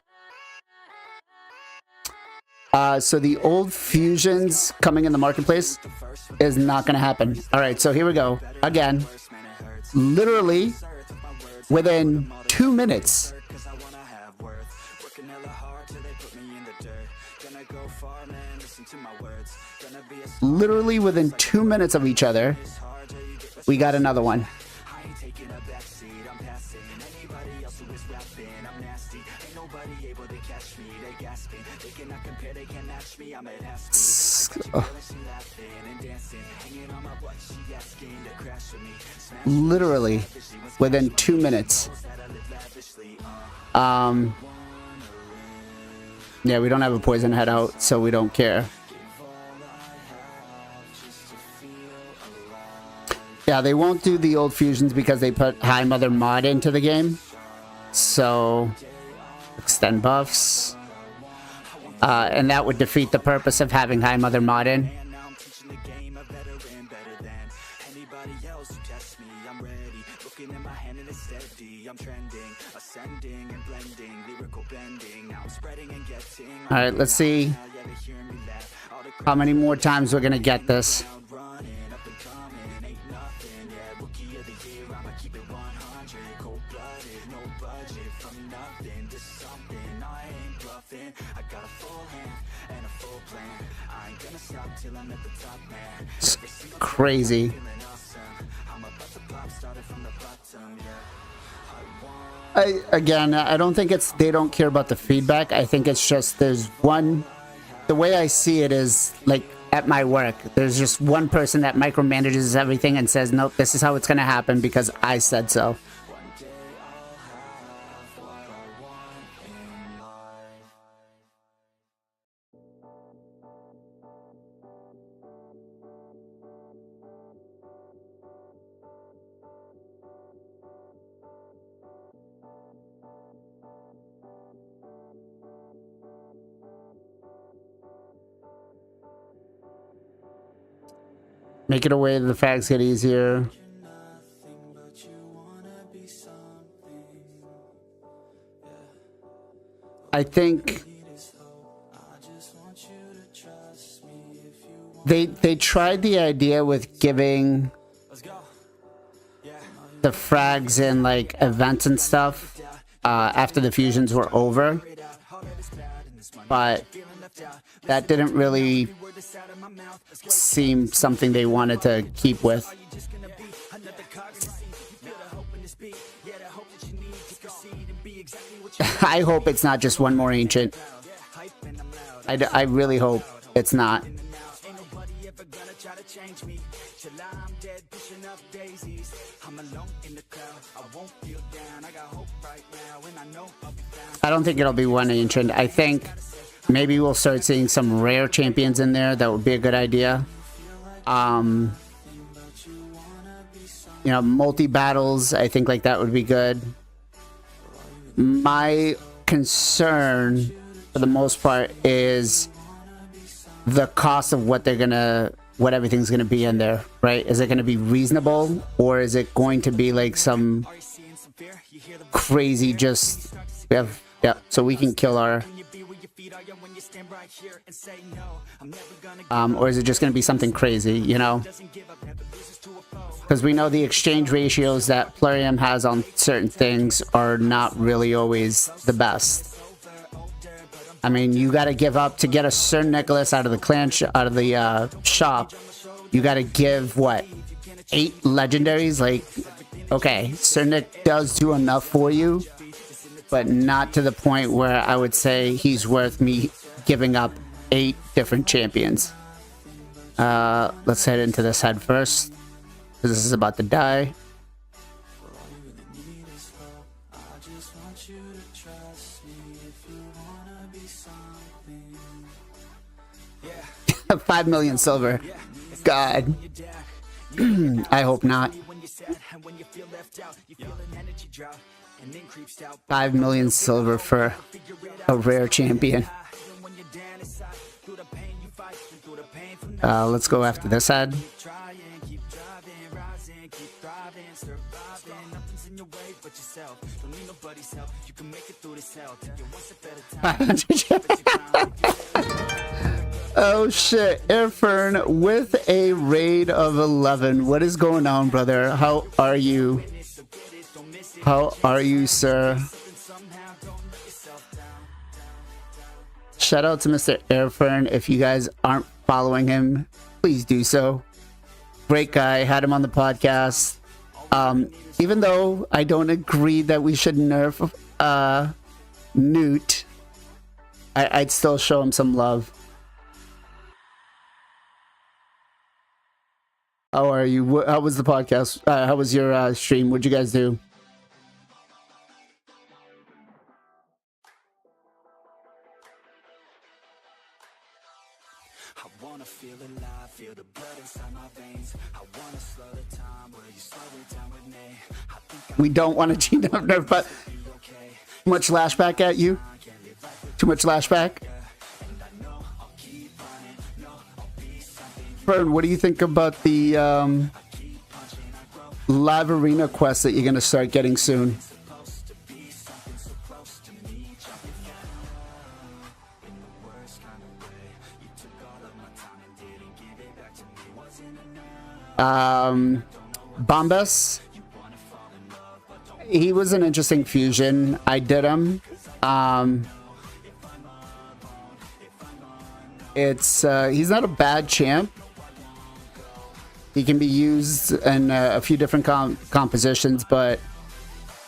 So the old fusions coming in the marketplace is not going to happen. All right, so here we go. Again, literally within 2 minutes. Literally within 2 minutes of each other, we got another one. ain't taking a backseat, I'm passing anybody else who is rapping. I'm nasty, ain't nobody able to catch me. They gasping, they cannot compare, they can't match me. I'm at half speed. I got your girl and she laughing and dancing, hanging on my butt, she asking to crash with me. Smash me, Literally within 2 minutes. Yeah, we don't have a poison head out, so we don't care. Yeah, they won't do the old fusions because they put High Mother mod into the game. So, extend buffs. And that would defeat the purpose of having High Mother mod in. Alright, let's see how many more times we're gonna get this. It's crazy. I don't think it's they don't care about the feedback. I think it's just there's one. The way I see it is like at my work, there's just one person that micromanages everything and says, nope, this is how it's gonna happen because I said so. Make it a way that the facts get easier. I think they tried the idea with giving the frags in like events and stuff after the fusions were over, but that didn't really seem something they wanted to keep with. I hope it's not just one more ancient. I really hope it's not. I don't think it'll be one ancient. I think maybe we'll start seeing some rare champions in there. That would be a good idea. You know, multi-battles, I think like that would be good. My concern, for the most part, is the cost of what everything's gonna be in there, right? Is it gonna be reasonable, or is it going to be like some crazy so we can kill our or is it just going to be something crazy, you know? Because we know the exchange ratios that Plarium has on certain things are not really always the best. I mean, you got to give up to get a Sir Nicholas out of the shop. You got to give what, 8 legendaries? Like, okay, Sir Nick does do enough for you, but not to the point where I would say he's worth me giving up 8 different champions. Let's head into this head first, because this is about to die. $5 million silver. God. I hope not. 5 million silver for a rare champion. Let's go after this head. Oh shit, Airfern with a raid of 11. What is going on, brother? How are you? How are you, sir? Shout out to Mr. Airfern. If you guys aren't following him, please do so. Great guy. Had him on the podcast. Even though I don't agree that we should nerf Newt, I'd still show him some love. How are you? How was the podcast? How was your stream? What'd you guys do? I wanna feel alive, feel the blood inside my veins. I wanna slow the time, will you slow it down with me? I think We don't want to cheat up nerf, but I'm okay. too much lashback at you? Too much lashback? And I know I'll keep running, no, I'll be something. Fern, what do you think about the Keep punching, I grow live arena quest that you're going to start getting soon? supposed to be something so close to me. Jumping in the worst kind of way. You took all of my time and didn't give it back to me. Wasn't enough. Bombus? He was an interesting fusion. I did him. He's not a bad champ. He can be used in a few different compositions, but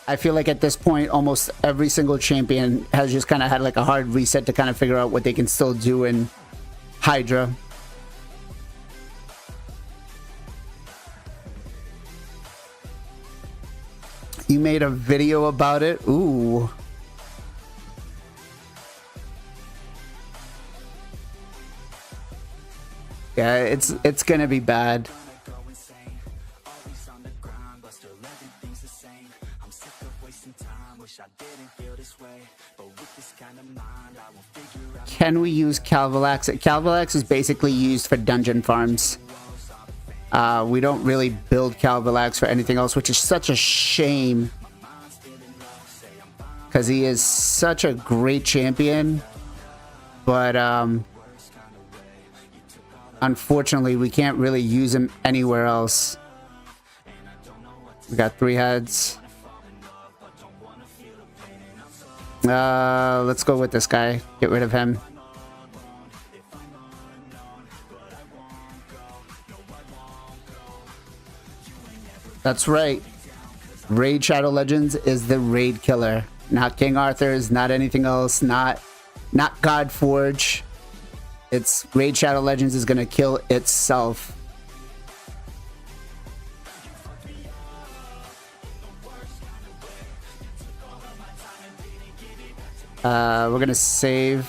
I feel like at this point, almost every single champion has just kind of had like a hard reset to kind of figure out what they can still do in Hydra. You made a video about it? Ooh. Yeah, it's gonna be bad. Go insane. Always on the grind, but still everything's the same. I'm sick of wasting time. Wish I didn't feel this way. But with this kind of mind, I will figure out. Can we use Calvalax? Calvalax is basically used for dungeon farms. We don't really build Calvalax for anything else, which is such a shame. Because he is such a great champion. But, unfortunately, we can't really use him anywhere else. We got 3 heads. Let's go with this guy. Get rid of him. That's right. Raid Shadow Legends is the raid killer. Not King Arthur's, not anything else, not Godforge. It's Raid Shadow Legends is gonna kill itself. We're gonna save.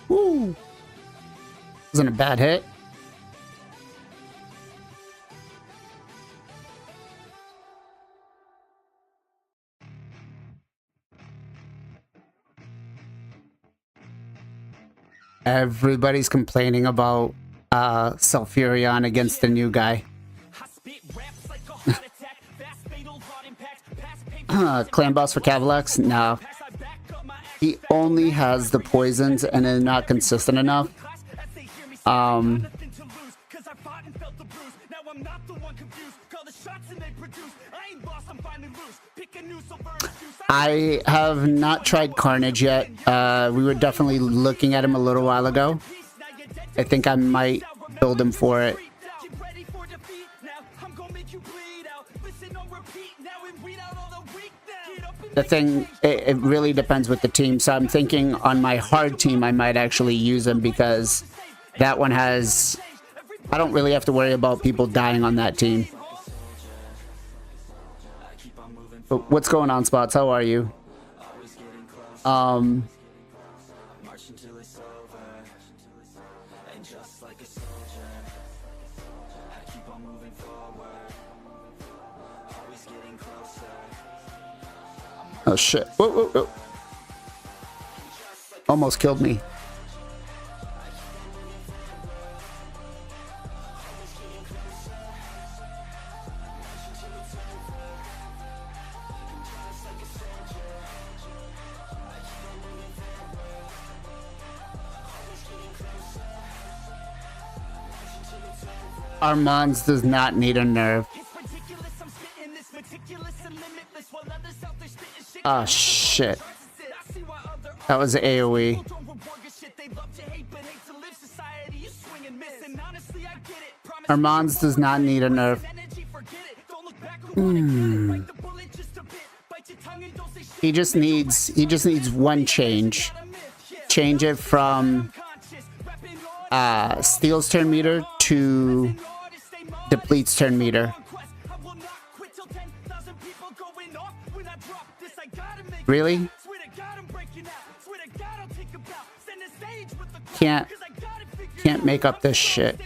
Woo! Wasn't a bad hit. Everybody's complaining about Sulfurion against the new guy. Clan boss for Cavalax? No. He only has the poisons and they're not consistent enough. I have not tried Carnage yet. We were definitely looking at him a little while ago. I think I might build him for it. The thing, it really depends with the team. So I'm thinking on my hard team, I might actually use him because that one has... I don't really have to worry about people dying on that team. But what's going on, Spots? How are you? Oh shit. Whoa, whoa, whoa. Almost killed me. Armand's does not need a nerve. Ah, shit. That was AoE. Armand's does not need a nerf. He just needs one change. Change it from steals turn meter to depletes turn meter. Really? Can't make up this shit.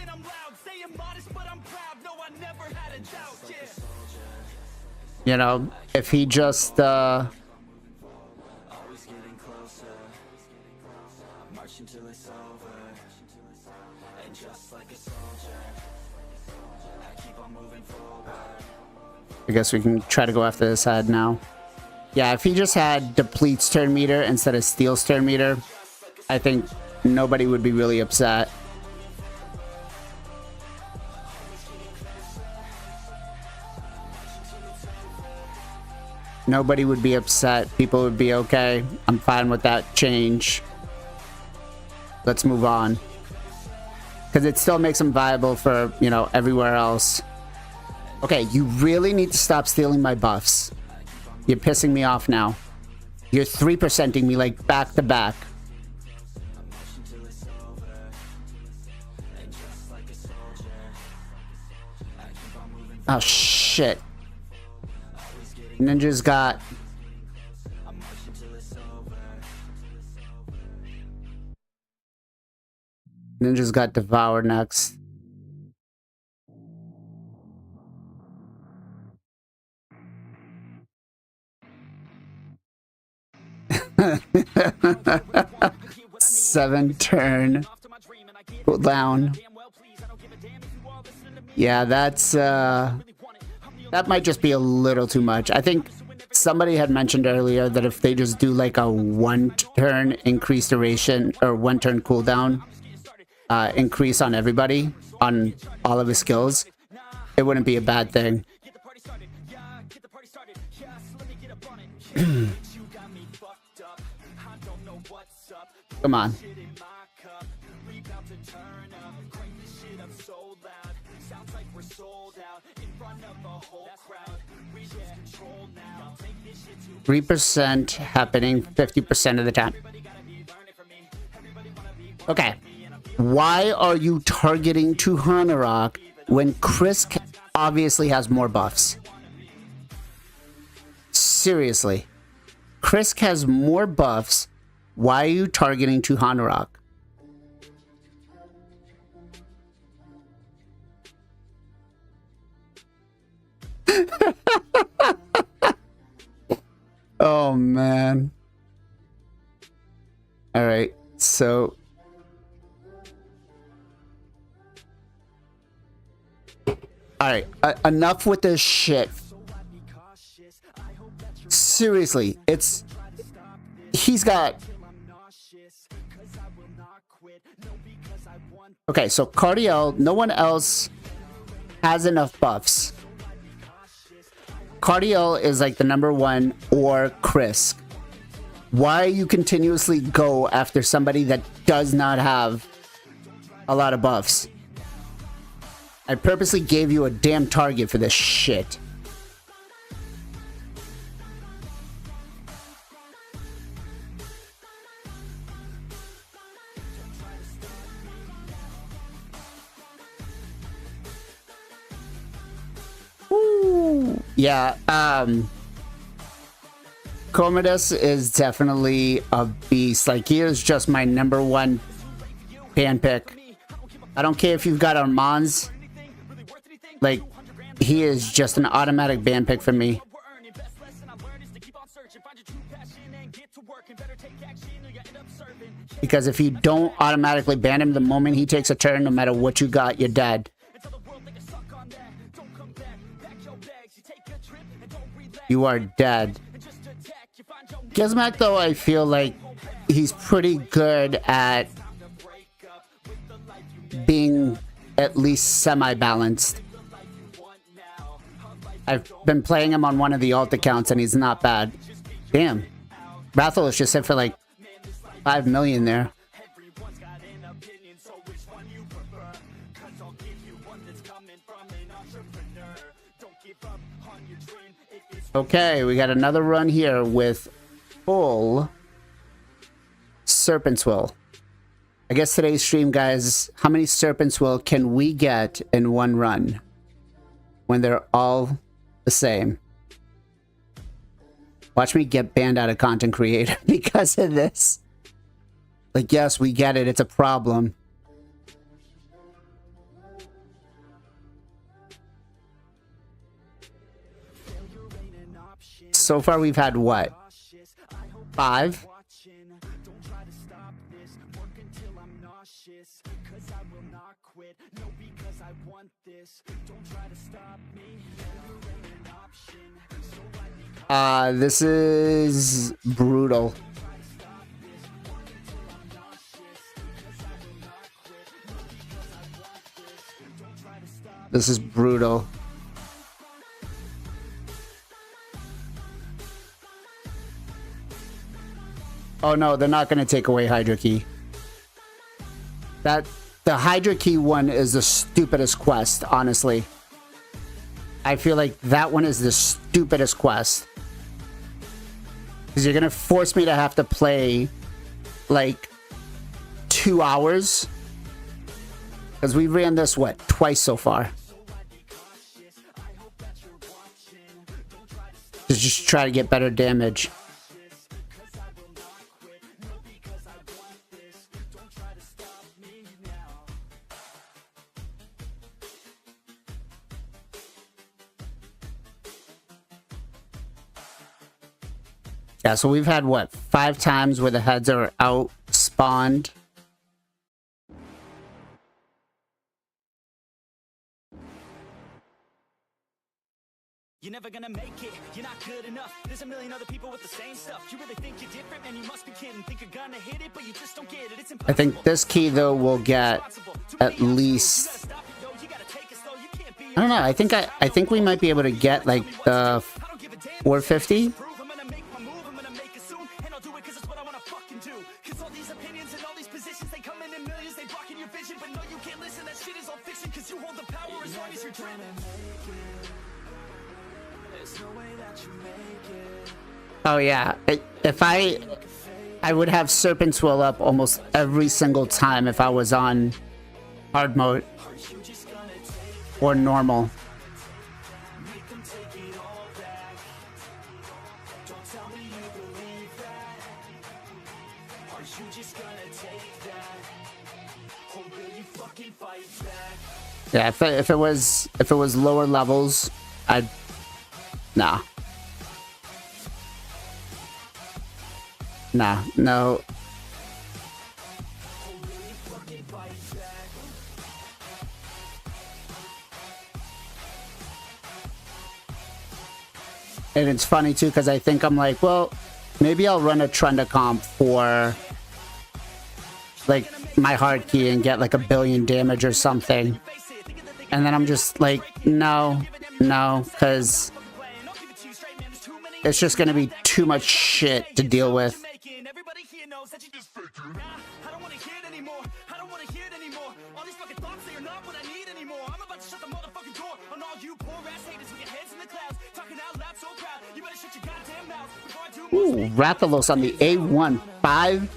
You know, if he just I guess we can try to go after this head now. Yeah, if he just had depletes turn meter instead of steals turn meter, I think nobody would be really upset. Nobody would be upset. People would be okay. I'm fine with that change. Let's move on. Because it still makes him viable for, you know, everywhere else. Okay, you really need to stop stealing my buffs. You're pissing me off now. You're 3%ing me like back to back. Oh shit. Ninja's got Devour next. Seven turn cooldown. Yeah, that's that might just be a little too much. I think somebody had mentioned earlier that if they just do like a 1 turn increase duration or 1 turn cooldown increase on everybody, on all of his skills, it wouldn't be a bad thing. Come on. Three % happening 50% of the time. Okay. Why are you targeting to Hanorok when Chris obviously has more buffs? Seriously. Chris has more buffs. Why are you targeting to Hanorok? Oh man. All right. So all right, enough with this shit. Seriously, he's got. Okay, so Cardiel, no one else has enough buffs. Cardiel is like the #1 or Chris. Why you continuously go after somebody that does not have a lot of buffs? I purposely gave you a damn target for this shit. Ooh. Yeah, Commodus is definitely a beast. Like, he is just my #1 ban pick. I don't care if you've got Armands. Like, he is just an automatic ban pick for me. Because if you don't automatically ban him the moment he takes a turn, no matter what you got, you're dead. You are dead. Gizmak, though, I feel like he's pretty good at being at least semi-balanced. I've been playing him on one of the alt accounts and he's not bad. Damn. Rathalos just hit for like 5 million there. Everyone's got an opinion, so which one you prefer? Cause I'll give you one that's coming from an entrepreneur. Don't give up on your dream if it's Okay, we got another run here with full Serpent's Will. I guess today's stream, guys, how many Serpent's Will can we get in one run when they're all the same? Watch me get banned out of content creator because of this. Like, yes, we get it. It's a problem. So far, we've had what? 5? don't try to stop this. Work until I'm nauseous. Cause I will not quit. No, because I want this. Don't try to stop me. Failure ain't an option. So I become This is brutal. This is brutal. Oh no, they're not going to take away Hydra Key. The Hydra Key one is the stupidest quest, honestly. I feel like that one is the stupidest quest. Because you're going to force me to have to play like 2 hours. Because we ran this, what, twice so far. To just try to get better damage. Yeah, so we've had, what, 5 times where the heads are out spawned. You're never gonna make it, you're not good enough. There's a million other people with the same stuff. You really think you're different, man, you must be kidding. Think you're gonna hit it, but you just don't get it. It's impossible. I think this key, though, will get at least... I don't know, I think we might be able to get, like, the 450? I'm gonna make my move, I'm gonna make it soon. And I'll do it cause it's what I wanna fucking do. Cause all these opinions and all these positions, they come in millions, they blocking your vision. But no, you can't listen, that shit is all fiction. Cause you hold the power as long as you're dreaming. There's no way that you make it. Oh yeah, if I would have Serpent's Will up almost every single time if I was on hard mode or normal. Make them take it all back. Don't tell me you believe that. Are you just gonna take that? Or will you fucking fight back? Yeah, if it was lower levels, I'd nah. Nah, no. And it's funny too, because I think I'm like, well, maybe I'll run a Trenda comp for like my hard key and get like 1 billion damage or something. And then I'm just like, no, because it's just gonna be too much shit to deal with. Everybody here knows that you just fake it. I don't wanna hear it anymore. I don't wanna hear it anymore. All these fucking thoughts, they are not what I need anymore. I'm about to shut the motherfucking door on all you poor ass haters with your heads in the clouds. Talking out loud so proud. You better shut your goddamn mouth before I do. Ooh, Rathalos on the A15.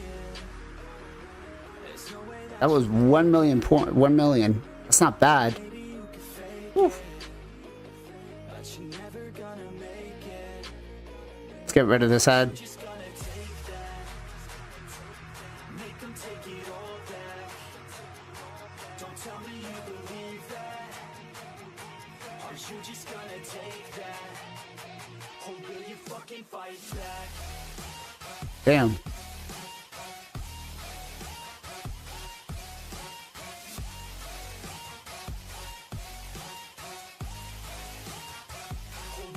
That was 1 million point. 1 million. That's not bad. Oof. Let's get rid of this head. Damn.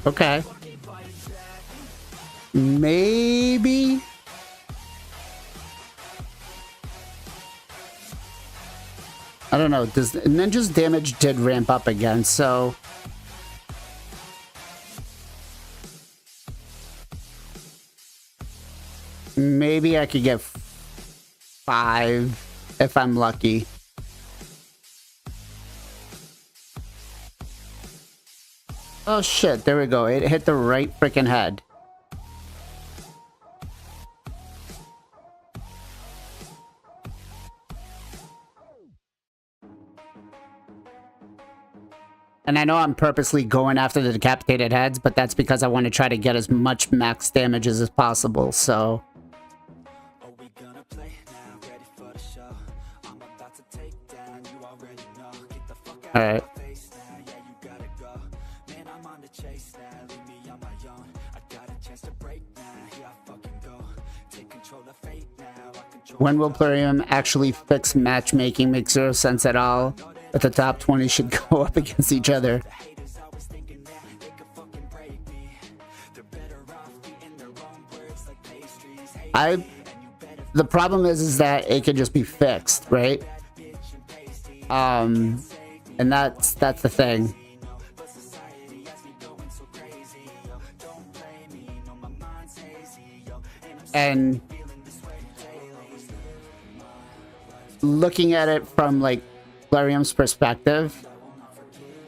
Okay. Maybe. I don't know. Does Ninja's damage did ramp up again, so Maybe I could get 5 if I'm lucky. Oh shit, there we go. It hit the right freaking head. And I know I'm purposely going after the decapitated heads, but that's because I want to try to get as much max damages as possible, so... Are we gonna play now? Ready for the show? I'm about to take down, you already know. Get the fuck out Alright. of my face now, yeah, you gotta go. Man, I'm on the chase now, leave me on my own. I got a chance to break now, here I fucking go. Take control of fate now, I control. When will Plurium actually fix matchmaking? Makes zero sense at all. But the top 20 should go up against each other. The haters always thinking that they could fucking break me. They're better off eating their own words like pastries. Hey, The problem is that it could just be fixed, right? And that's the thing. And looking at it from like Plurium's perspective,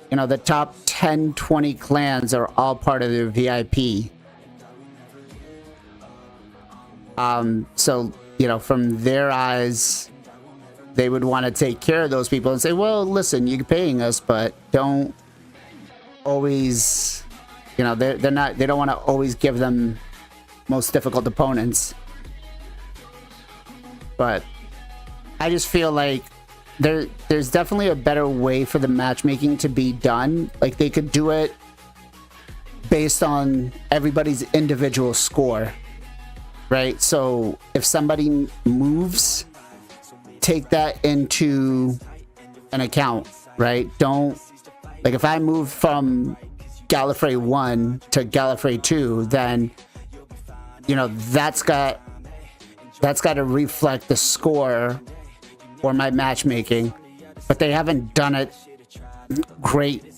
you know, the top 10, 20 clans are all part of their VIP. So, you know, from their eyes, they would want to take care of those people and say, well, listen, you're paying us, but don't always, you know, they don't want to always give them most difficult opponents. But I just feel like there's definitely a better way for the matchmaking to be done. Like, they could do it based on everybody's individual score, right? So if somebody moves, take that into an account, right? Don't, like, if I move from Gallifrey 1 to Gallifrey 2, then, you know, that's got to reflect the score or my matchmaking, but they haven't done it great.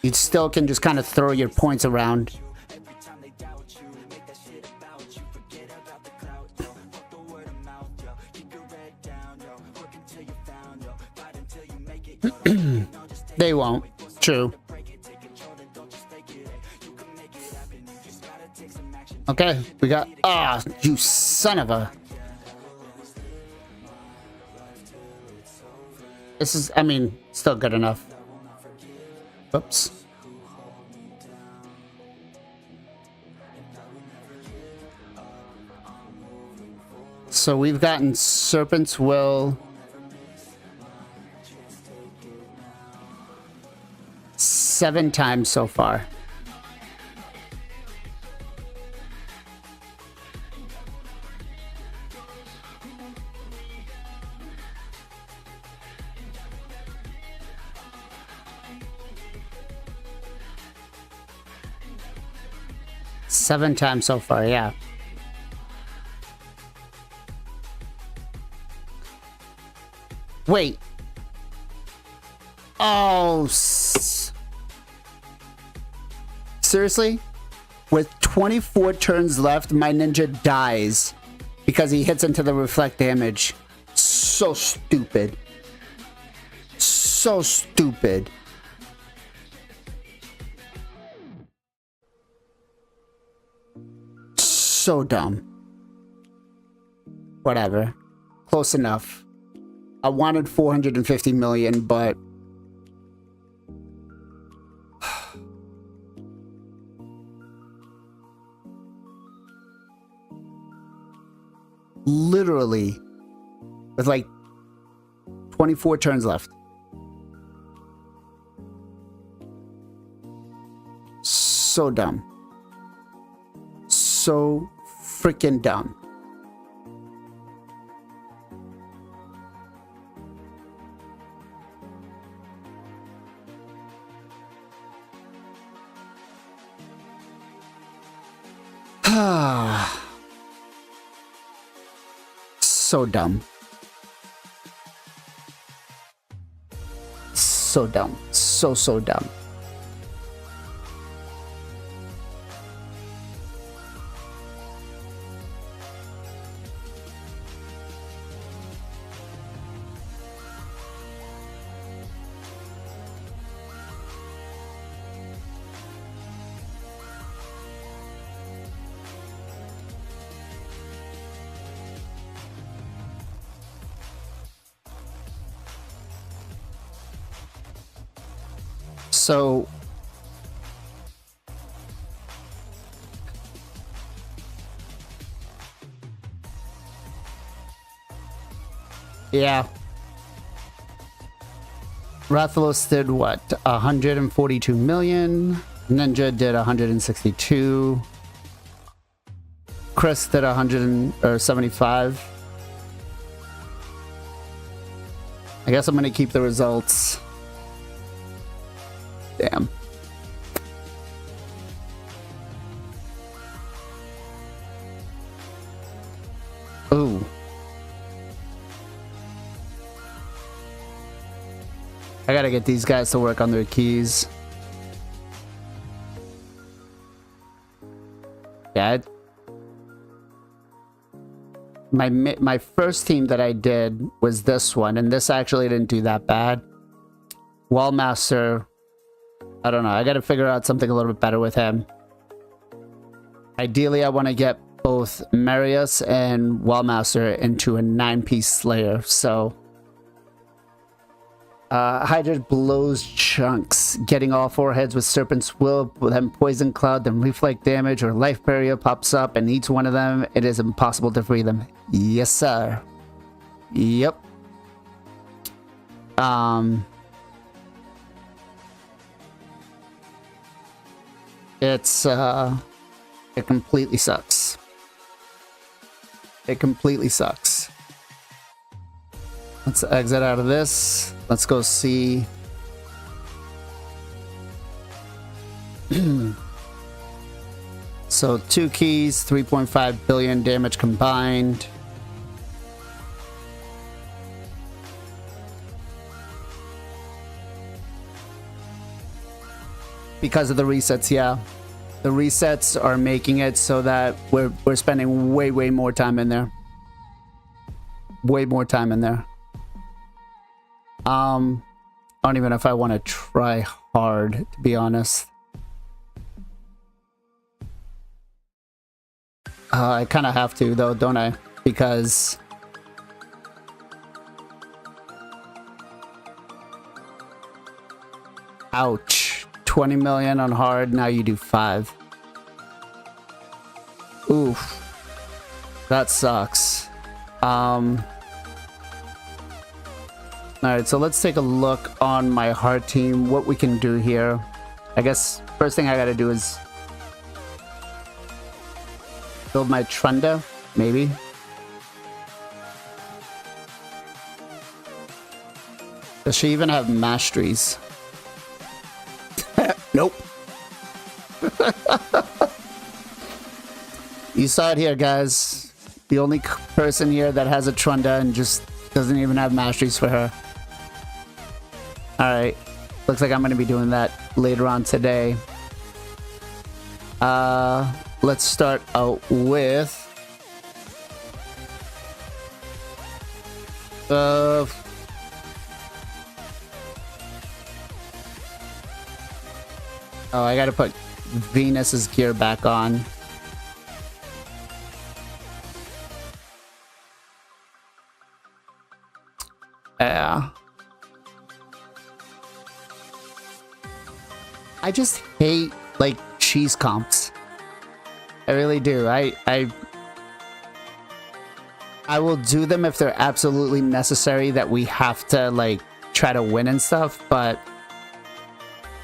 You still can just kind of throw your points around. They won't. True. Okay, we got... Ah, you son of a... This is, I mean, still good enough. Oops. So we've gotten Serpent's Will 7 times so far. Seven times so far, yeah. Wait. Oh, seriously? With 24 turns left, my ninja dies because he hits into the reflect damage. So stupid. So stupid. So dumb. Whatever. Close enough. I wanted 450 million, but literally with like 24 turns left. So dumb. So freaking dumb. So dumb. So dumb. So dumb. So yeah. Rathalos did what? 142 million. Ninja did 162. Chris did 175. I guess I'm gonna keep the results. Damn. Ooh. I gotta get these guys to work on their keys. Yeah. My first team that I did was this one, and this actually didn't do that bad. Wallmaster, I don't know. I gotta figure out something a little bit better with him. Ideally, I want to get both Marius and Wallmaster into a 9-piece Slayer, so... Hydra blows chunks, getting all 4 heads with Serpent's Will, then Poison Cloud, then Reflect damage, or Life Barrier pops up and eats one of them. It is impossible to free them. Yes, sir. Yep. It's, it completely sucks. It completely sucks. Let's exit out of this. Let's go see. So 2 keys, 3.5 billion damage combined. Because of the resets, yeah. The resets are making it so that we're spending way more time in there. Way more time in there. I don't even know if I want to try hard, to be honest. I kind of have to, though, don't I? Because... ouch. 20 million on hard, now you do 5. Oof. That sucks. Alright, so let's take a look on my hard team, what we can do here. I guess first thing I gotta do is build my Trunda, maybe. Does she even have masteries? Nope. You saw it here, guys. The only person here that has a Trunda and just doesn't even have masteries for her. Alright. Looks like I'm going to be doing that later on today. Let's start out with... oh, I gotta put Venus's gear back on. Yeah. I just hate, like, cheese comps. I really do. I will do them if they're absolutely necessary that we have to, like, try to win and stuff, but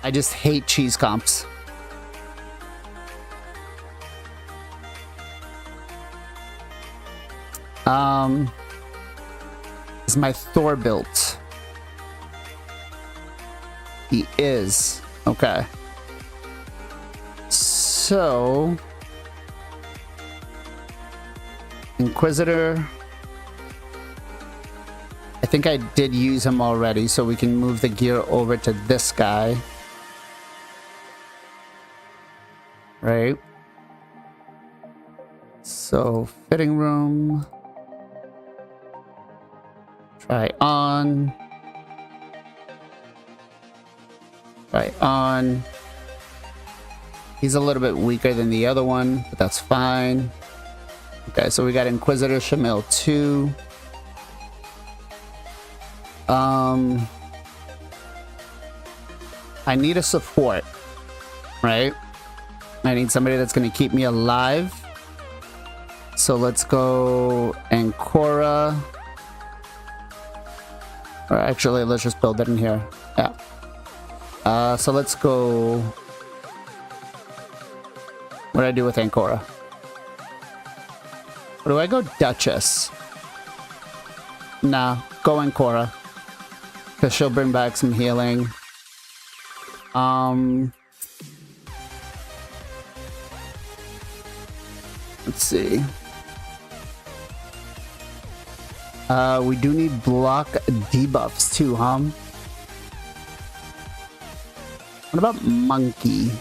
I just hate cheese comps. Is my Thor built? He is. Okay. So... Inquisitor... I think I did use him already, so we can move the gear over to this guy. Right? So, fitting room... Try on. Try on. He's a little bit weaker than the other one, but that's fine. Okay, so we got Inquisitor Shamil 2. I need a support, right? I need somebody that's going to keep me alive. So let's go Ancora. Or actually, let's just build it in here. Yeah. So let's go... What do I do with Ancora? Or do I go Duchess? Nah, go Ancora. Because she'll bring back some healing. Let's see. We do need block debuffs too, huh? What about Monkey?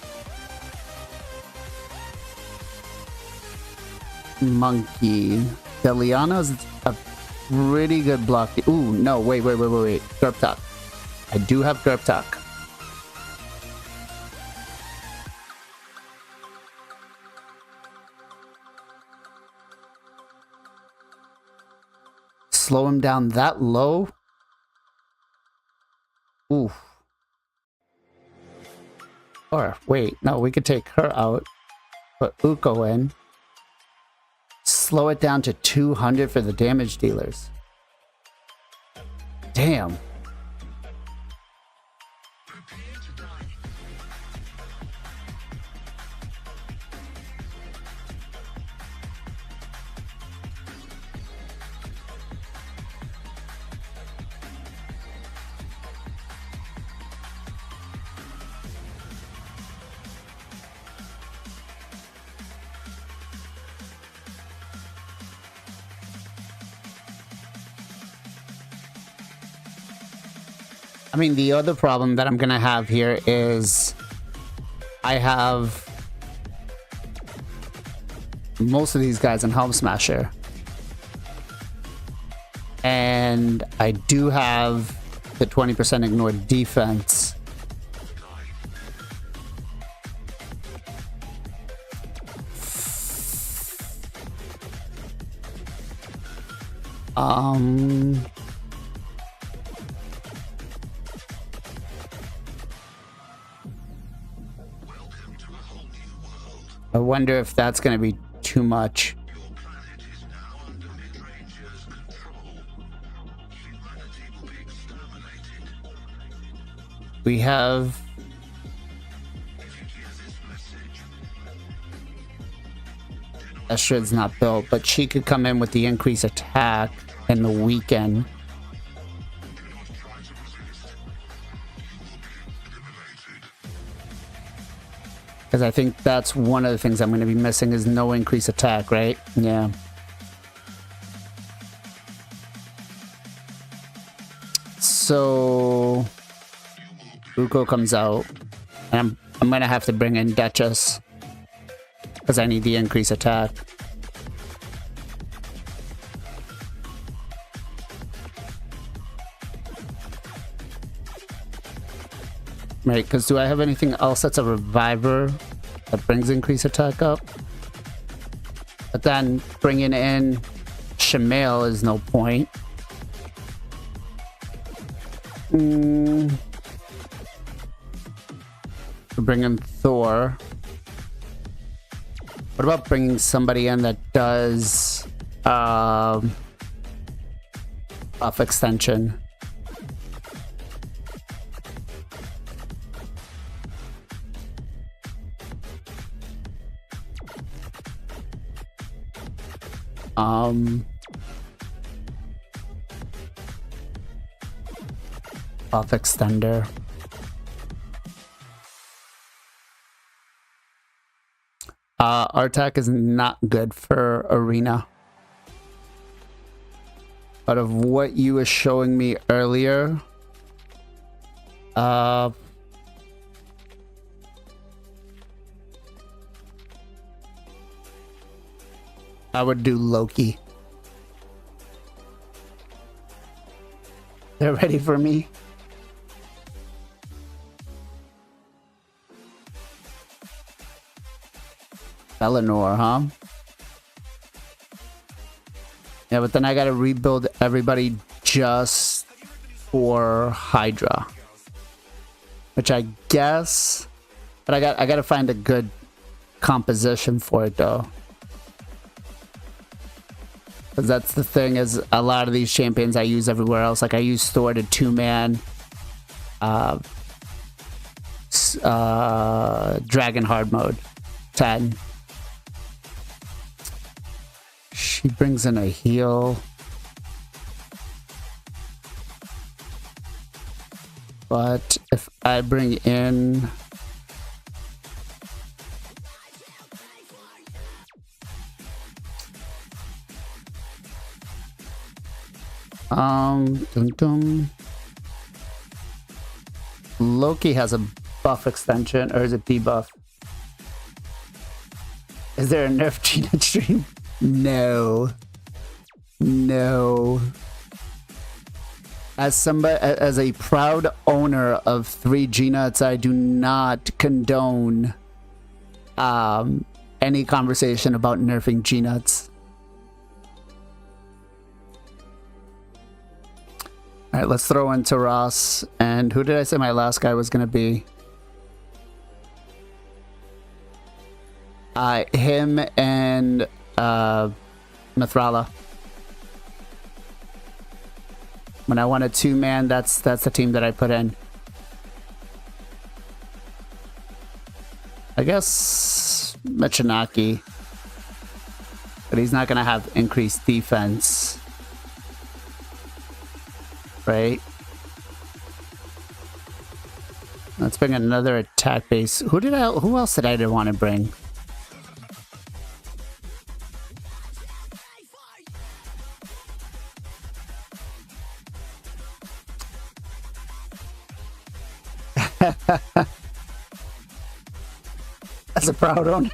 Monkey. Deliana's a pretty good block. Ooh, no, wait. Gerptok. I do have Gerptok. Slow him down that low? Ooh. Or, wait, no, we could take her out. Put Uko in. Slow it down to 200 for the damage dealers. Damn. I mean, the other problem that I'm gonna have here is I have most of these guys in Helm Smasher. And I do have the 20% ignored defense. I wonder if that's going to be too much. We have Estrid's not built, but she could come in with the increased attack in the weekend. Because I think that's one of the things I'm going to be missing is no increased attack, right? Yeah. So Uko comes out, and I'm going to have to bring in Duchess because I need the increased attack. Right, because do I have anything else that's a reviver that brings increased attack up? But then bringing in Shamail is no point. Bring in Thor. What about bringing somebody in that does buff extension? Buff extender. Artak is not good for arena. But of what you were showing me earlier, I would do Loki. They're ready for me. Eleanor, huh? Yeah, but then I gotta rebuild everybody just for Hydra. which I guess, but I got to find a good composition for it though. Because that's the thing, is a lot of these champions I use everywhere else. Like I use Thor to 2-man, Dragon hard mode 10. She brings in a heal. But if I bring in dum dum. Loki has a buff extension, or is it debuff? Is there a nerf Gina stream? No. No. As a proud owner of 3 G-Nuts, I do not condone any conversation about nerfing G-Nuts. Alright, let's throw into Ross. And who did I say my last guy was gonna be? Him and Mithrala. When I want a 2-man, that's the team that I put in. I guess Michinaki. But he's not gonna have increased defense. Right? Let's bring another attack base. Who else did I want to bring? As a proud owner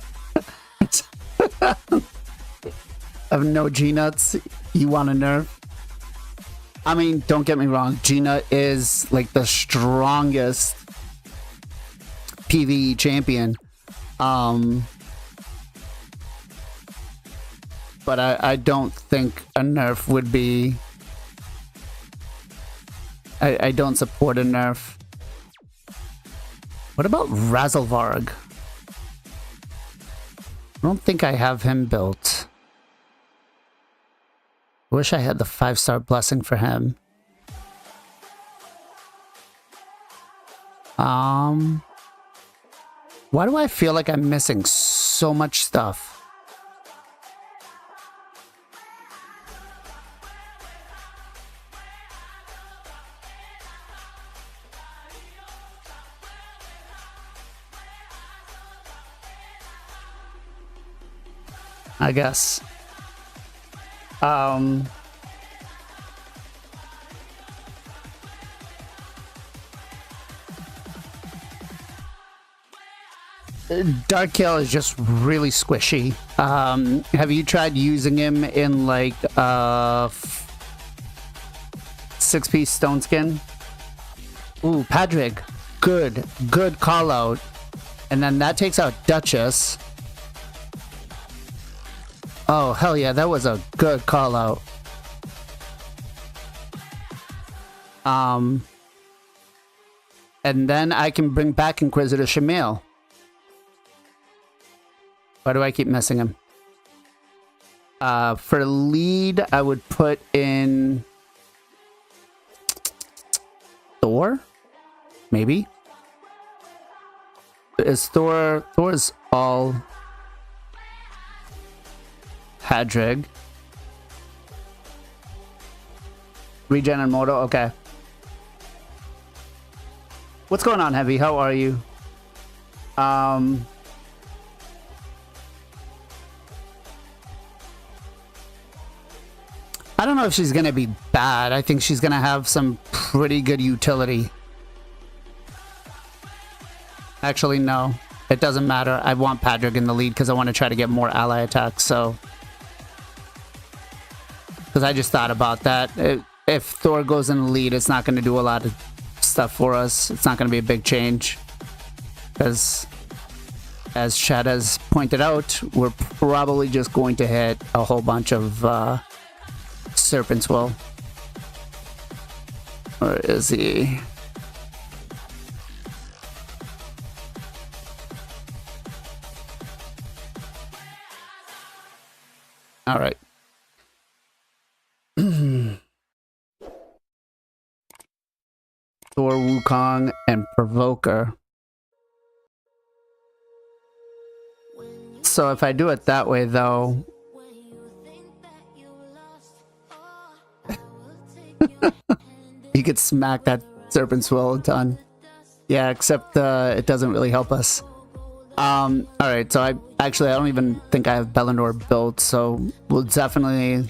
of no G-Nuts, you want to nerf? I mean, don't get me wrong, Gina is like the strongest PvE champion. But I don't think a nerf would be... I don't support a nerf. What about Razelvarg? I don't think I have him built. I wish I had the 5-star blessing for him. Why do I feel like I'm missing so much stuff? I guess. Dark Kill is just really squishy. Have you tried using him in like 6-piece stone skin? Ooh, Padrig. Good call out. And then that takes out Duchess. Oh, hell yeah, that was a good call out. And then I can bring back Inquisitor Shamil. Why do I keep missing him? For lead, I would put in Thor? Maybe? Is Thor's all Hadrig. Regen and Moto, okay. What's going on, Heavy? How are you? I don't know if she's gonna be bad. I think she's gonna have some pretty good utility. Actually, no. It doesn't matter. I want Padrig in the lead because I want to try to get more ally attacks, so... Because I just thought about that. If Thor goes in the lead, it's not going to do a lot of stuff for us. It's not going to be a big change. Because, as Chad has pointed out, we're probably just going to hit a whole bunch of Serpent's Will. Where is he? All right. Thor, Wukong, and Provoker. So if I do it that way, though, you could smack that Serpent's Will a ton. Yeah, except it doesn't really help us. All right, so I don't even think I have Bellinor built, so we'll definitely.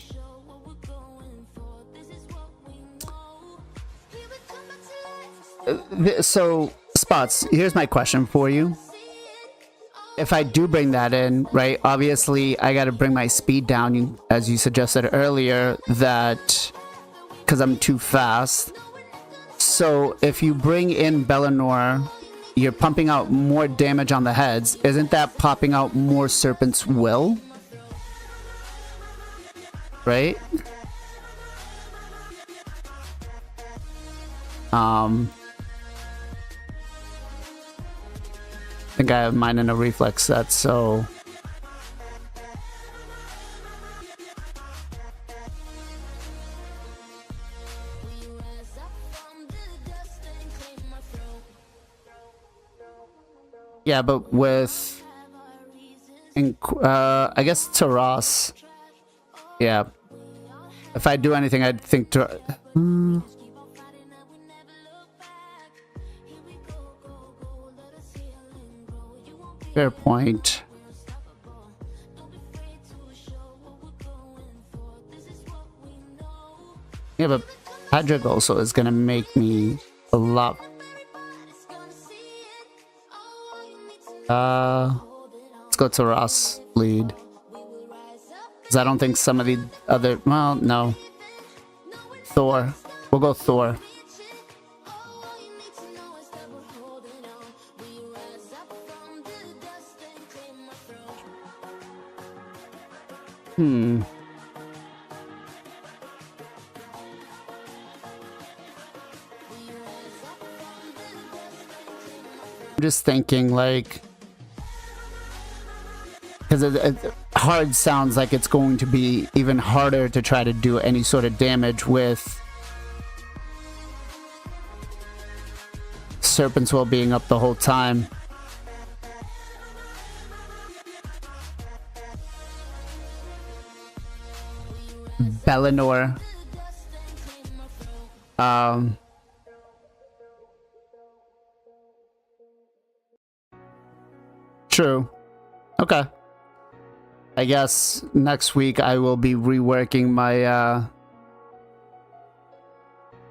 So, Spots, here's my question for you. If I do bring that in, right, obviously I got to bring my speed down, as you suggested earlier, that because I'm too fast. So if you bring in Bellinor, you're pumping out more damage on the heads. Isn't that popping out more Serpent's Will? Right? I think I have mine in a reflex set, so yeah, but with I guess Taras. Yeah. If I do anything, I'd think fair point. Yeah, but Hydra also is gonna make me a lot. Let's go to Ross lead. Because I don't think some of the other. Well, no. Thor. We'll go Thor. I'm just thinking, like, because it hard sounds like it's going to be even harder to try to do any sort of damage with Serpent's Will being up the whole time. Bellinor. True. Okay. I guess next week I will be reworking my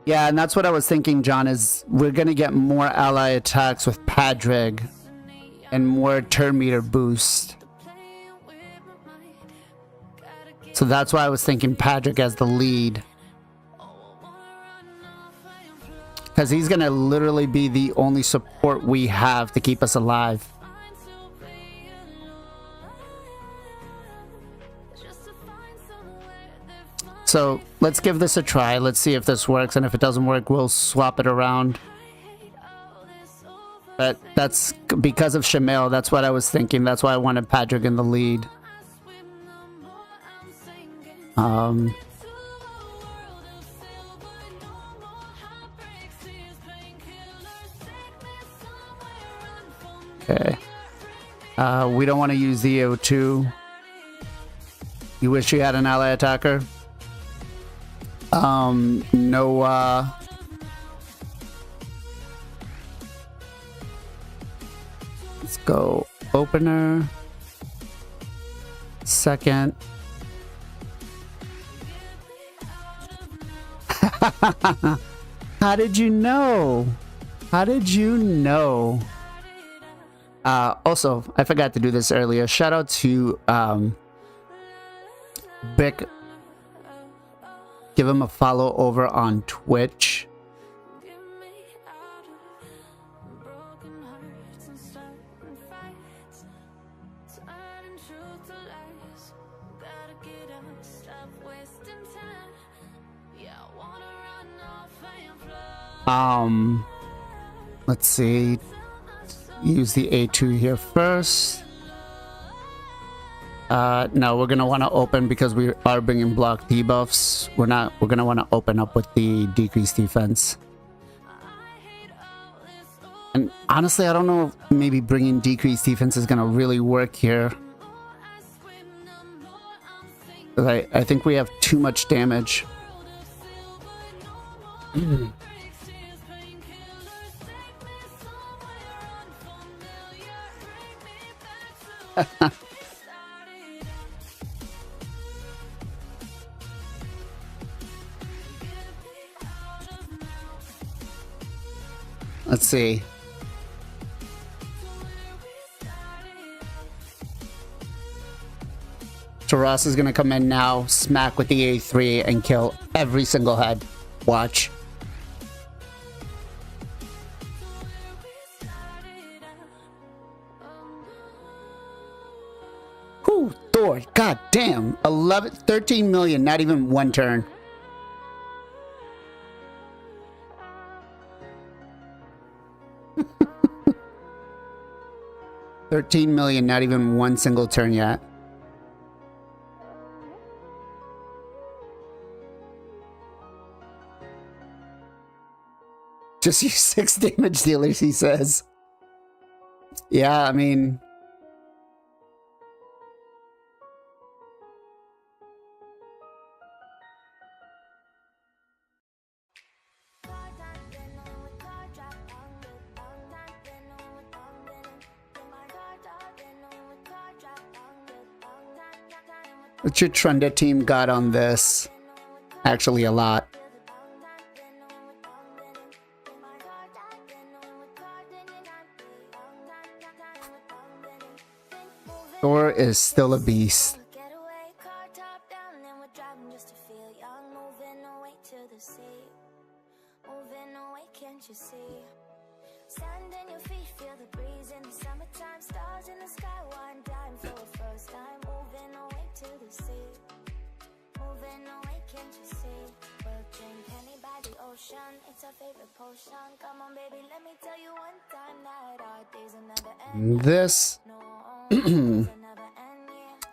yeah, and that's what I was thinking, John, is we're gonna get more ally attacks with Padrig and more turn meter boost. So that's why I was thinking Padrig as the lead. Because he's gonna literally be the only support we have to keep us alive. So let's give this a try. Let's see if this works, and if it doesn't work, we'll swap it around. But that's because of Shamail. That's what I was thinking. That's why I wanted Padrig in the lead. Okay. We don't want to use the O2. You wish you had an ally attacker? No, let's go opener. Second. How did you know? How did you know? Also, I forgot to do this earlier. Shout out to Bick. Give him a follow over on Twitch. Let's see. Use the A2 here first. No, we're gonna want to open because we are bringing block debuffs. We're gonna want to open up with the decreased defense. And honestly, I don't know if maybe bringing decreased defense is gonna really work here. I think we have too much damage. Let's see. Taras is gonna come in now, smack with the A3 and kill every single head. Watch. Whew, Thor, god damn. 13 million, not even one turn. $13 million, not even one single turn yet. Just use 6 damage dealers, he says. Yeah, I mean... What's your Trunda team got on this? Actually, a lot. Thor is still a beast. This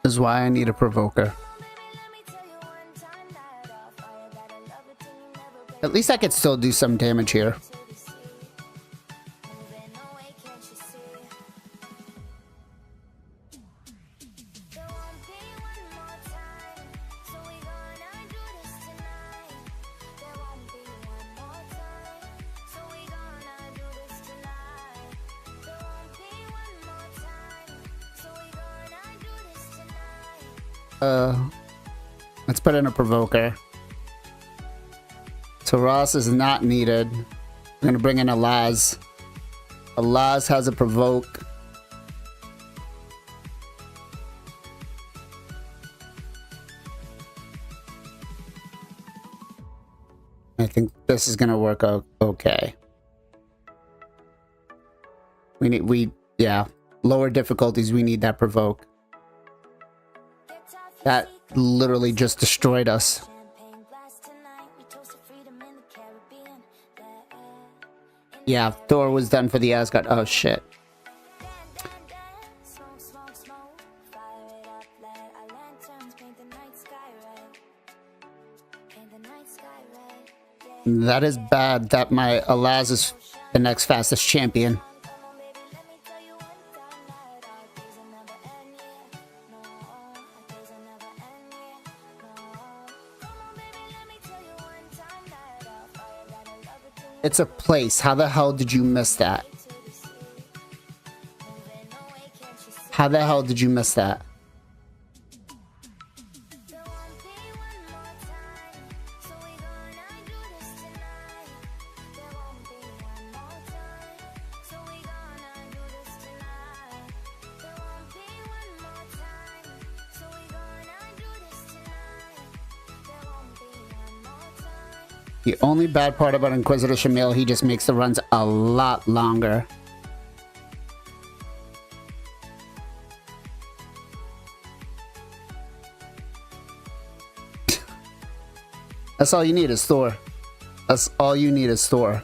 is why I need a provoker. At least I could still do some damage here. Let's put in a provoker. Taras is not needed. I'm gonna bring in Alaz. Alaz has a provoke. I think this is gonna work out okay. Yeah, lower difficulties, we need that provoke. That literally just destroyed us. Yeah, Thor was done for the Asgard. Oh shit. That is bad that my Alaz is the next fastest champion. It's a place. How the hell did you miss that? How the hell did you miss that? The only bad part about Inquisitor Shamil, he just makes the runs a lot longer. That's all you need is Thor. That's all you need is Thor.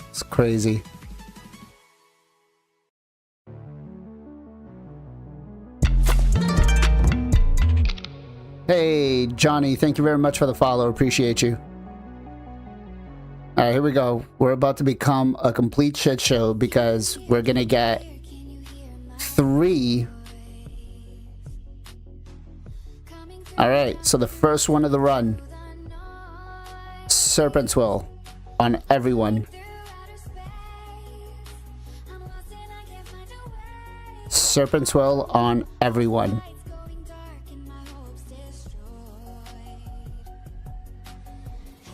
It's crazy. Hey, Johnny, thank you very much for the follow. Appreciate you. All right, here we go. We're about to become a complete shit show because we're going to get 3. All right, so the first one of the run. Serpent's Will on everyone. Serpent's Will on everyone.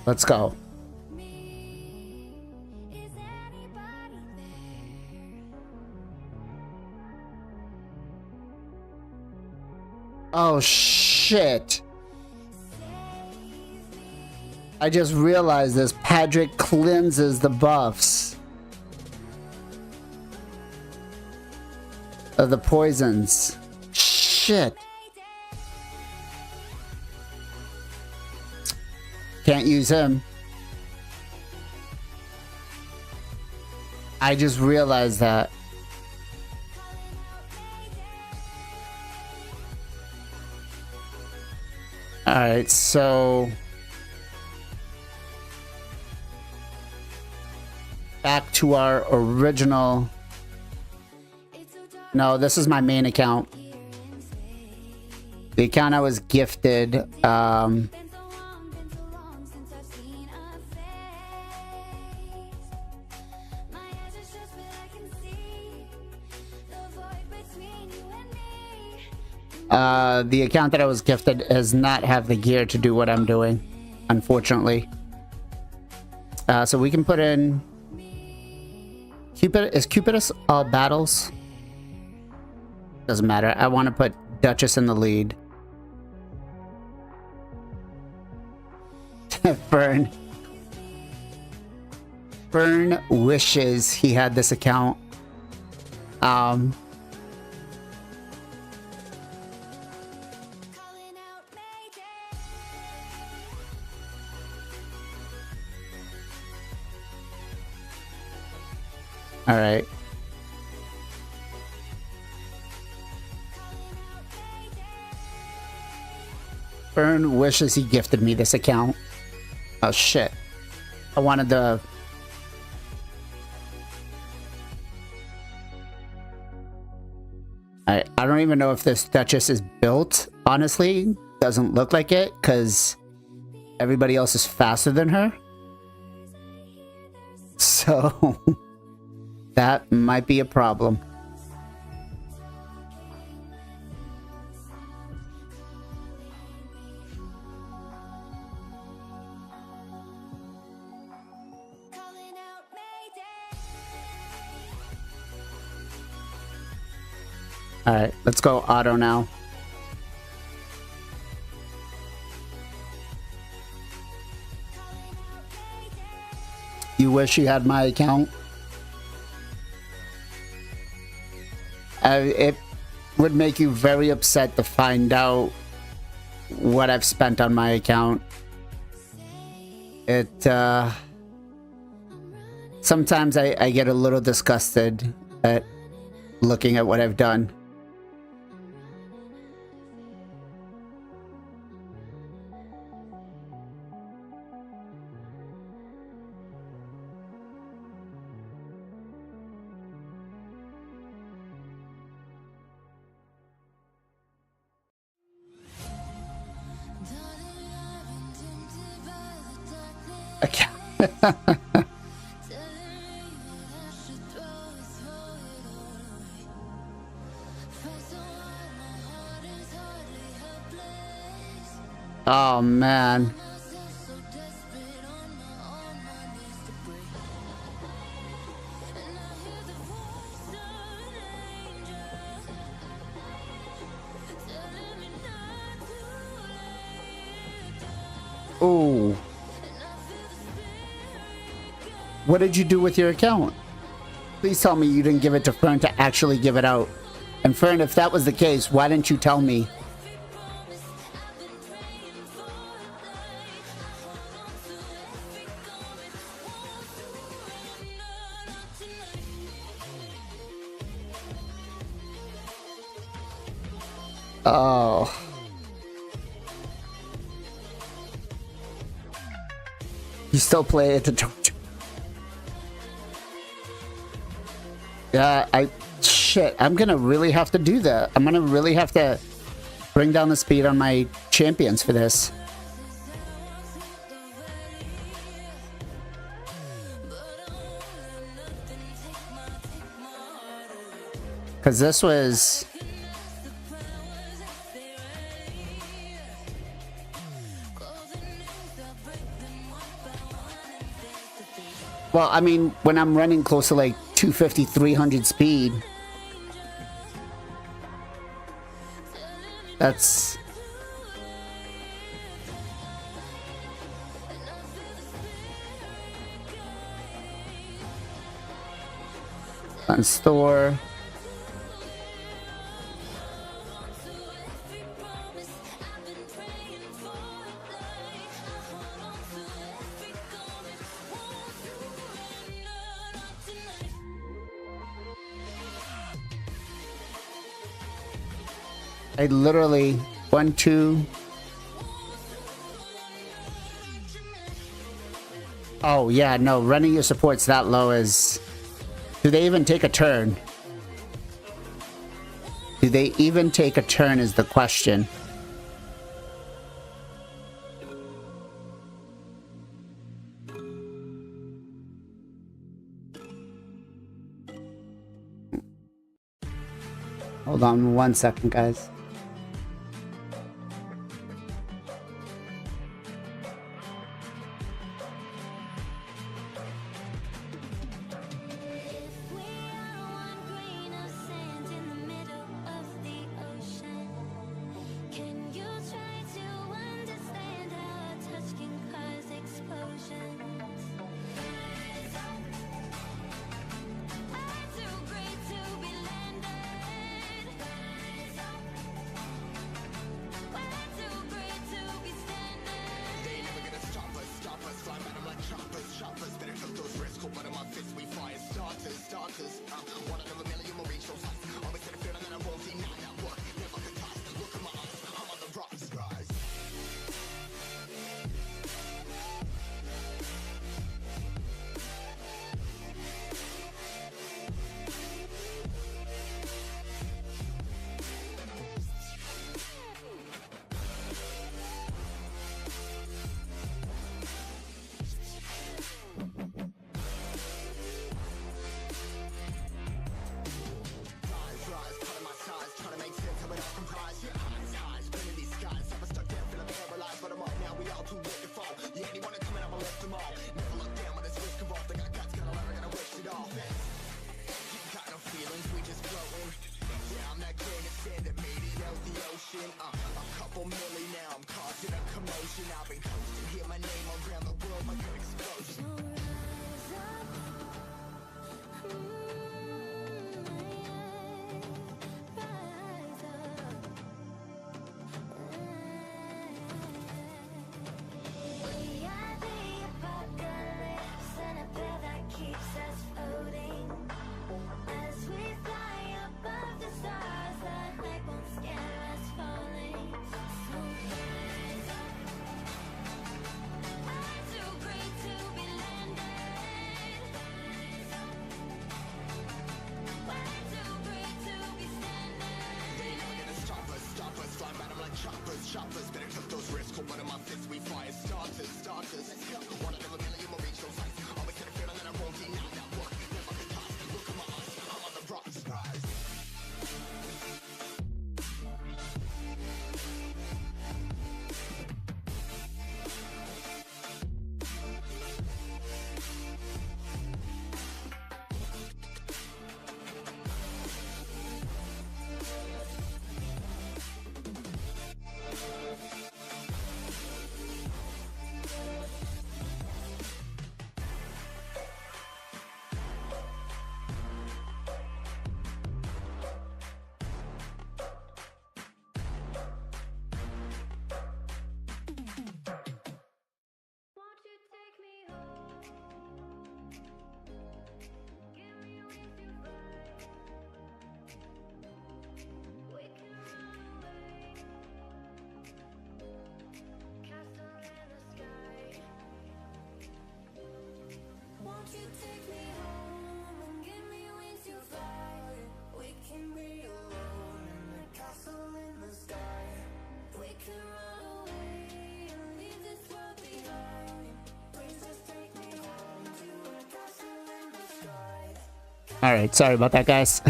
Let's go. Oh shit. I just realized this. Patrick cleanses the buffs of the poisons. Shit. Can't use him. I just realized that. Alright, so back to our original. No, this is my main account. The account I was gifted. The account that I was gifted does not have the gear to do what I'm doing, unfortunately. So we can put in Cupid. Is Cupidus all battles? Doesn't matter. I want to put Duchess in the lead. Fern wishes he had this account. All right. Fern wishes he gifted me this account. Oh shit. I wanted the... I don't even know if this Duchess is built, honestly. Doesn't look like it, because everybody else is faster than her. So... that might be a problem. All right, let's go auto now. You wish you had my account? It would make you very upset to find out what I've spent on my account. It, sometimes I get a little disgusted at looking at what I've done. Okay. Oh man. Oh. What did you do with your account? Please tell me you didn't give it to Fern to actually give it out. And Fern, if that was the case, why didn't you tell me? Oh. You still play it to yeah, shit, I'm gonna really have to do that. I'm gonna really have to bring down the speed on my champions for this. Because this was... Well, I mean, when I'm running close to like 250, 300 speed, that's... On store. I literally 1, 2. Oh yeah, no, running your supports that low is... Do they even take a turn? Do they even take a turn is the question. Hold on 1 second, guys. All right, sorry about that, guys.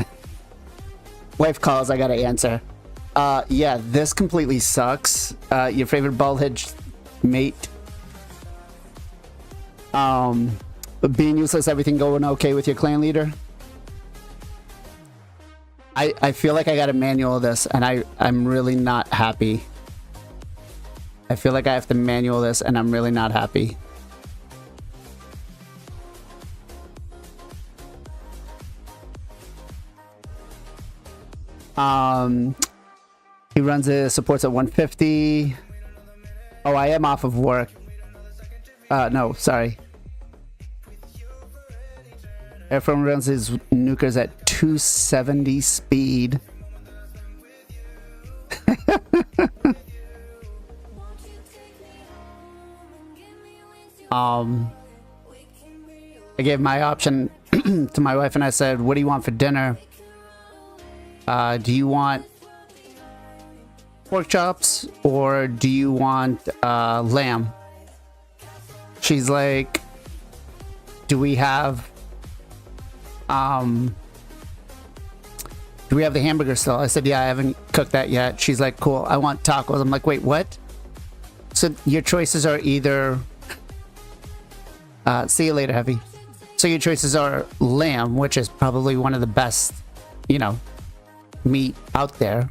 Wife calls, I gotta answer. Yeah, this completely sucks. Your favorite bald-head mate. Being useless, everything going okay with your clan leader? I feel like I got a manual of this, and I'm really not happy. I feel like I have to manual this, and I'm really not happy. He runs his supports at 150. Oh, I am off of work. No, sorry. Everyone runs his nukers at 270 speed. I gave my option to my wife and I said, what do you want for dinner? Do you want pork chops or do you want lamb? She's like, do we have the hamburger still? I said, yeah, I haven't cooked that yet. She's like, cool, I want tacos. I'm like, wait, what? So your choices are either see you later, Heavy. So your choices are lamb, which is probably one of the best, you know, meat out there.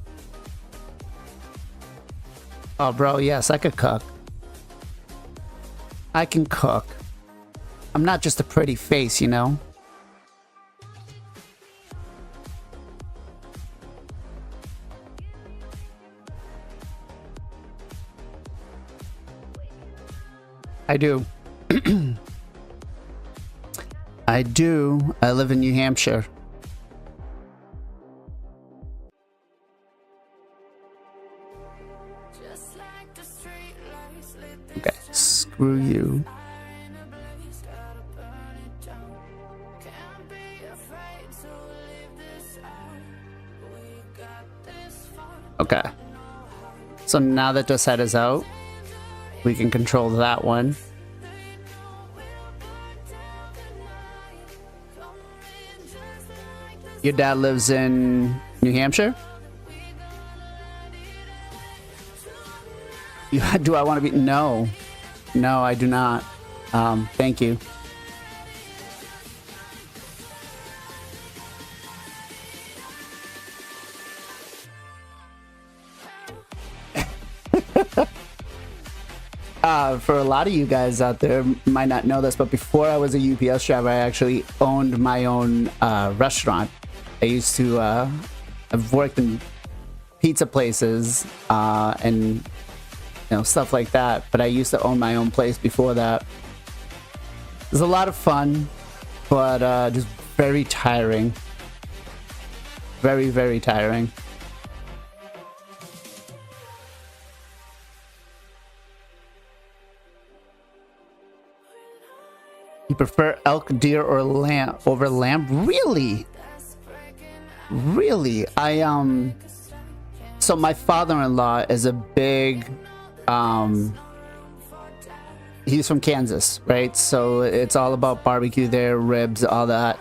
Oh, bro, yes, I could cook. I can cook. I'm not just a pretty face, you know? I do. I do. I live in New Hampshire. Okay, screw you. Okay. So now that this head is out, we can control that one. Your dad lives in New Hampshire? Do I want to be? No. No, I do not. Thank you. For a lot of you guys out there might not know this, but before I was a UPS driver, I actually owned my own restaurant. I used to, I've worked in pizza places and, you know, stuff like that, but I used to own my own place before that. It was a lot of fun, but just very tiring. Very, very tiring. You prefer elk, deer, or lamb over lamb? Really? Really? So my father-in-law is a big, he's from Kansas, right? So it's all about barbecue there, ribs, all that.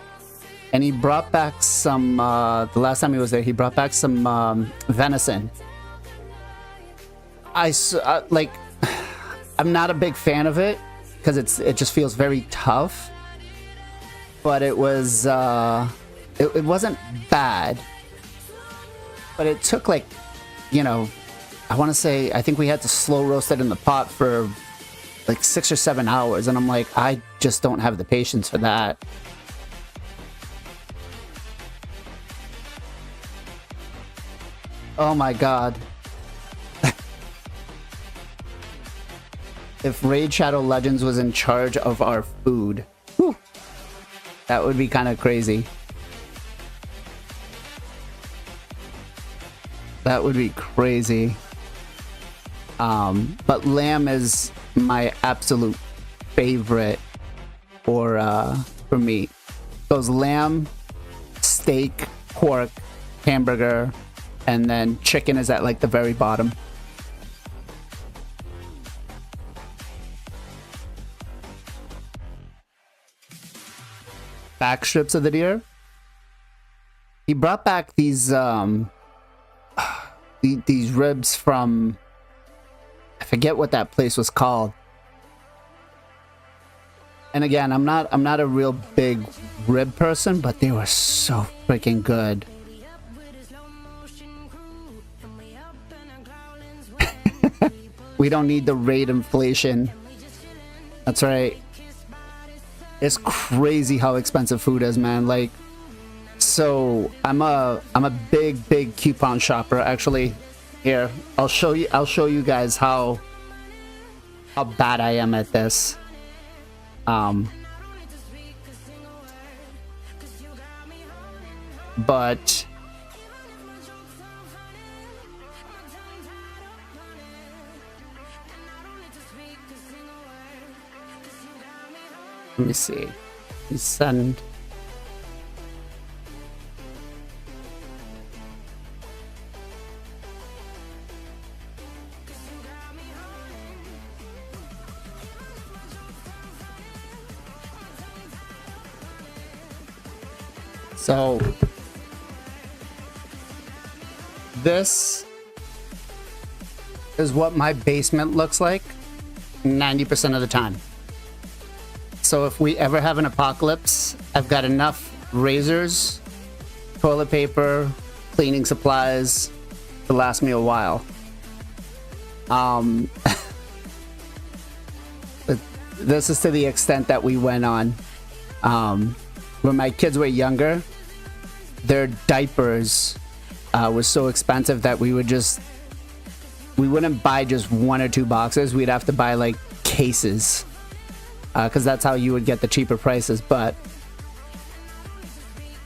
And he brought back some, the last time he was there, he brought back some venison. Like, I'm not a big fan of it because it just feels very tough. But it was, it wasn't bad. But it took like, you know, I want to say, I think we had to slow roast it in the pot for like 6 or 7 hours. And I'm like, I just don't have the patience for that. Oh my God. If Raid Shadow Legends was in charge of our food, whew, that would be kind of crazy. That would be crazy. But lamb is my absolute favorite for meat. Goes lamb, steak, pork, hamburger, and then chicken is at like the very bottom. Back strips of the deer. he brought back these these ribs from, I forget what that place was called. And again, I'm not a real big rib person, but they were so freaking good. We don't need the rate inflation. That's right. It's crazy how expensive food is, man. Like, so I'm a big coupon shopper. Actually, here I'll show you guys how bad I am at this. But let me see. Send. So this is what my basement looks like 90% of the time. So if we ever have an apocalypse, I've got enough razors, toilet paper, cleaning supplies to last me a while. But this is to the extent that we went on. When my kids were younger, their diapers was so expensive that we wouldn't buy just 1 or 2 boxes. We'd have to buy like cases, because that's how you would get the cheaper prices. But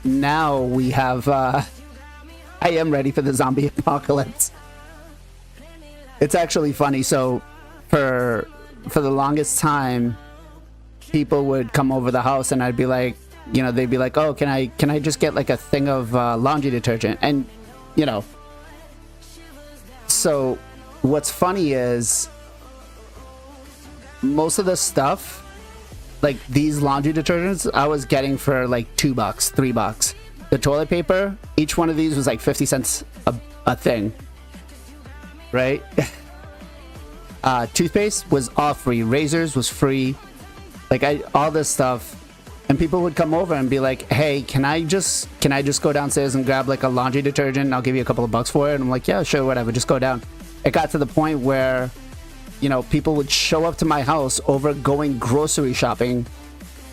now we have I am ready for the zombie apocalypse. It's actually funny. So for the longest time, people would come over the house and I'd be like, you know, they'd be like, oh, can I just get like a thing of laundry detergent? And you know, so what's funny is most of the stuff, like these laundry detergents, I was getting for like $2, $3. The toilet paper, each one of these was like 50 cents a thing, right? Toothpaste was all free. Razors was free. Like all this stuff. And people would come over and be like, hey, can I just go downstairs and grab like a laundry detergent and I'll give you a couple of bucks for it? And I'm like, yeah, sure, whatever, just go down. It got to the point where, you know, people would show up to my house over going grocery shopping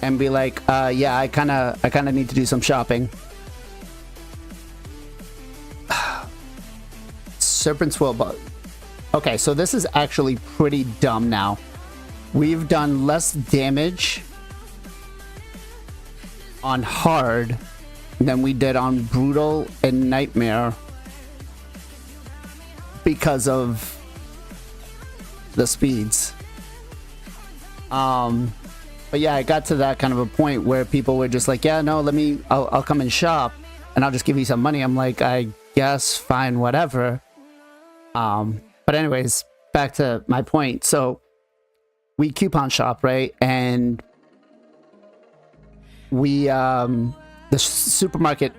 and be like, yeah, I kind of need to do some shopping. Serpent swirl bug. Okay, so this is actually pretty dumb now. We've done less damage on hard than we did on brutal and nightmare because of the speeds. But yeah, it got to that kind of a point where people were just like, yeah, no, I'll come and shop and I'll just give you some money. I'm like, I guess, fine, whatever. But anyways, back to my point. So we coupon shop, right? And we the supermarket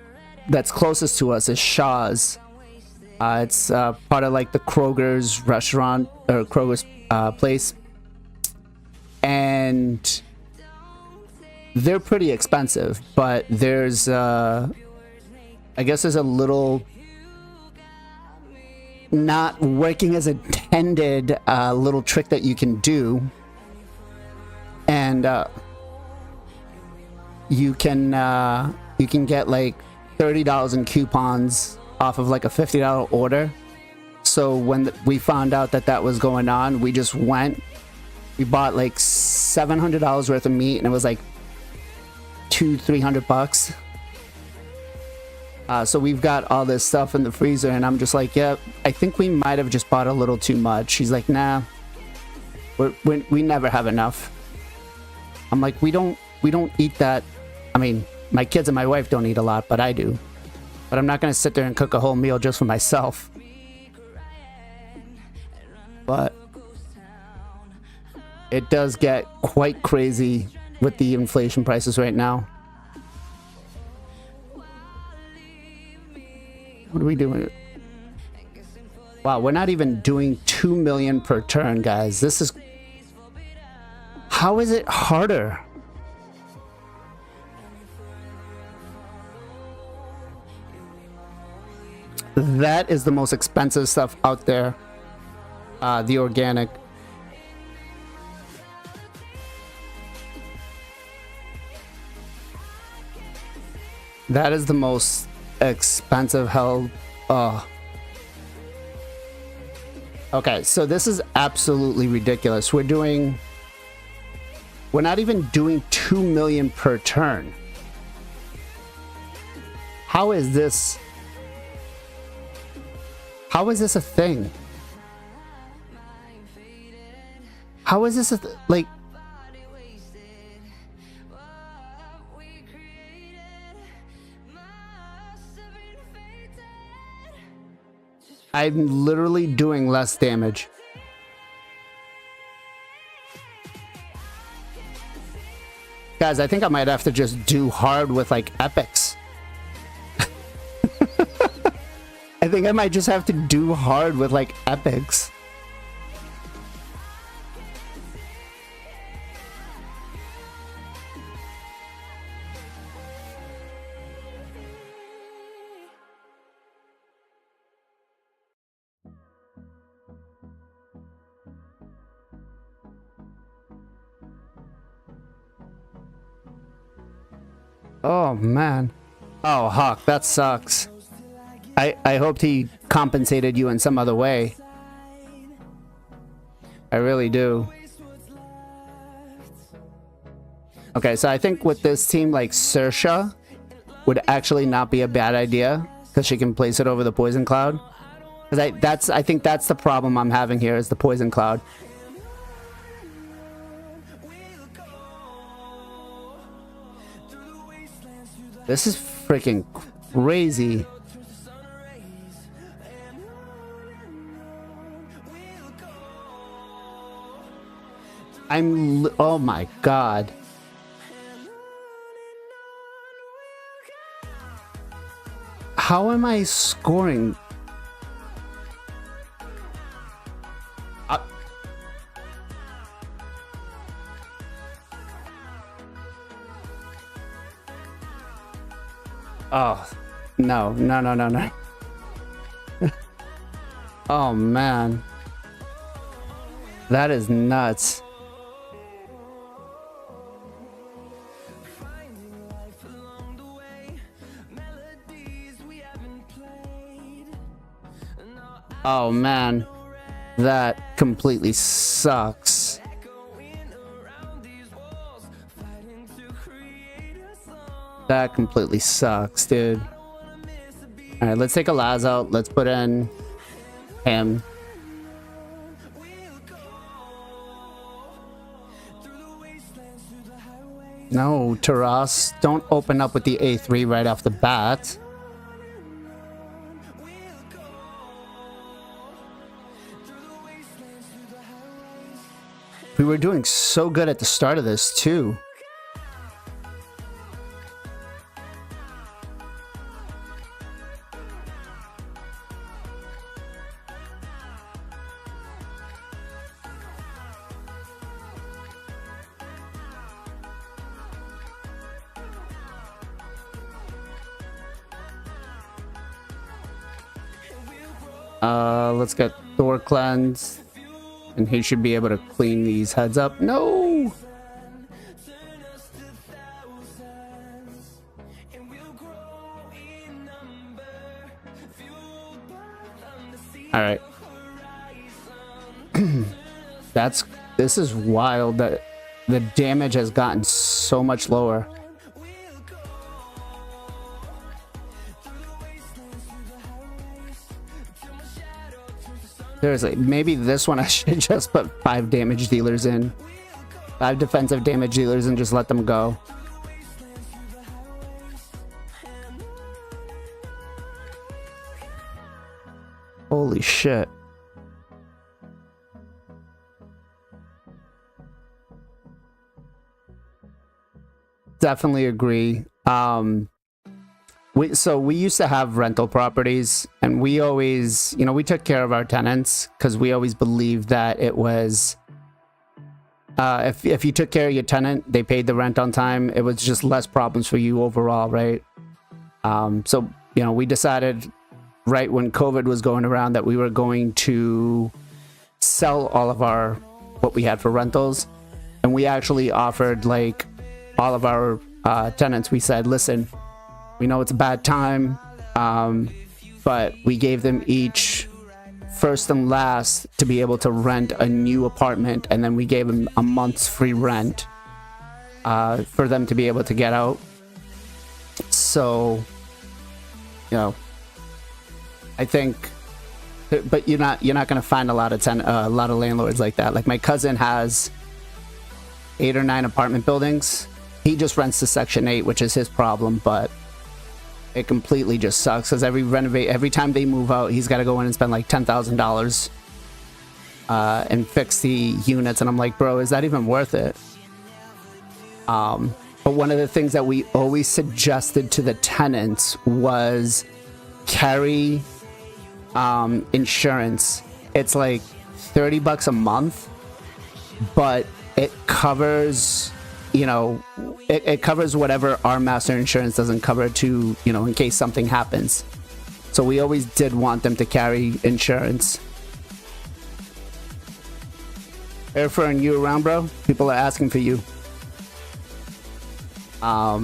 that's closest to us is Shaw's. It's part of like the Kroger's restaurant or Kroger's place, and they're pretty expensive. But there's I guess there's a little not working as intended little trick that you can do, and you can get like $30 in coupons off of like a $50 order. So when we found out that was going on, we just went. We bought like $700 worth of meat, and it was like $300. So we've got all this stuff in the freezer, and I'm just like, yeah, I think we might have just bought a little too much. She's like, nah, we never have enough. I'm like, we don't eat that. I mean, my kids and my wife don't eat a lot, but I do. But I'm not going to sit there and cook a whole meal just for myself. But it does get quite crazy with the inflation prices right now. What are we doing? Wow, we're not even doing 2 million per turn, guys. This is... How is it harder? That is the most expensive stuff out there. The organic. That is the most expensive hell. Okay, so this is absolutely ridiculous. We're not even doing 2 million per turn. How is this? How is this a thing? How is this like? I'm literally doing less damage. Guys, I think I might have to just do hard with like epics. I think I might just have to do hard with like epics. Oh man. Oh Hawk, that sucks. I hoped he compensated you in some other way. I really do. Okay, so I think with this team, like Saoirse would actually not be a bad idea because she can place it over the poison cloud. Because I think that's the problem I'm having here is the poison cloud. This is freaking crazy. Oh my god. How am I scoring? Oh, no. Oh man. That is nuts. Oh man, that completely sucks. That completely sucks, dude. Alright, let's take a Laz out. Let's put in him. No, Taras, don't open up with the A3 right off the bat. We were doing so good at the start of this, too. Let's get Thor cleanse. And he should be able to clean these heads up. No! Alright. This is wild that the damage has gotten so much lower. Seriously, maybe this one I should just put 5 damage dealers in. 5 defensive damage dealers and just let them go. Holy shit. Definitely agree. we used to have rental properties, and we always, you know, we took care of our tenants because we always believed that it was if you took care of your tenant, they paid the rent on time, it was just less problems for you overall, right? So, you know, we decided right when COVID was going around that we were going to sell all of our what we had for rentals, and we actually offered like all of our tenants, we said, listen, we know it's a bad time, but we gave them each first and last to be able to rent a new apartment, and then we gave them a month's free rent for them to be able to get out. So, you know, I think, but you're not going to find a lot of landlords like that. Like my cousin has 8 or 9 apartment buildings. He just rents to Section 8, which is his problem, but it completely just sucks because every time they move out, he's got to go in and spend like $10,000 and fix the units. And I'm like, bro, is that even worth it? But one of the things that we always suggested to the tenants was carry insurance. It's like $30 a month, but it covers, you know, it covers whatever our master insurance doesn't cover, to, you know, in case something happens. So we always did want them to carry insurance. Airfern, you around, bro? People are asking for you. But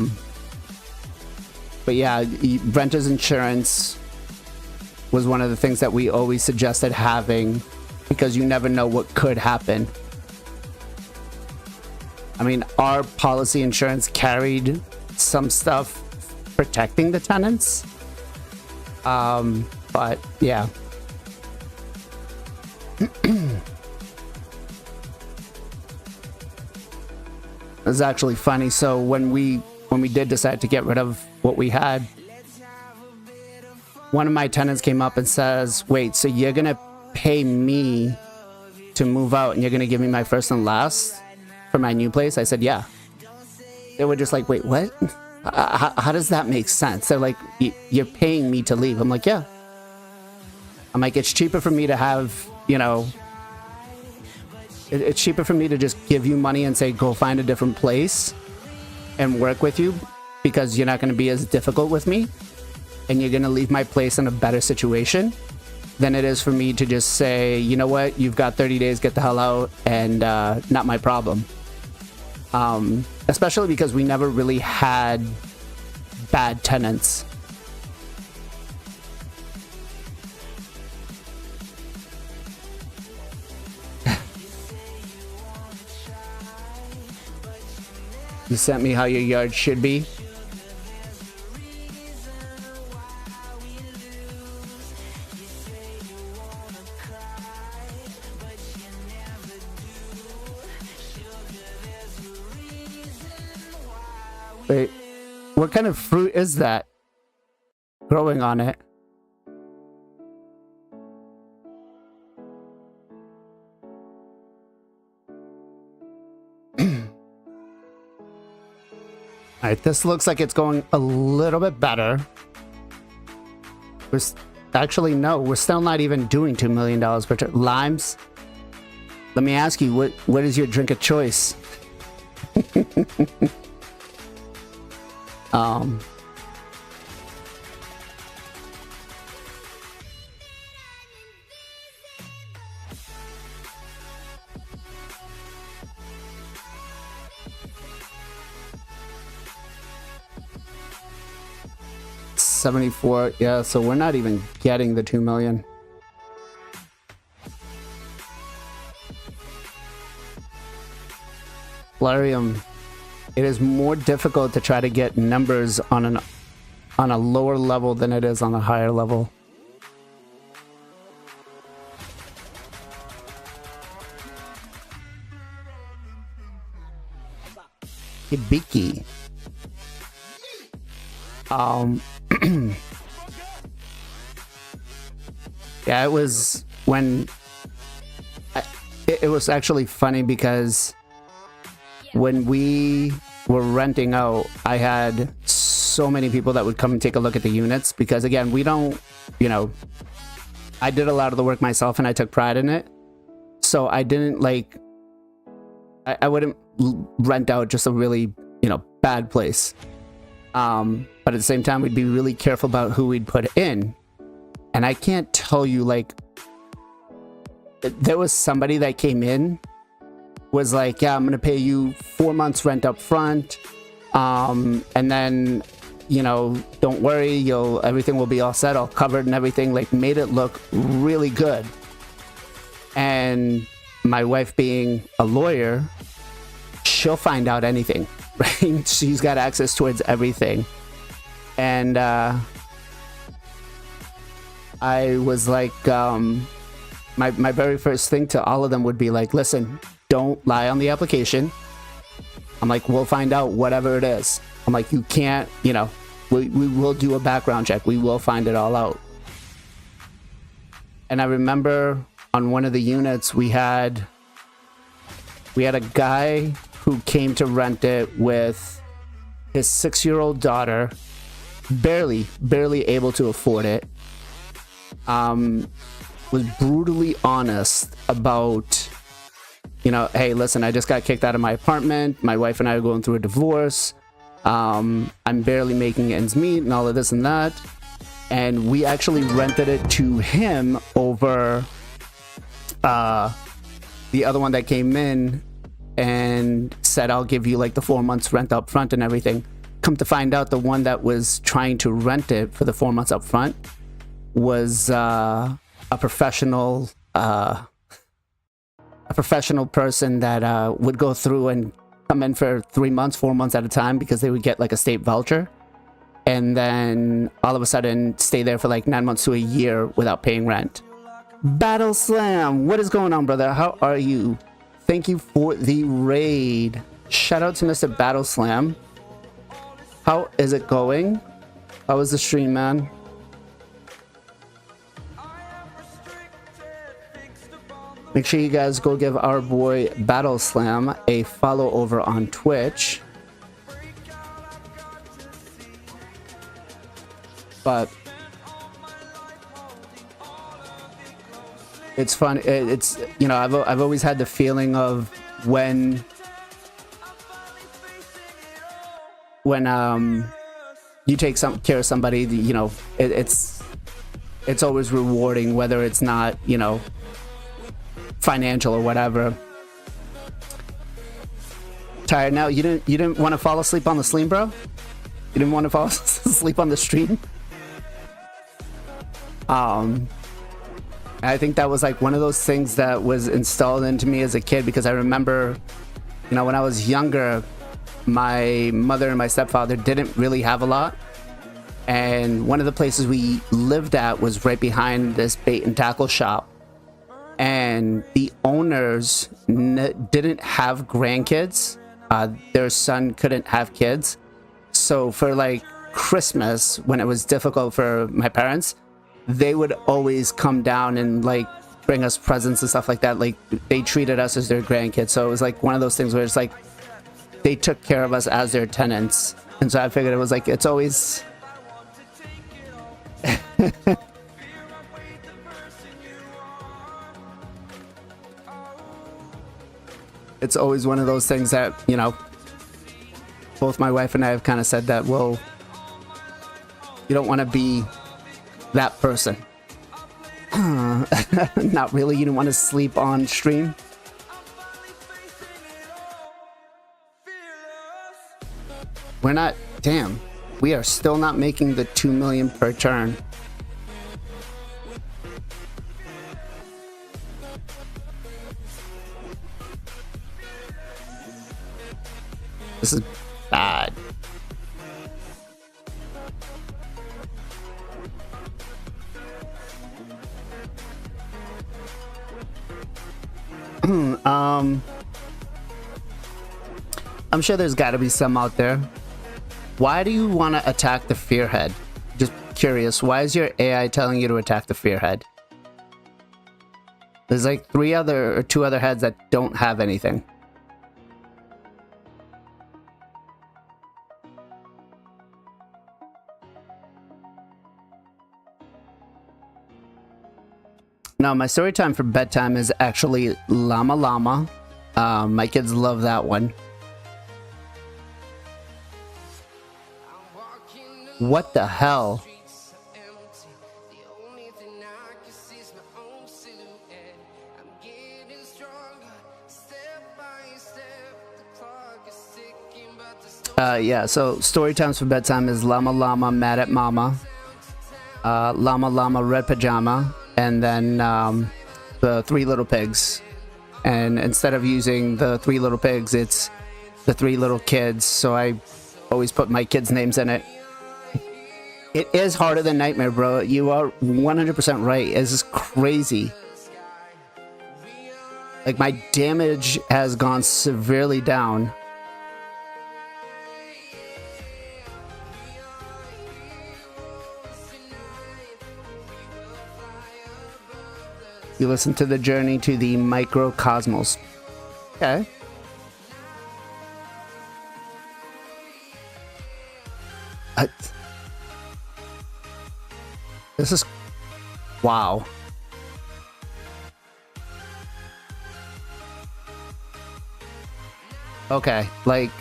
yeah, renter's insurance was one of the things that we always suggested having, because you never know what could happen. I mean, our policy insurance carried some stuff protecting the tenants. But yeah. It's actually funny. So when we did decide to get rid of what we had, one of my tenants came up and says, wait, so you're gonna pay me to move out and you're gonna give me my first and last for my new place? I said, yeah. They were just like, wait, what? How does that make sense? They're like, you're paying me to leave. I'm like, yeah. I'm like, it's cheaper for me to have, you know, it's cheaper for me to just give you money and say, go find a different place and work with you, because you're not going to be as difficult with me and you're going to leave my place in a better situation, than it is for me to just say, you know what, you've got 30 days, get the hell out, and not my problem. Especially because we never really had bad tenants. You sent me how your yard should be. Wait, what kind of fruit is that growing on it? Alright, this looks like it's going a little bit better. Actually, no, we're still not even doing $2 million per trip. Limes? Let me ask you, what is your drink of choice? $74, yeah, so we're not even getting the 2 million. Plarium, it is more difficult to try to get numbers on a lower level than it is on a higher level. Hibiki. Yeah, it was when it was actually funny because when we were renting out, I had so many people that would come and take a look at the units, because again, we don't, you know, I did a lot of the work myself and I took pride in it. So I didn't like, I wouldn't rent out just a really, you know, bad place. But at the same time, we'd be really careful about who we'd put in. And I can't tell you, like, there was somebody that came in, was like, yeah, I'm gonna pay you 4 months rent up front, and then, you know, don't worry, everything will be all set, all covered and everything. Like, made it look really good. And my wife being a lawyer, she'll find out anything, right? She's got access towards everything. And I was like, my very first thing to all of them would be like, listen, don't lie on the application. I'm like, we'll find out whatever it is. I'm like, you can't, you know, we will do a background check. We will find it all out. And I remember on one of the units, we had a guy who came to rent it with his 6-year-old daughter, barely able to afford it. Was brutally honest about, you know, hey, listen, I just got kicked out of my apartment. My wife and I are going through a divorce. I'm barely making ends meet and all of this and that. And we actually rented it to him over the other one that came in and said, I'll give you like the 4 months rent up front and everything. Come to find out, the one that was trying to rent it for the 4 months up front was a professional person that would go through and come in for 3 months, 4 months at a time, because they would get like a state voucher, and then all of a sudden stay there for like 9 months to a year without paying rent. Battle Slam, what is going on, brother? How are you? Thank you for the raid. Shout out to Mr. Battle Slam. How is it going? How was the stream, man? Make sure you guys go give our boy Battle Slam a follow over on Twitch. But it's fun. It's, you know, I've always had the feeling of when you take care of somebody, you know, it's always rewarding, whether it's not, you know, financial or whatever. Tired now? You didn't want to fall asleep on the stream, bro? You didn't want to fall asleep on the stream? I think that was like one of those things that was installed into me as a kid, because I remember, you know, when I was younger, my mother and my stepfather didn't really have a lot, and one of the places we lived at was right behind this bait and tackle shop, and the owners didn't have grandkids. Their son couldn't have kids, so for like Christmas, when it was difficult for my parents, they would always come down and like bring us presents and stuff like that. Like, they treated us as their grandkids. So it was like one of those things where it's like they took care of us as their tenants. And so I figured it was like, it's always it's always one of those things that, you know, both my wife and I have kind of said that, well, you don't want to be that person. Not really. You don't want to sleep on stream. We're not. Damn. We are still not making the 2 million per turn. This is bad. I'm sure there's got to be some out there. Why do you want to attack the Fearhead? Just curious. Why is your AI telling you to attack the Fearhead? There's like 2 other heads that don't have anything. No, my story time for bedtime is actually Llama Llama. My kids love that one. What the hell? Yeah, so story times for bedtime is Llama Llama, Mad at Mama, Llama Llama, Red Pajama, and then the Three Little Pigs. And instead of using the Three Little Pigs, it's the Three Little Kids, so I always put my kids' names in it. It is harder than Nightmare, bro. You are 100% right. This is crazy. Like, my damage has gone severely down. You listen to the journey to the microcosmos. Okay. This is... wow. Okay, like...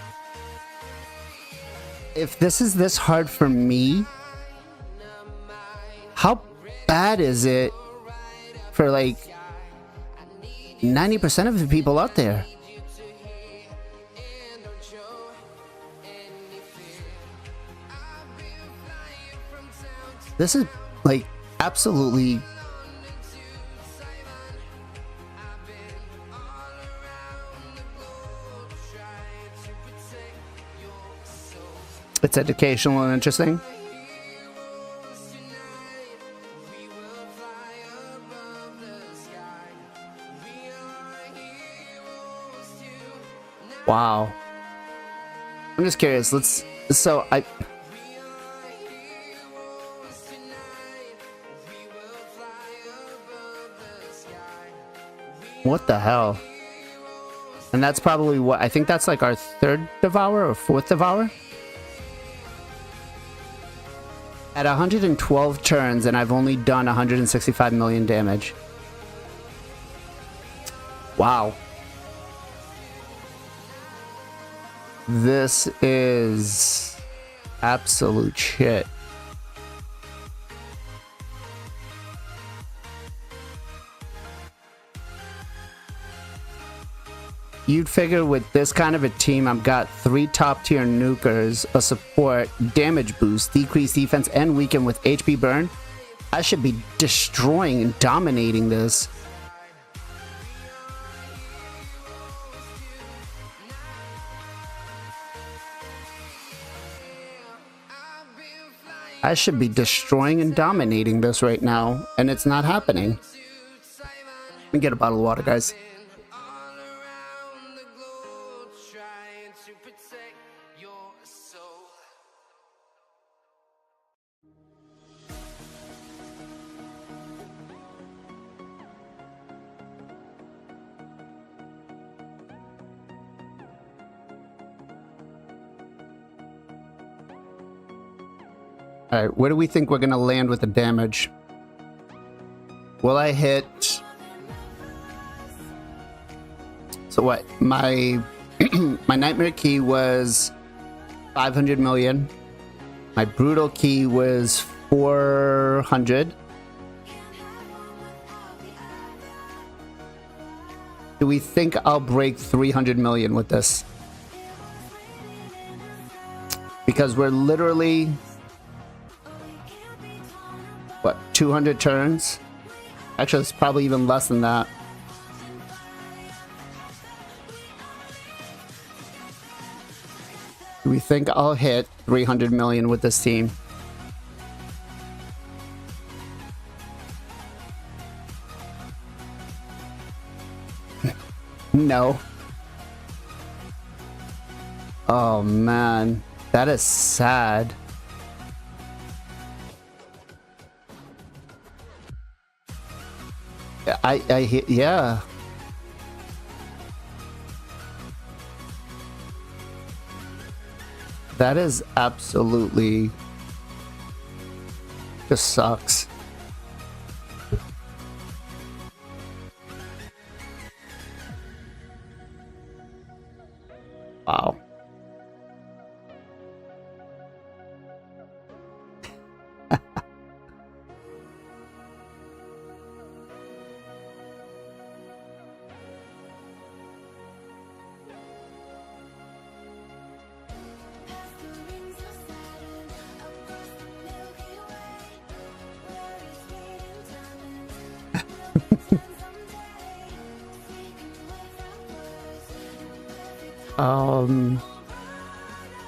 if this is this hard for me, how bad is it for like 90% of the people out there? This is like absolutely it's educational and interesting. Wow. I'm just curious. What the hell? And that's probably what, I think that's like our third devour or fourth devour. At 112 turns, and I've only done 165 million damage. Wow. This is absolute shit. You'd figure with this kind of a team, I've got 3 top tier nukers, a support, damage boost, decreased defense, and weaken with HP burn. I should be destroying and dominating this. I should be destroying and dominating this right now, and it's not happening. Let me get a bottle of water, guys. Alright, where do we think we're gonna land with the damage? Will I hit... So what? My my Nightmare key was 500 million. My Brutal key was 400. Do we think I'll break 300 million with this? Because we're literally... what, 200 turns? Actually, it's probably even less than that. Do we think I'll hit 300 million with this team? No. Oh man, that is sad. Yeah. That is absolutely just sucks.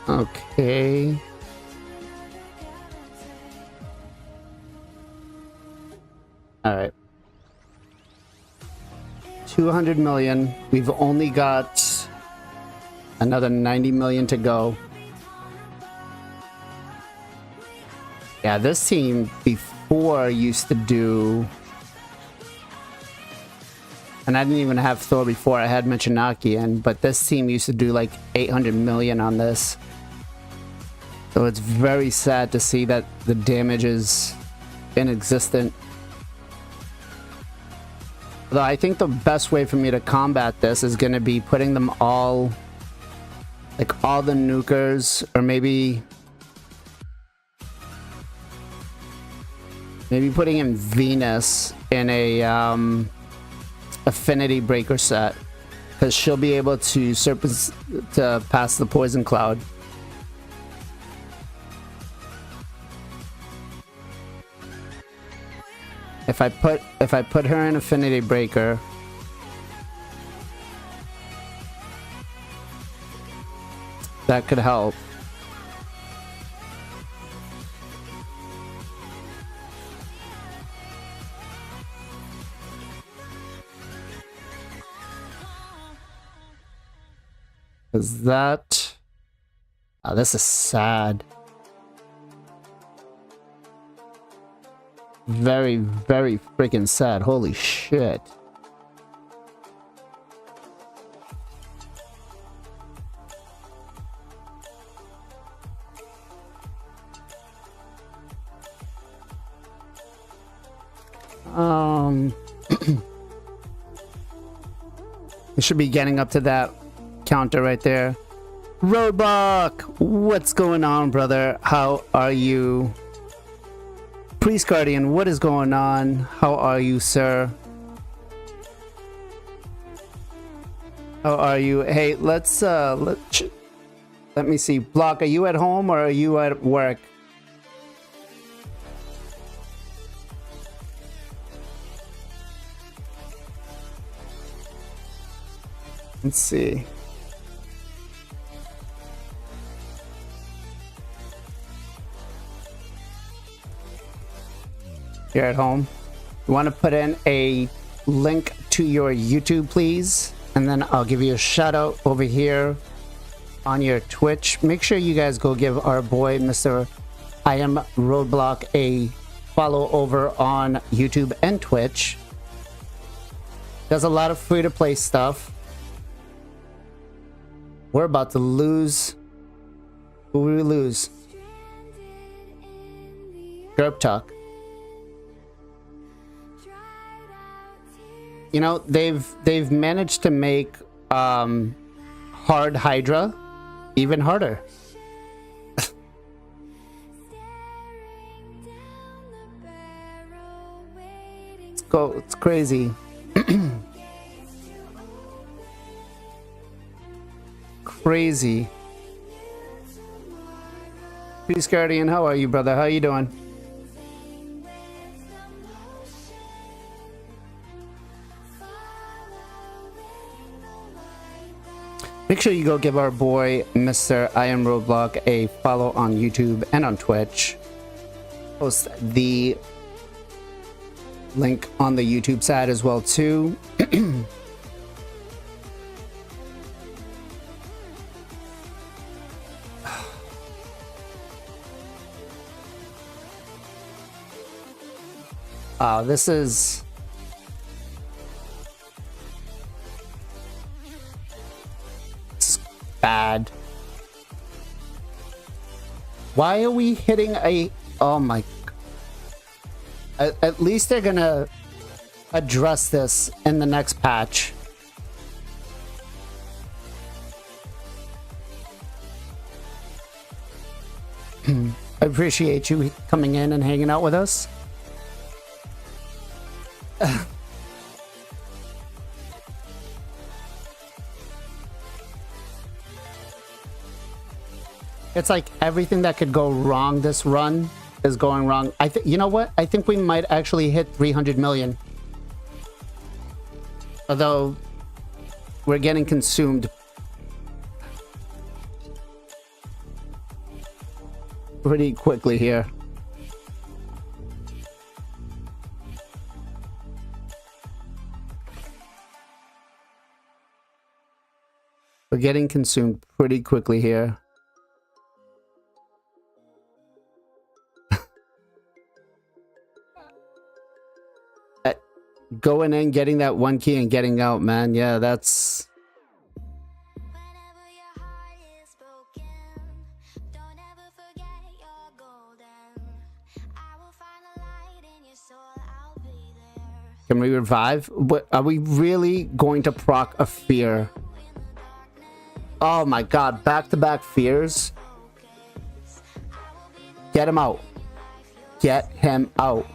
Okay. All right. 200 million. We've only got another 90 million to go. Yeah, this team before used to do... And I didn't even have Thor before. I had Michinaki in, but this team used to do like 800 million on this. So it's very sad to see that the damage is inexistent. Although I think the best way for me to combat this is going to be putting them all, like all the nukers, or maybe putting in Venus in a affinity breaker set, because she'll be able to pass the poison cloud. If I put her in affinity breaker, that could help. Is that... Oh, this is sad. Very, very freaking sad. Holy shit. We should be getting up to that counter right there. Roadblock! What's going on, brother? How are you? Priest Guardian, what is going on? How are you, sir? How are you? Hey, let me see. Block, are you at home or are you at work? Let's see. You're at home. You want to put in a link to your YouTube, please? And then I'll give you a shout out over here on your Twitch. Make sure you guys go give our boy, Mr. I Am Roadblock, a follow over on YouTube and Twitch. Does a lot of free to play stuff. We're about to lose. Who will we lose? Gerb Talk. You know, they've managed to make hard Hydra even harder. Let's go. It's crazy. Crazy. Peace Guardian, how are you, brother? How you doing? Make sure you go give our boy, Mr. I Am Roadblock, a follow on YouTube and on Twitch. Post the link on the YouTube side as well, too. This is... bad. Why are we hitting a... Oh my... At least they're gonna address this in the next patch. I appreciate you coming in and hanging out with us. It's like everything that could go wrong this run is going wrong. You know what? I think we might actually hit 300 million. Although we're getting consumed pretty quickly here. We're getting consumed pretty quickly here. Going in, getting that one key and getting out, man. Yeah, that's... Whenever your heart is broken, don't ever forget you're golden. I will find the light in your soul, I'll be there. Can we revive? What, are we really going to proc a fear? Oh my god, back-to-back fears. Get him out. Get him out.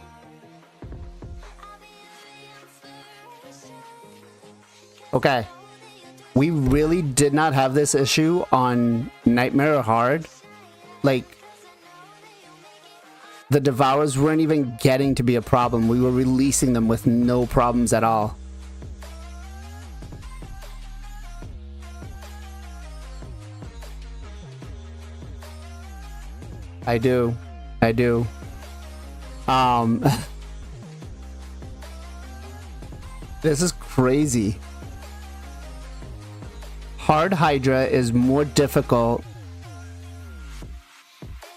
Okay. We really did not have this issue on Nightmare Hard. Like, the Devourers weren't even getting to be a problem. We were releasing them with no problems at all. I do. I do. This is crazy. Hard Hydra is more difficult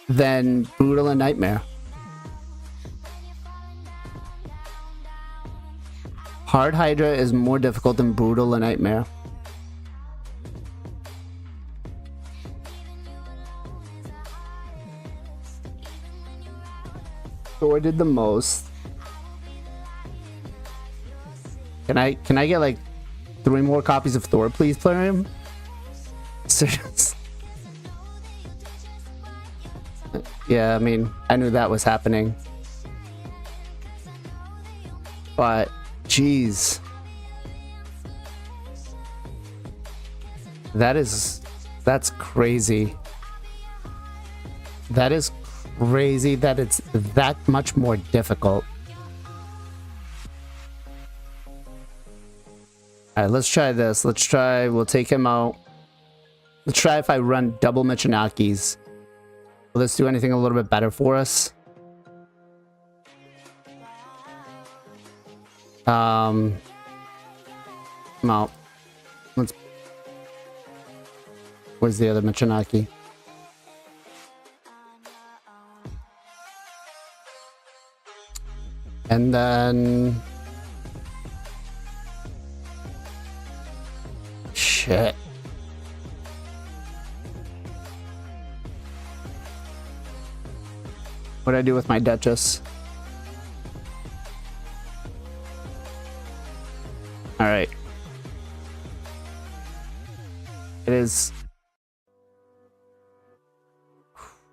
than Brutal and Nightmare. Hard Hydra is more difficult than Brutal and Nightmare. Thor did the most. Can I get like 3 more copies of Thor, please, Plarium? Serious. Yeah, I mean, I knew that was happening. But, jeez. That's crazy. That is crazy that it's that much more difficult. Alright, let's try this. Let's try, we'll take him out. Let's try if I run double Michinakis. Will this do anything a little bit better for us? Come out. Let's... Where's the other Michinaki? And then... Shit. What'd I do with my Duchess? Alright. It is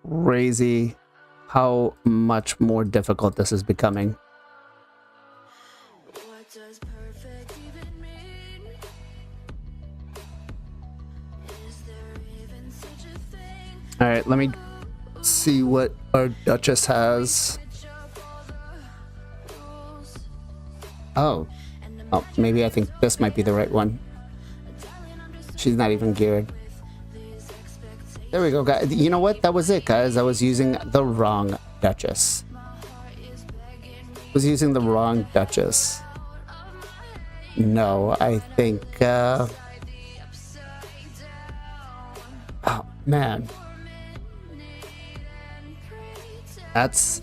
crazy how much more difficult this is becoming. What does perfect even mean? Is there even such a thing? Alright, let me see what our Duchess has. Oh. Oh, maybe I think this might be the right one. She's not even geared. There we go, guys. You know what? That was it, guys. I was using the wrong Duchess. No, I think, oh, man. That's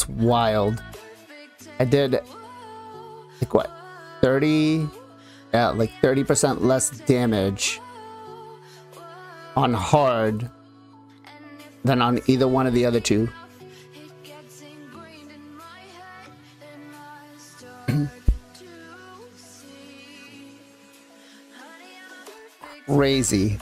wild. I did, like, what? 30? Yeah, like 30% less damage on hard than on either one of the other two. Crazy.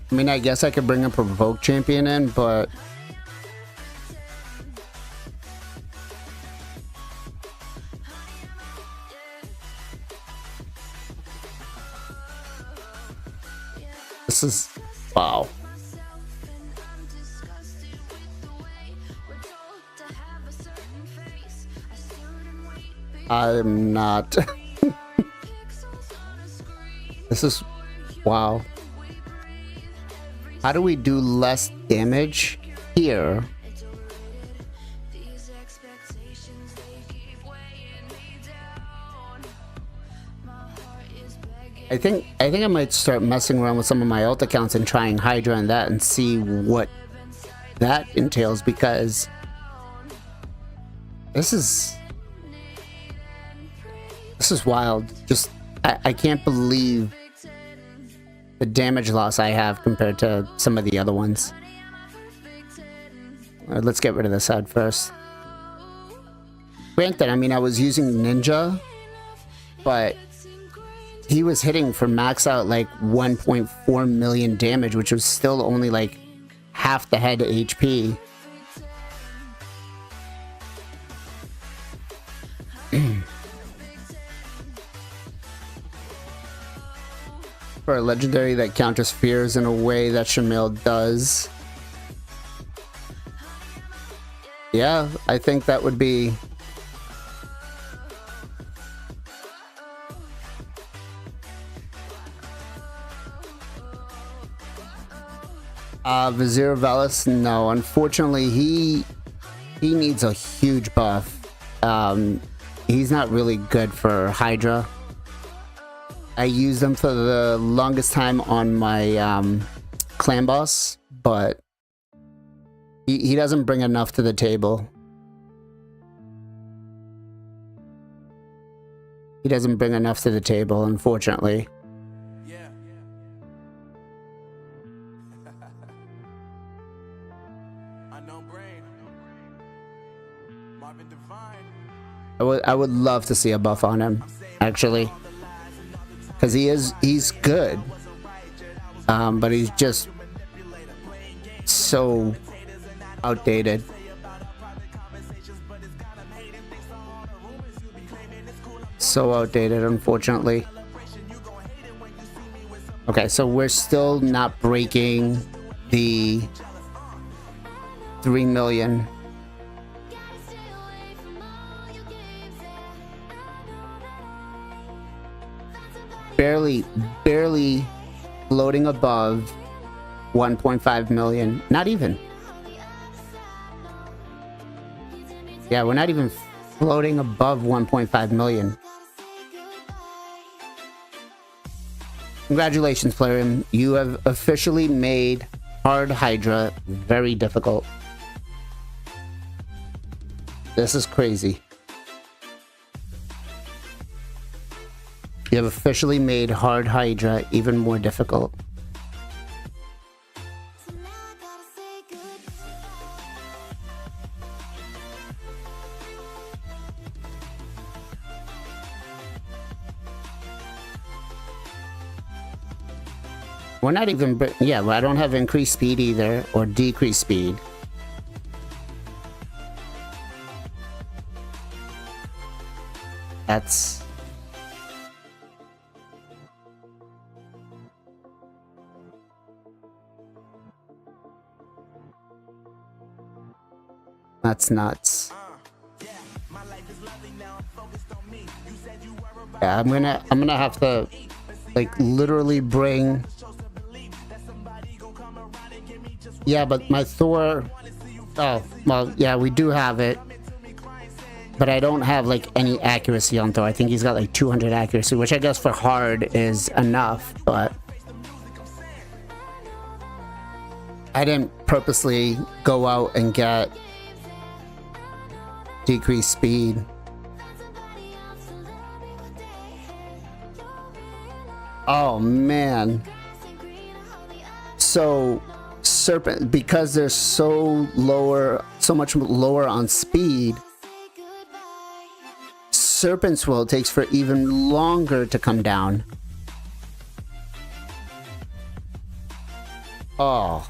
I mean, I guess I could bring a Provoke champion in, but this is, wow. I'm not. This is... wow. How do we do less damage here? I think I might start messing around with some of my alt accounts and trying Hydra and that and see what that entails, because this is wild. Just I can't believe the damage loss I have compared to some of the other ones. Alright, let's get rid of this head first. Granted, I mean, I was using Ninja, but he was hitting for max out like 1.4 million damage, which was still only like half the head HP. For a legendary that counters fears in a way that Shamil does. Yeah, I think that would be... Vizier Valis, no. Unfortunately, he needs a huge buff. He's not really good for Hydra. I used him for the longest time on my clan boss, but he doesn't bring enough to the table. He doesn't bring enough to the table, unfortunately. I would love to see a buff on him, actually, because he's good, but he's just so outdated. So outdated, unfortunately. Okay, so we're still not breaking the 3 million. Barely floating above 1.5 million. Not even. Yeah, we're not even floating above 1.5 million. Congratulations, Plarium. You have officially made hard Hydra very difficult. This is crazy. You have officially made hard Hydra even more difficult. We're not even... yeah, well, I don't have increased speed either, or decreased speed. That's... that's nuts. Yeah, I'm gonna have to, like, literally bring... yeah, but my Thor... oh, well, yeah, we do have it. But I don't have, like, any accuracy on Thor. I think he's got, like, 200 accuracy, which I guess for hard is enough, but... I didn't purposely go out and get decreased speed. Oh, man. So... Serpent, because they're so much lower on speed, Serpent's Will takes for even longer to come down. Oh.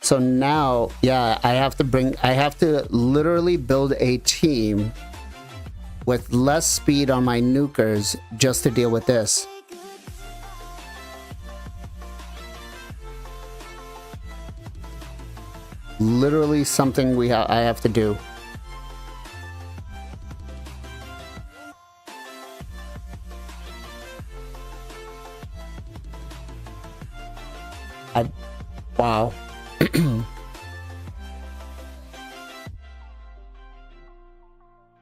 So now, yeah, I have to literally build a team with less speed on my nukers just to deal with this. Literally something I have to do. Wow.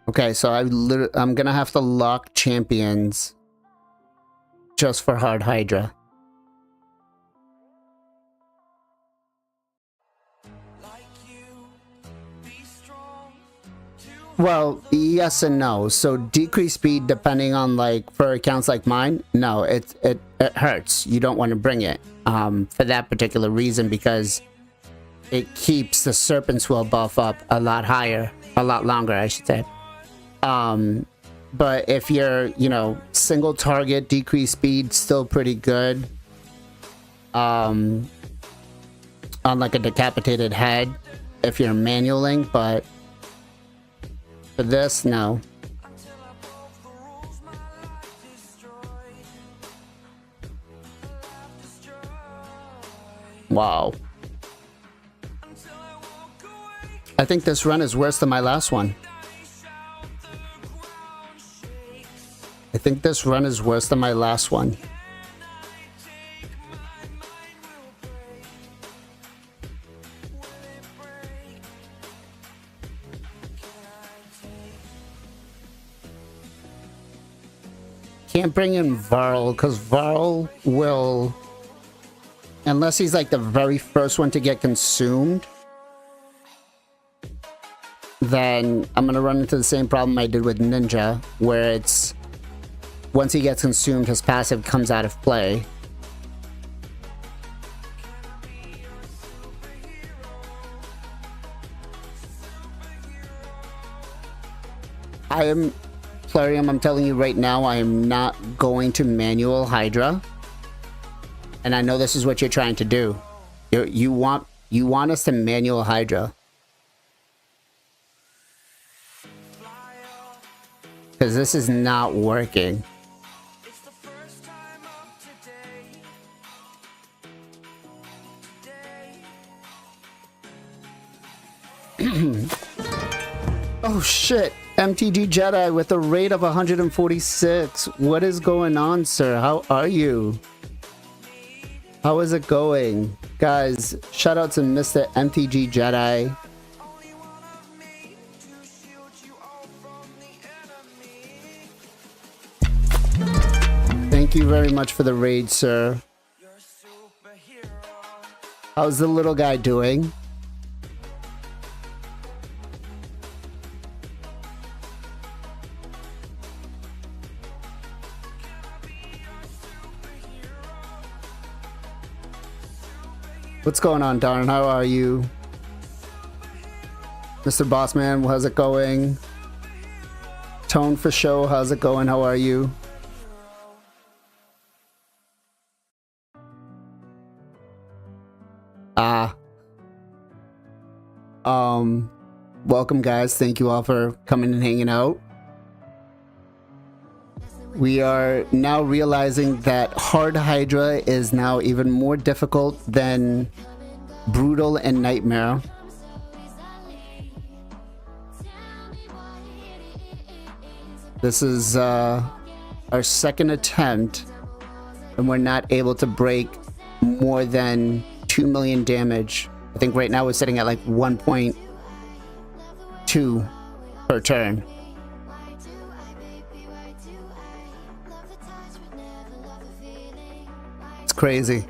Okay, so I'm gonna have to lock champions just for hard Hydra. Well, yes and no. So decrease speed depending on, like, for accounts like mine, no, it hurts. You don't want to bring it for that particular reason, because it keeps the Serpent Swell buff up a lot higher, a lot longer, I should say. But if you're, you know, single target, decrease speed, still pretty good. On like a decapitated head, if you're manualing, but for this, no. Wow. I think this run is worse than my last one. I think this run is worse than my last one. Can't bring in Varl, because Varl will, unless he's like the very first one to get consumed, then I'm gonna run into the same problem I did with Ninja, where it's, once he gets consumed, his passive comes out of play. Plarium, I'm telling you right now, I am not going to manual Hydra. And I know this is what you're trying to do. You want us to manual Hydra. Because this is not working. Oh shit. MTG Jedi with a rate of 146. What is going on, sir? How are you? How is it going? Guys, shout out to Mr. MTG Jedi. Thank you very much for the raid, sir. How's the little guy doing? What's going on, Darn? How are you? Mr. Bossman, how's it going? Tone for show, how's it going? How are you? Welcome, guys. Thank you all for coming and hanging out. We are now realizing that hard Hydra is now even more difficult than brutal and nightmare. This is our second attempt, and we're not able to break more than 2 million damage. I think right now we're sitting at like 1.2 per turn. It's crazy.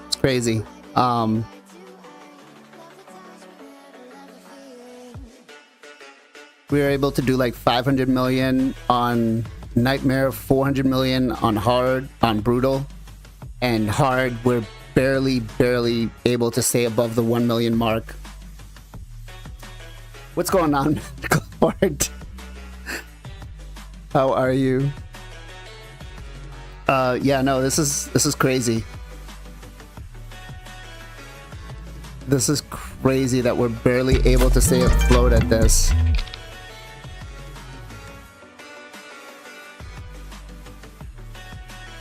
It's crazy. We were able to do like 500 million on Nightmare, 400 million on hard, on brutal, and hard we're barely able to stay above the 1 million mark. What's going on, Hard? How are you? Yeah, no, this is crazy. This is crazy that we're barely able to stay afloat at this.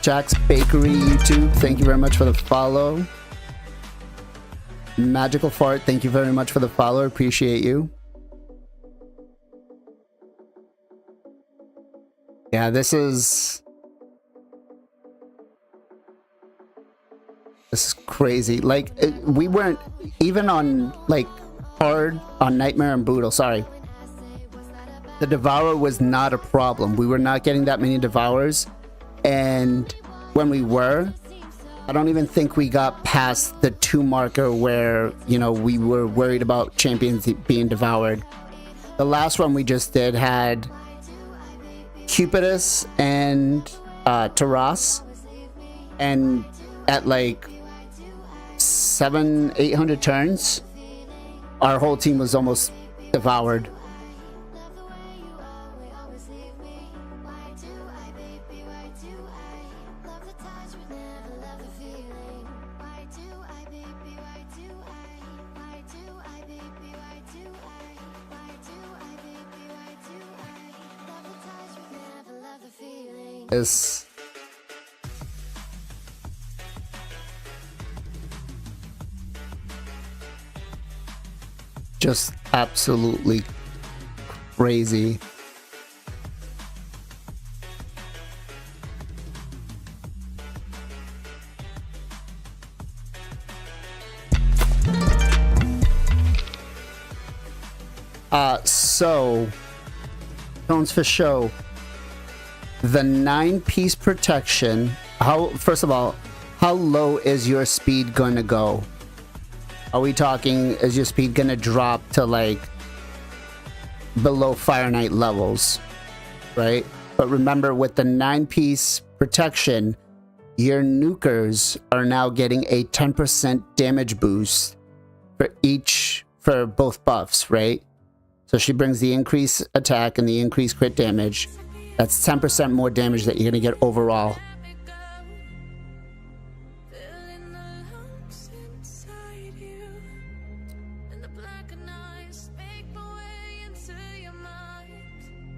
Jack's Bakery YouTube, thank you very much for the follow. Magical Fart, thank you very much for the follow. Appreciate you. Yeah, this is This is crazy. Like, we weren't even on like hard on Nightmare and Brutal. Sorry, the Devourer was not a problem. We were not getting that many Devourers, and when we were, I don't even think we got past the 2 marker where, you know, we were worried about champions being devoured. The last one we just did had Cupidus and Taras, and at like 700-800 turns, our whole team was almost devoured. Is just absolutely crazy. So Tones for show. The 9-piece protection. First of all, how low is your speed gonna go? Are we talking, is your speed gonna drop to like below Fire Knight levels, right? But remember, with the 9-piece protection, your nukers are now getting a 10% damage boost for both buffs, right? So she brings the increased attack and the increased crit damage. That's 10% more damage that you're gonna get overall.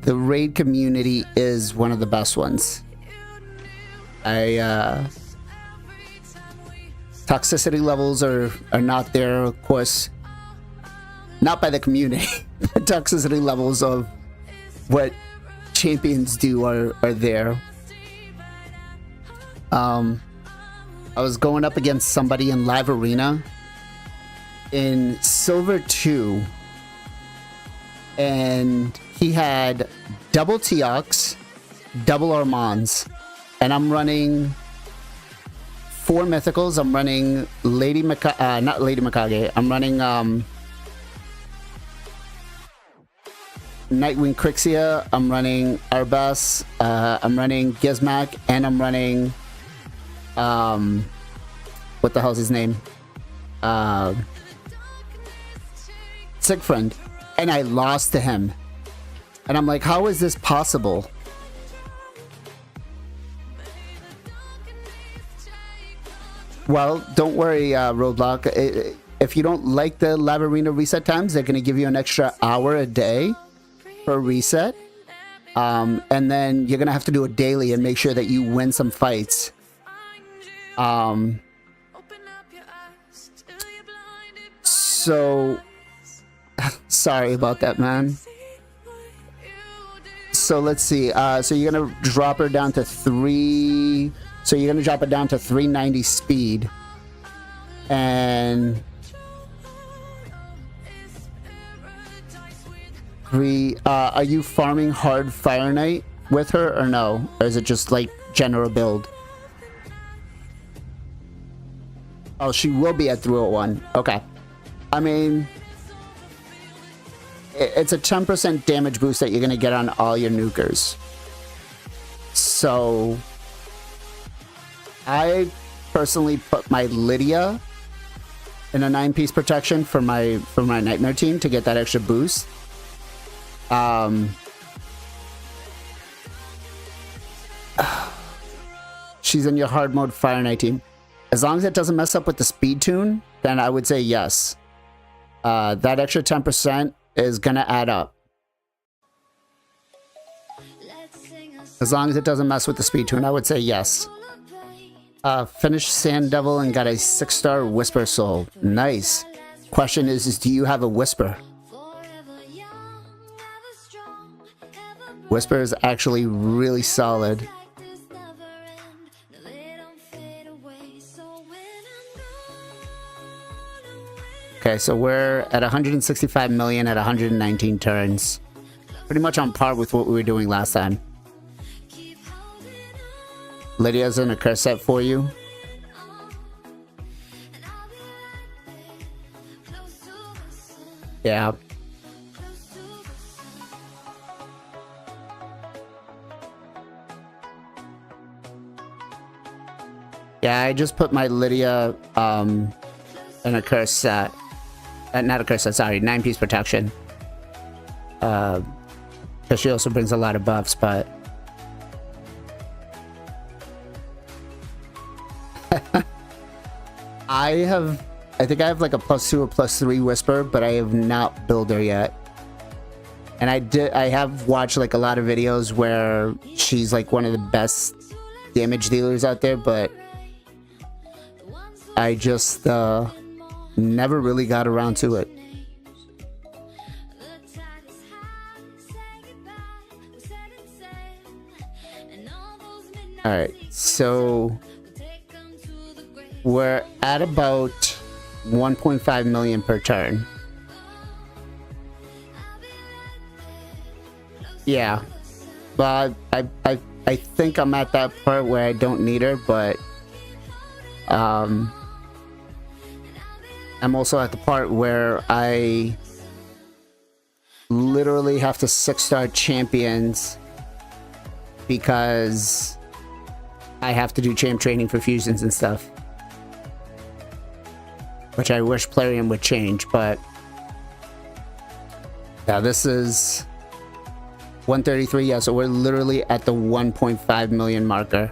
The raid community is one of the best ones. Toxicity levels are not there, of course. Not by the community. The toxicity levels of what champions do are there. I was going up against somebody in live arena in Silver 2, and he had double Teox, double Armands, and I'm running 4 mythicals. I'm running not Lady Mikage. I'm running Nightwing Crixia, I'm running Arbas, I'm running Gizmak, and I'm running what the hell's his name? Siegfried. And I lost to him. And I'm like, how is this possible? Well, don't worry, Roadblock. If you don't like the Live Arena reset times, they're going to give you an extra hour a day for reset, and then you're gonna have to do it daily and make sure that you win some fights. So sorry about that, man. So let's see. So you're gonna drop her down to 3. So you're gonna drop it down to 390 speed, and are you farming hard Fire Knight with her or no? Or is it just like general build? Oh, she will be at 301. Okay. I mean, it's a 10% damage boost that you're going to get on all your nukers. So I personally put my Lydia in a 9-piece protection for my Nightmare team to get that extra boost. She's in your hard mode Fire Knight team. As long as it doesn't mess up with the speed tune, then I would say yes. That extra 10% is gonna add up. As long as it doesn't mess with the speed tune, I would say yes. Finished Sand Devil and got a 6-star Whisper Soul. Nice. Question is do you have a Whisper? Whisper is actually really solid. Okay, so we're at 165 million at 119 turns. Pretty much on par with what we were doing last time. Lydia's in a curse set for you. Yeah. Yeah, I just put my Lydia in a curse set. Not a curse set, sorry, 9-piece protection. Because she also brings a lot of buffs, but... I think I have like a +2 or +3 Whisper, but I have not built her yet. And I have watched like a lot of videos where she's like one of the best damage dealers out there, but I just never really got around to it. All right, so we're at about 1.5 million per turn. Yeah, but I think I'm at that part where I don't need her, but I'm also at the part where I literally have to 6-star champions because I have to do champ training for fusions and stuff. Which I wish Plarium would change, but yeah, this is 133. Yeah, so we're literally at the 1.5 million marker.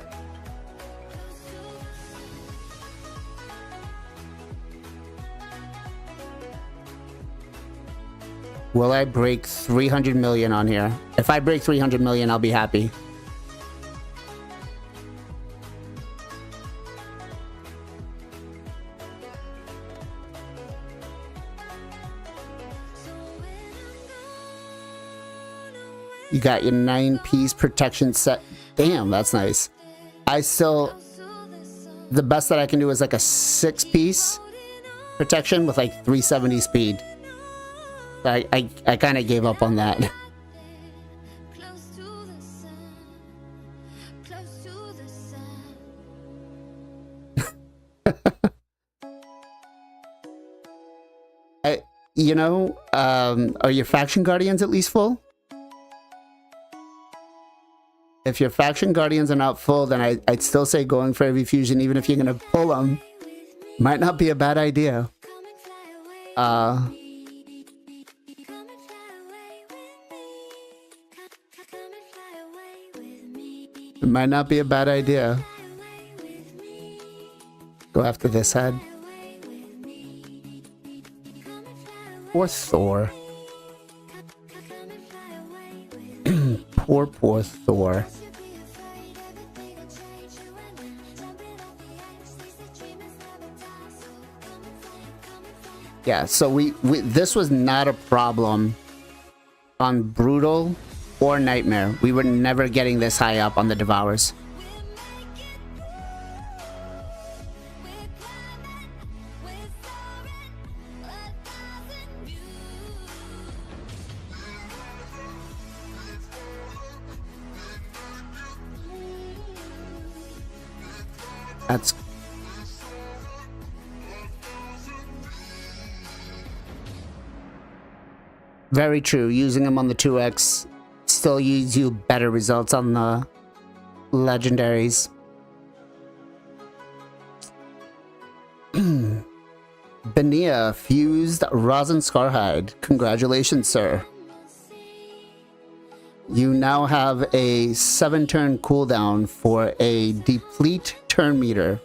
Will I break 300 million on here? If I break 300 million, I'll be happy. You got your 9-piece protection set. Damn, that's nice. The best that I can do is like a 6-piece protection with like 370 speed. I kind of gave up on that. Are your faction guardians at least full? If your faction guardians are not full, then I'd still say going for every fusion, even if you're gonna pull them, might not be a bad idea. It might not be a bad idea. Go after this head. Poor Thor. Poor Thor. Yeah, so we this was not a problem on Brutal or Nightmare. We were never getting this high up on the Devours. That's very true. Using them on the 2x still gives you better results on the legendaries. Benia fused Rosin Scarhide. Congratulations, sir. You now have a 7-turn cooldown for a deplete turn meter.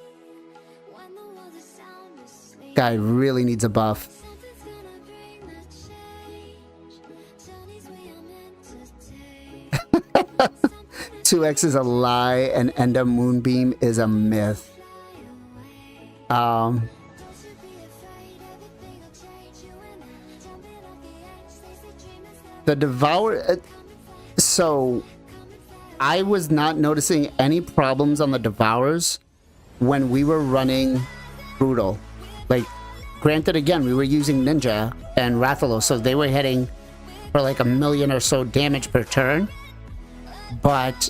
Guy really needs a buff. 2x is a lie and Enda Moonbeam is a myth. The Devour... So, I was not noticing any problems on the Devours when we were running Brutal. Like, Granted, again, we were using Ninja and Rathalos, so they were hitting for like 1 million or so damage per turn. But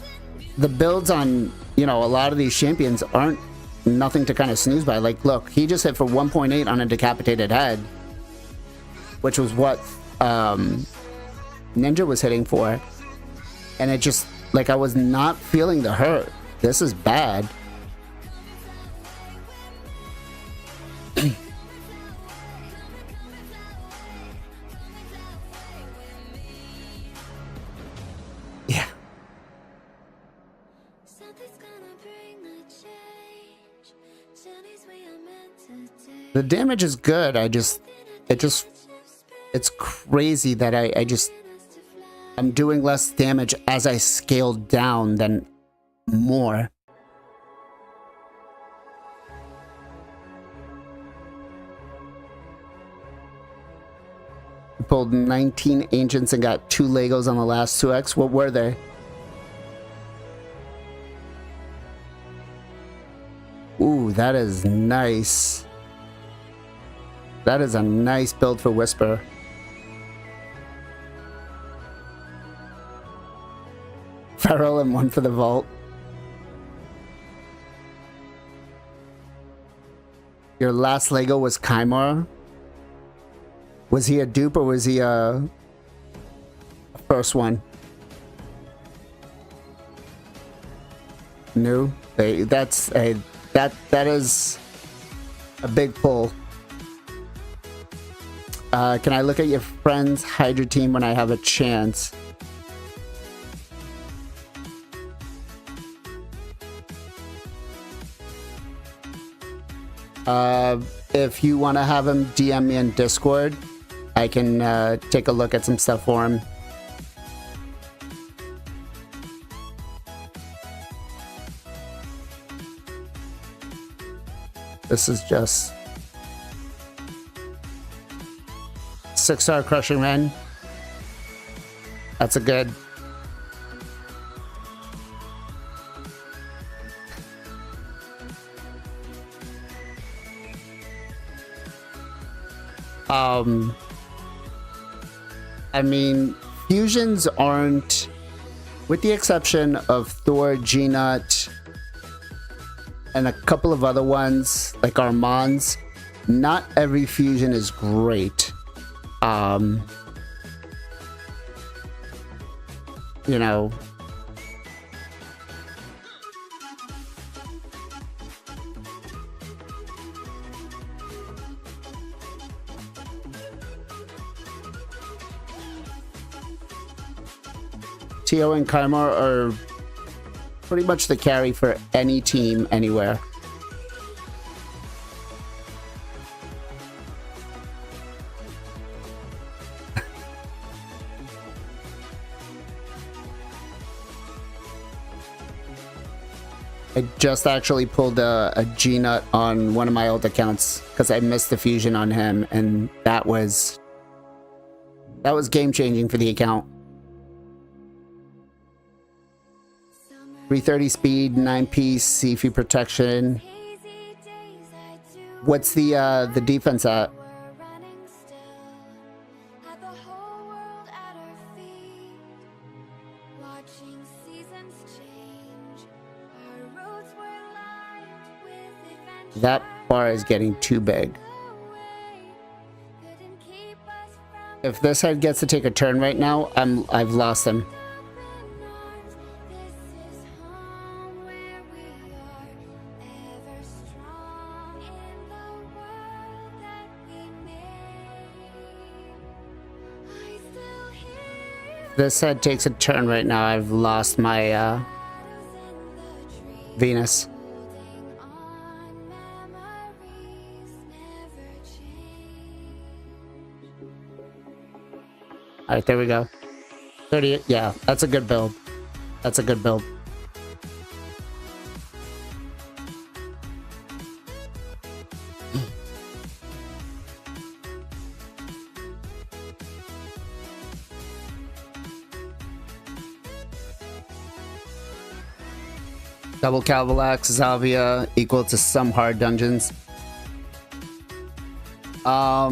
the builds on, you know, a lot of these champions aren't nothing to kind of snooze by. Like, look, he just hit for 1.8 on a decapitated head, which was what Ninja was hitting for. And it just, like, I was not feeling the hurt. This is bad. Yeah. The damage is good. It's crazy that I'm doing less damage as I scale down than more. I pulled 19 Ancients and got 2 Legos on the last 2x. What were they? Ooh, that is nice. That is a nice build for Whisper. Feral and 1 for the vault. Your last Lego was Kymora? Was he a dupe or was he a first one? New? That is a big pull. Can I look at your friend's Hydra team when I have a chance? If you want to have him DM me in Discord, I can take a look at some stuff for him. This is just 6-star Crushing Man. That's a good. I mean, fusions aren't, with the exception of Thor, G-Nut, and a couple of other ones, like Armand's, not every fusion is great. You know, Tio and Kymar are pretty much the carry for any team anywhere. I just actually pulled a G-Nut on one of my old accounts because I missed the fusion on him, and that was game changing for the account. 330 speed, 9-piece, CF protection. What's the defense at? That bar is getting too big. If this head gets to take a turn right now, I've lost him. This head takes a turn right now, I've lost my Venus. Alright, there we go. 38, yeah, that's a good build. That's a good build. Double Calvalax, Zavia, equal to some hard dungeons. Are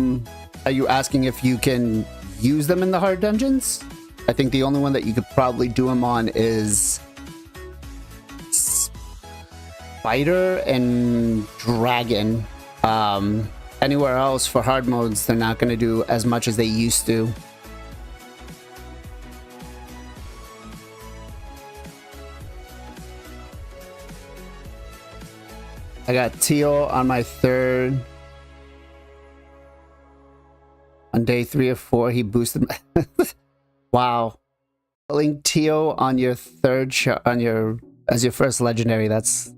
you asking if you can use them in the hard dungeons? I think the only one that you could probably do them on is Spider and Dragon. Anywhere else for hard modes, they're not going to do as much as they used to. I got Teal on my third. On day 3 or 4, he boosted my wow. Killing Teal on your third shot on your as your first legendary, that's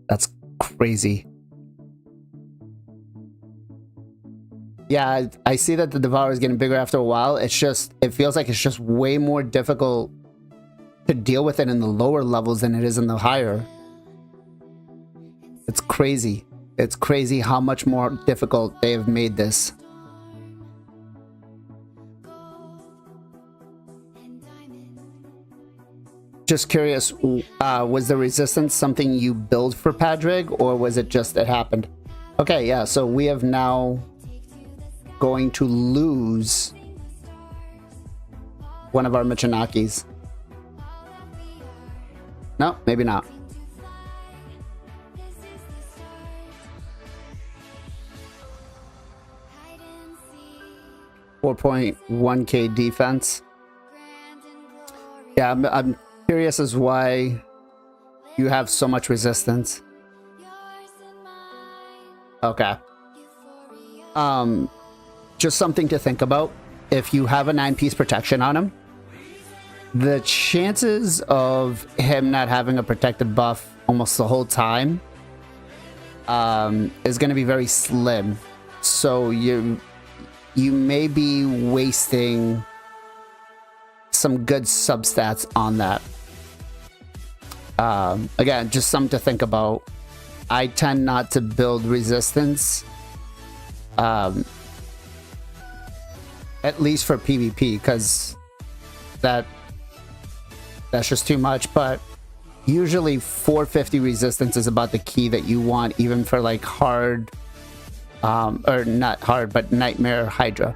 crazy. Yeah, I see that the Devourer is getting bigger after a while. It feels like it's just way more difficult to deal with it in the lower levels than it is in the higher. It's crazy. It's crazy how much more difficult they have made this. Just curious, was the resistance something you build for Padrig, or was it just it happened? Okay, yeah, so we have now going to lose one of our Michinakis. No, maybe not. 4.1k defense. Yeah, I'm curious as why you have so much resistance. Okay. Just something to think about. If you have a 9-piece protection on him, the chances of him not having a protected buff almost the whole time is going to be very slim. So you may be wasting some good substats on that. Again, just something to think about. I tend not to build resistance, at least for PvP, because that's just too much. But usually 450 resistance is about the key that you want, even for like hard, or not hard, but Nightmare Hydra.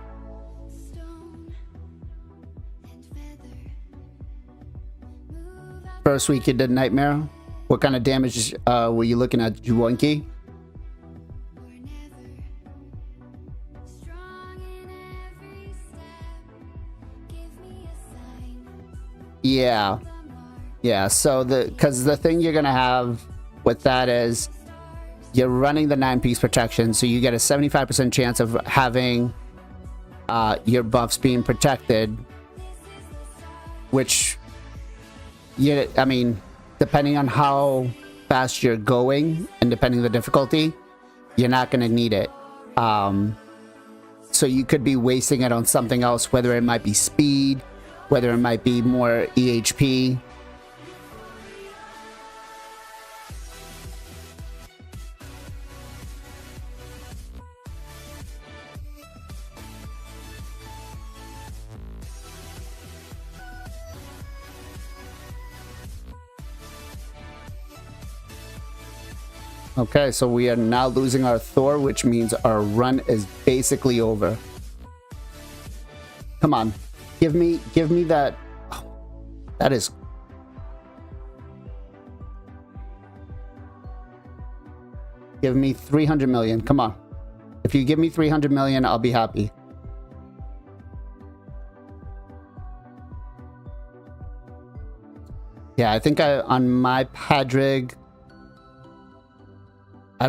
First week you did Nightmare. What kind of damage were you looking at? Juwonki? Yeah. Yeah, so because the thing you're gonna have with that is you're running the 9-piece protection, so you get a 75% chance of having your buffs being protected, which, yeah, I mean, depending on how fast you're going and depending on the difficulty, you're not going to need it. So you could be wasting it on something else, whether it might be speed, whether it might be more EHP. Okay, so we are now losing our Thor, which means our run is basically over. Come on. Give me that. Oh, that is. Give me 300 million. Come on. If you give me 300 million, I'll be happy. Yeah, I think on my Padrig, I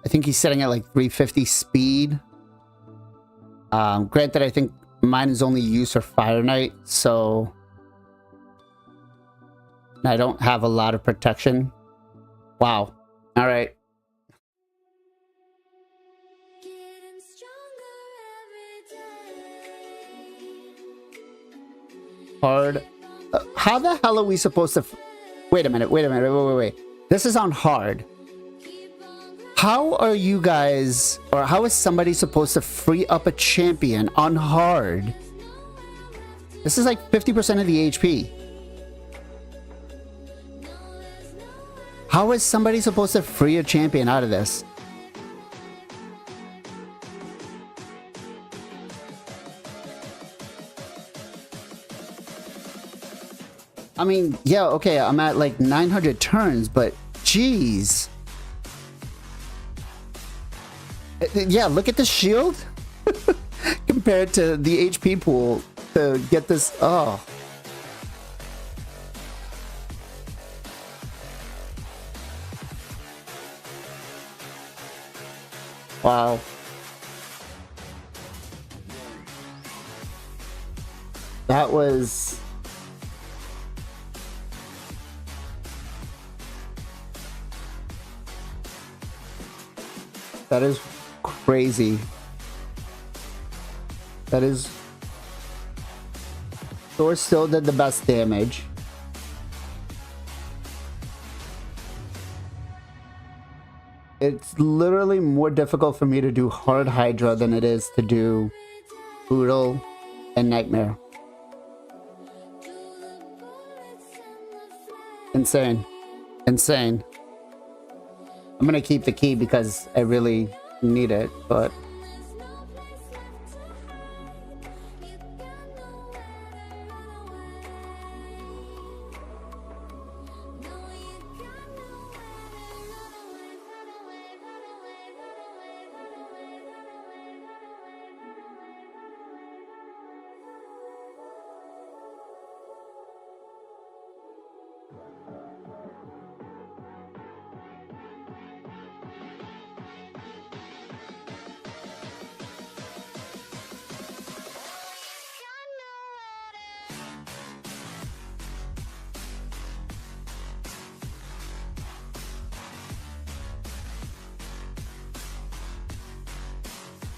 think he's setting at like 350 speed. Granted, I think mine is only used for Fire Knight, so I don't have a lot of protection. Wow. All right. Hard. How the hell are we supposed to... Wait a minute. Wait. This is on hard. How are you guys, or how is somebody supposed to free up a champion on hard? This is like 50% of the HP. How is somebody supposed to free a champion out of this? I mean, yeah, okay, I'm at like 900 turns, but jeez. Yeah, look at the shield compared to the HP pool to get this. Oh. Wow. That was... That is crazy. That is... Thor still did the best damage. It's literally more difficult for me to do hard Hydra than it is to do Brutal and Nightmare. Insane. Insane. I'm gonna keep the key because I really need it, but...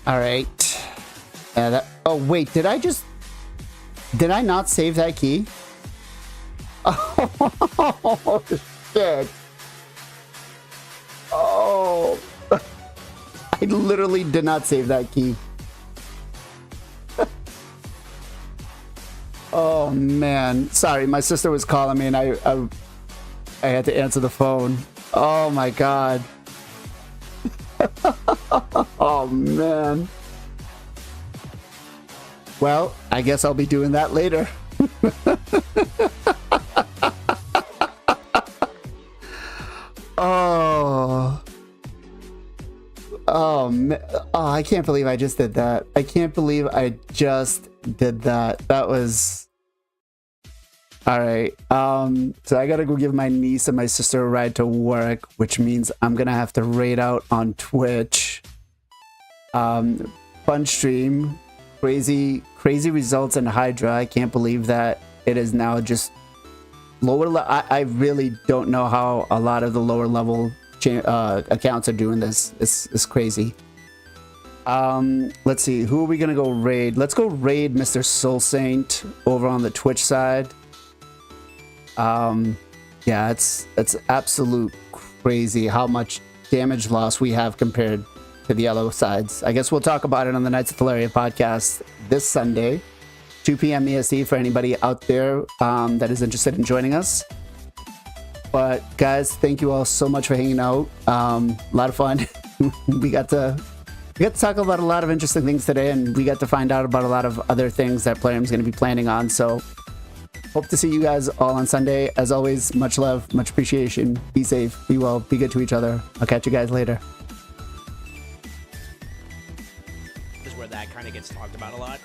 All right. Oh, wait, did I not save that key? Oh, shit. Oh. I literally did not save that key. Oh, man. Sorry, my sister was calling me and I had to answer the phone. Oh, my God. Oh, man. Well, I guess I'll be doing that later. Oh. Oh, man. Oh, I can't believe I just did that. I can't believe I just did that. That was... All right. So I gotta go give my niece and my sister a ride to work, which means I'm gonna have to raid out on Twitch. Fun stream. Crazy results in Hydra. I can't believe that it is now just lower. I really don't know how a lot of the lower level accounts are doing this. It's crazy. Let's see. Who are we gonna go raid? Let's go raid Mr. Soul Saint over on the Twitch side. Yeah, it's absolute crazy how much damage loss we have compared to the yellow sides. I guess we'll talk about it on the Knights of Thalaria podcast this Sunday, 2 p.m. EST for anybody out there that is interested in joining us. But guys, thank you all so much for hanging out. A lot of fun. we got to talk about a lot of interesting things today, and we got to find out about a lot of other things that Plarium's going to be planning on. So hope to see you guys all on Sunday. As always, much love, much appreciation. Be safe, be well, be good to each other. I'll catch you guys later. Is where that kind of gets talked about a lot.